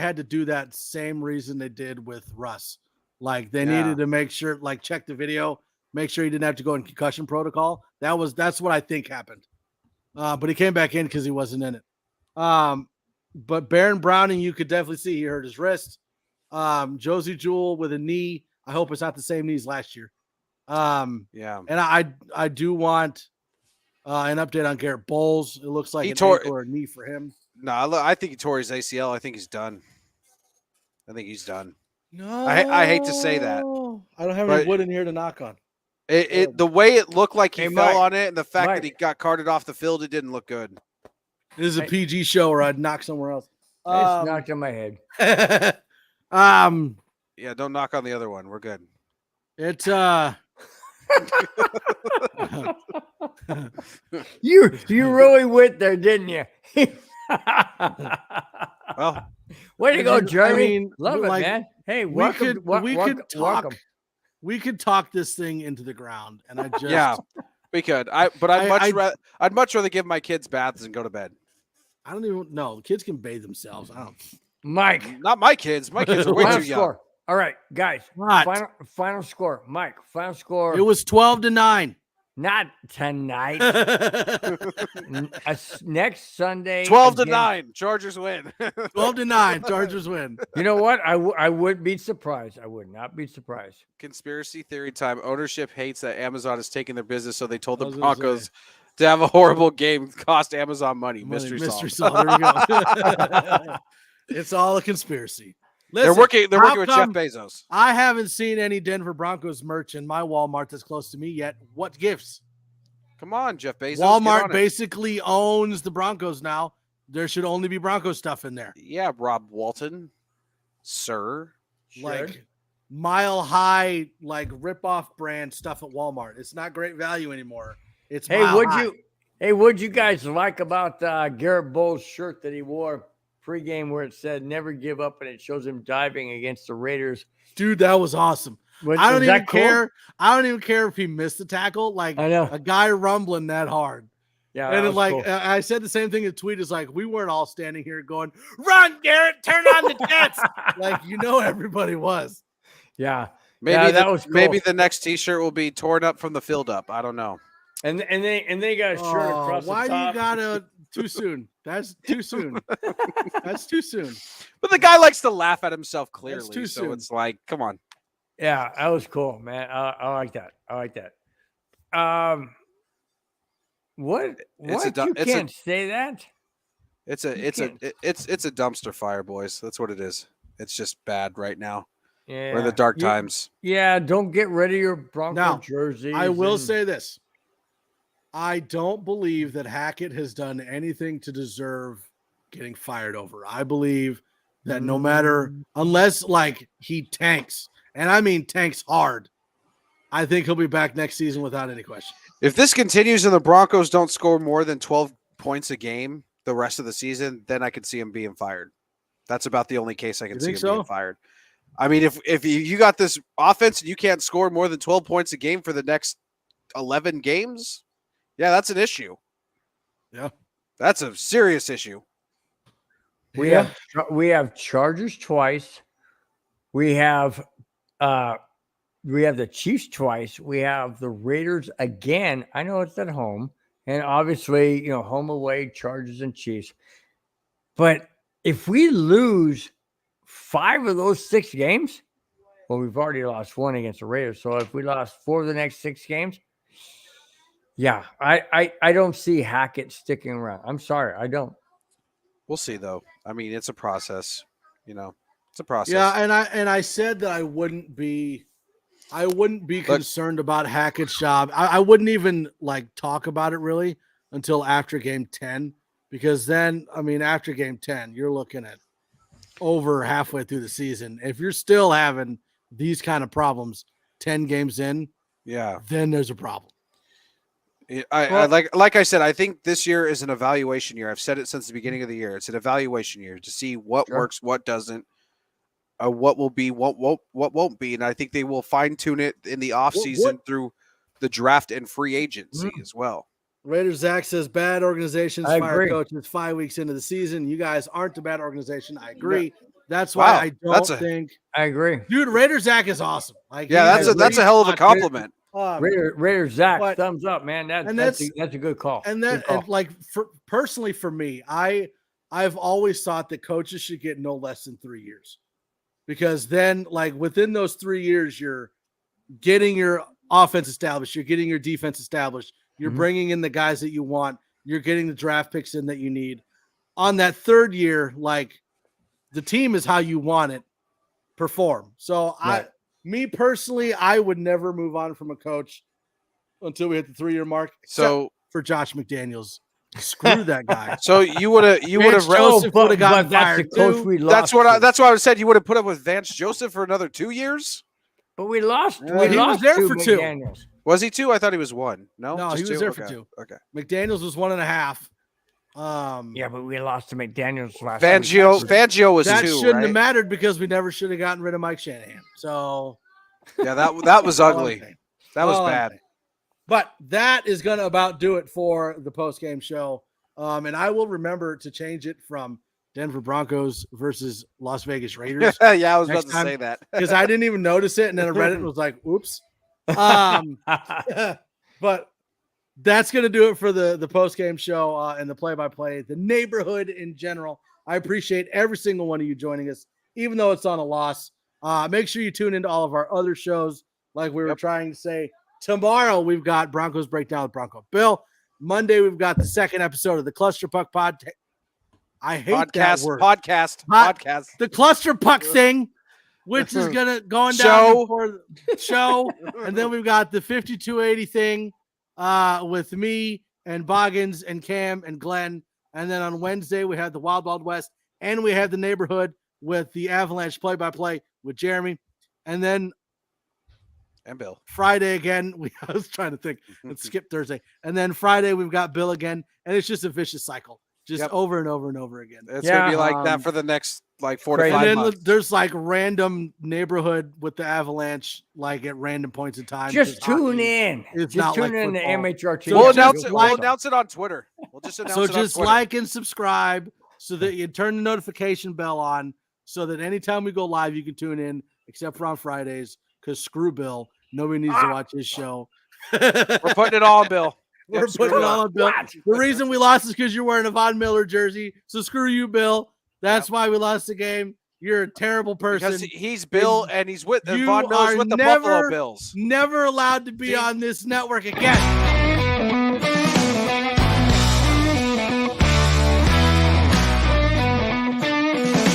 had to do that same reason they did with Russ. Like they needed to make sure, like check the video, make sure he didn't have to go in concussion protocol. That's what I think happened. But he came back in because he wasn't in it. But Baron Browning, you could definitely see he hurt his wrist. Josie Jewell with a knee. I hope it's not the same knee as last year. And I do want an update on Garrett Bowles. It looks like an ankle or a knee for him. No, I think he tore his ACL. I think he's done. No, I hate to say that. I don't have any wood in here to knock on. The way it looked like he fell on it, and the fact that he got carted off the field, it didn't look good. This is a PG show, or I'd knock somewhere else. It's knocked on my head. Yeah, don't knock on the other one. We're good. It's you really went there, didn't you? Well, way to go, Jeremy. I mean, love it, man. Hey, we could talk this thing into the ground, and I just we could. I'd much rather give my kids baths and go to bed. I don't even know. Kids can bathe themselves. Mike, not my kids. My kids are way too young. Score. All right, guys. Final score. Mike, final score. It was 12-9. Not tonight. Next Sunday. 12-9. Chargers win. 12-9. Chargers win. You know what? I would be surprised. I would not be surprised. Conspiracy theory time. Ownership hates that Amazon is taking their business, so they told the Broncos to have a horrible game, cost Amazon money. Mystery solved. There you go. It's all a conspiracy. Listen, they're working with Jeff Bezos. I haven't seen any Denver Broncos merch in my Walmart that's close to me yet. What gifts? Come on, Jeff Bezos. Walmart basically owns the Broncos now. There should only be Broncos stuff in there. Yeah, Rob Walton, sir. Like mile high, like rip-off brand stuff at Walmart. It's not great value anymore. It's what'd you guys like about Garrett Bowles' shirt that he wore pregame where it said "Never give up" and it shows him diving against the Raiders? Dude, that was awesome. I don't even care. I don't even care if he missed the tackle. Like I know a guy rumbling that hard. Yeah, and cool. I said the same thing in the tweet. Is like we weren't all standing here going, "Run, Garrett! Turn on the Jets!" Like everybody was. Yeah, maybe that was cool. Maybe the next T-shirt will be torn up from the field up. I don't know. And they got a shirt across the top. Why you gotta too soon? That's too soon. That's too soon. But the guy likes to laugh at himself clearly. That's too so soon. It's like, come on. Yeah, that was cool, man. I like that. What? It's a What? du- You it's a- can't say that. It's a it's a dumpster fire, boys. That's what it is. It's just bad right now. Yeah. We're in the dark times. Yeah, don't get rid of your Bronco Now, jerseys. I will and- say this. I don't believe that Hackett has done anything to deserve getting fired over. I believe that no matter, unless like he tanks, and I mean tanks hard, I think he'll be back next season without any question. If this continues and the Broncos don't score more than 12 points a game the rest of the season, then I could see him being fired. That's about the only case I can You see him think so? being fired. I mean, if you got this offense and you can't score more than 12 points a game for the next 11 games, yeah, that's an issue. Yeah. That's a serious issue. We have Chargers twice. We have the Chiefs twice. We have the Raiders again. I know it's at home, and obviously, home away, Chargers and Chiefs. But if we lose 5 of those 6 games, well, we've already lost 1 against the Raiders. So if we lost 4 of the next 6 games, yeah, I don't see Hackett sticking around. I'm sorry, I don't. We'll see, though. I mean, it's a process. It's a process. Yeah, and I said that I wouldn't be concerned about Hackett's job. I wouldn't even like talk about it really until after game 10, because then, I mean, after game 10, you're looking at over halfway through the season. If you're still having these kind of problems 10 games in, yeah, then there's a problem. I like I said, I think this year is an evaluation year. I've said it since the beginning of the year. It's an evaluation year to see what works, what doesn't, what will be, what won't be. And I think they will fine tune it in the offseason through the draft and free agency as well. Raiders Zach says bad organizations I fire agree. coaches 5 weeks into the season. You guys aren't a bad organization. I agree. That's why I don't think. I agree. Dude, Raiders Zach is awesome. Like, Yeah, that's a hell of a compliment. Raiders Zach, but- thumbs up, man. That's a good call. And then, Good call. and like personally for me, I've always thought that coaches should get no less than 3 years, because then like within those 3 years, you're getting your offense established, you're getting your defense established, you're bringing in the guys that you want, you're getting the draft picks in that you need. On that 3rd year, like the team is how you want it perform. So me personally, I would never move on from a coach until we hit the 3-year mark. So for Josh McDaniels, screw that guy. So you would have Joseph would have gotten that's the fired coach too. we lost. that's what I said. You would have put up with Vance Joseph for another 2 years. But we lost. He was there for 2. McDaniels. Was he 2? I thought he was 1. No, No, just he was 2? there for Okay. 2. Okay. McDaniels was 1.5. Yeah, but we lost to McDaniels last Fangio was that 2. shouldn't right? have mattered because we never should have gotten rid of Mike Shanahan. So Yeah, that was ugly. saying. That was All I'm bad. saying. But that is going to about do it for the post-game show. And I will remember to change it from Denver Broncos versus Las Vegas Raiders. Yeah, I was about Next to time, say that because I didn't even notice it. And then I read it and was like, oops. But that's going to do it for the post-game show and the play-by-play, the neighborhood in general. I appreciate every single one of you joining us, even though it's on a loss. Make sure you tune into all of our other shows. Like we were trying to say, tomorrow we've got Broncos Breakdown with Bronco Bill. Monday we've got the 2nd episode of the Cluster Puck Podcast. I hate that word. Podcast. The Cluster Puck thing, which is going down for the show. And then we've got the 5280 thing with me and Boggins and Cam and Glenn. And then on Wednesday we have the Wild Wild West, and we have the neighborhood with the Avalanche play-by-play with Jeremy. And then and Bill. Friday again. I was trying to think. Let's skip Thursday. And then Friday we've got Bill again. And it's just a vicious cycle. Just over and over and over again. It's going to be like that for the next 4 to 5 and then months. there's like random neighborhood with the Avalanche, like at random points in time. Just tune in. It's just not tune like in to football. MHRT. So We'll just announce it on Twitter. We'll just announce it on just Twitter. like and subscribe so that you turn the notification bell on so that anytime we go live, you can tune in, except for on Fridays, because screw Bill. Nobody needs to watch his show. We're putting it all on Bill. We're putting it all on Bill. The reason we lost is because you're wearing a Von Miller jersey. So screw you, Bill. That's why we lost the game. You're a terrible person. Because he's Bill and he's with You Von Miller's are with the Buffalo Bills. never allowed to be on this network again.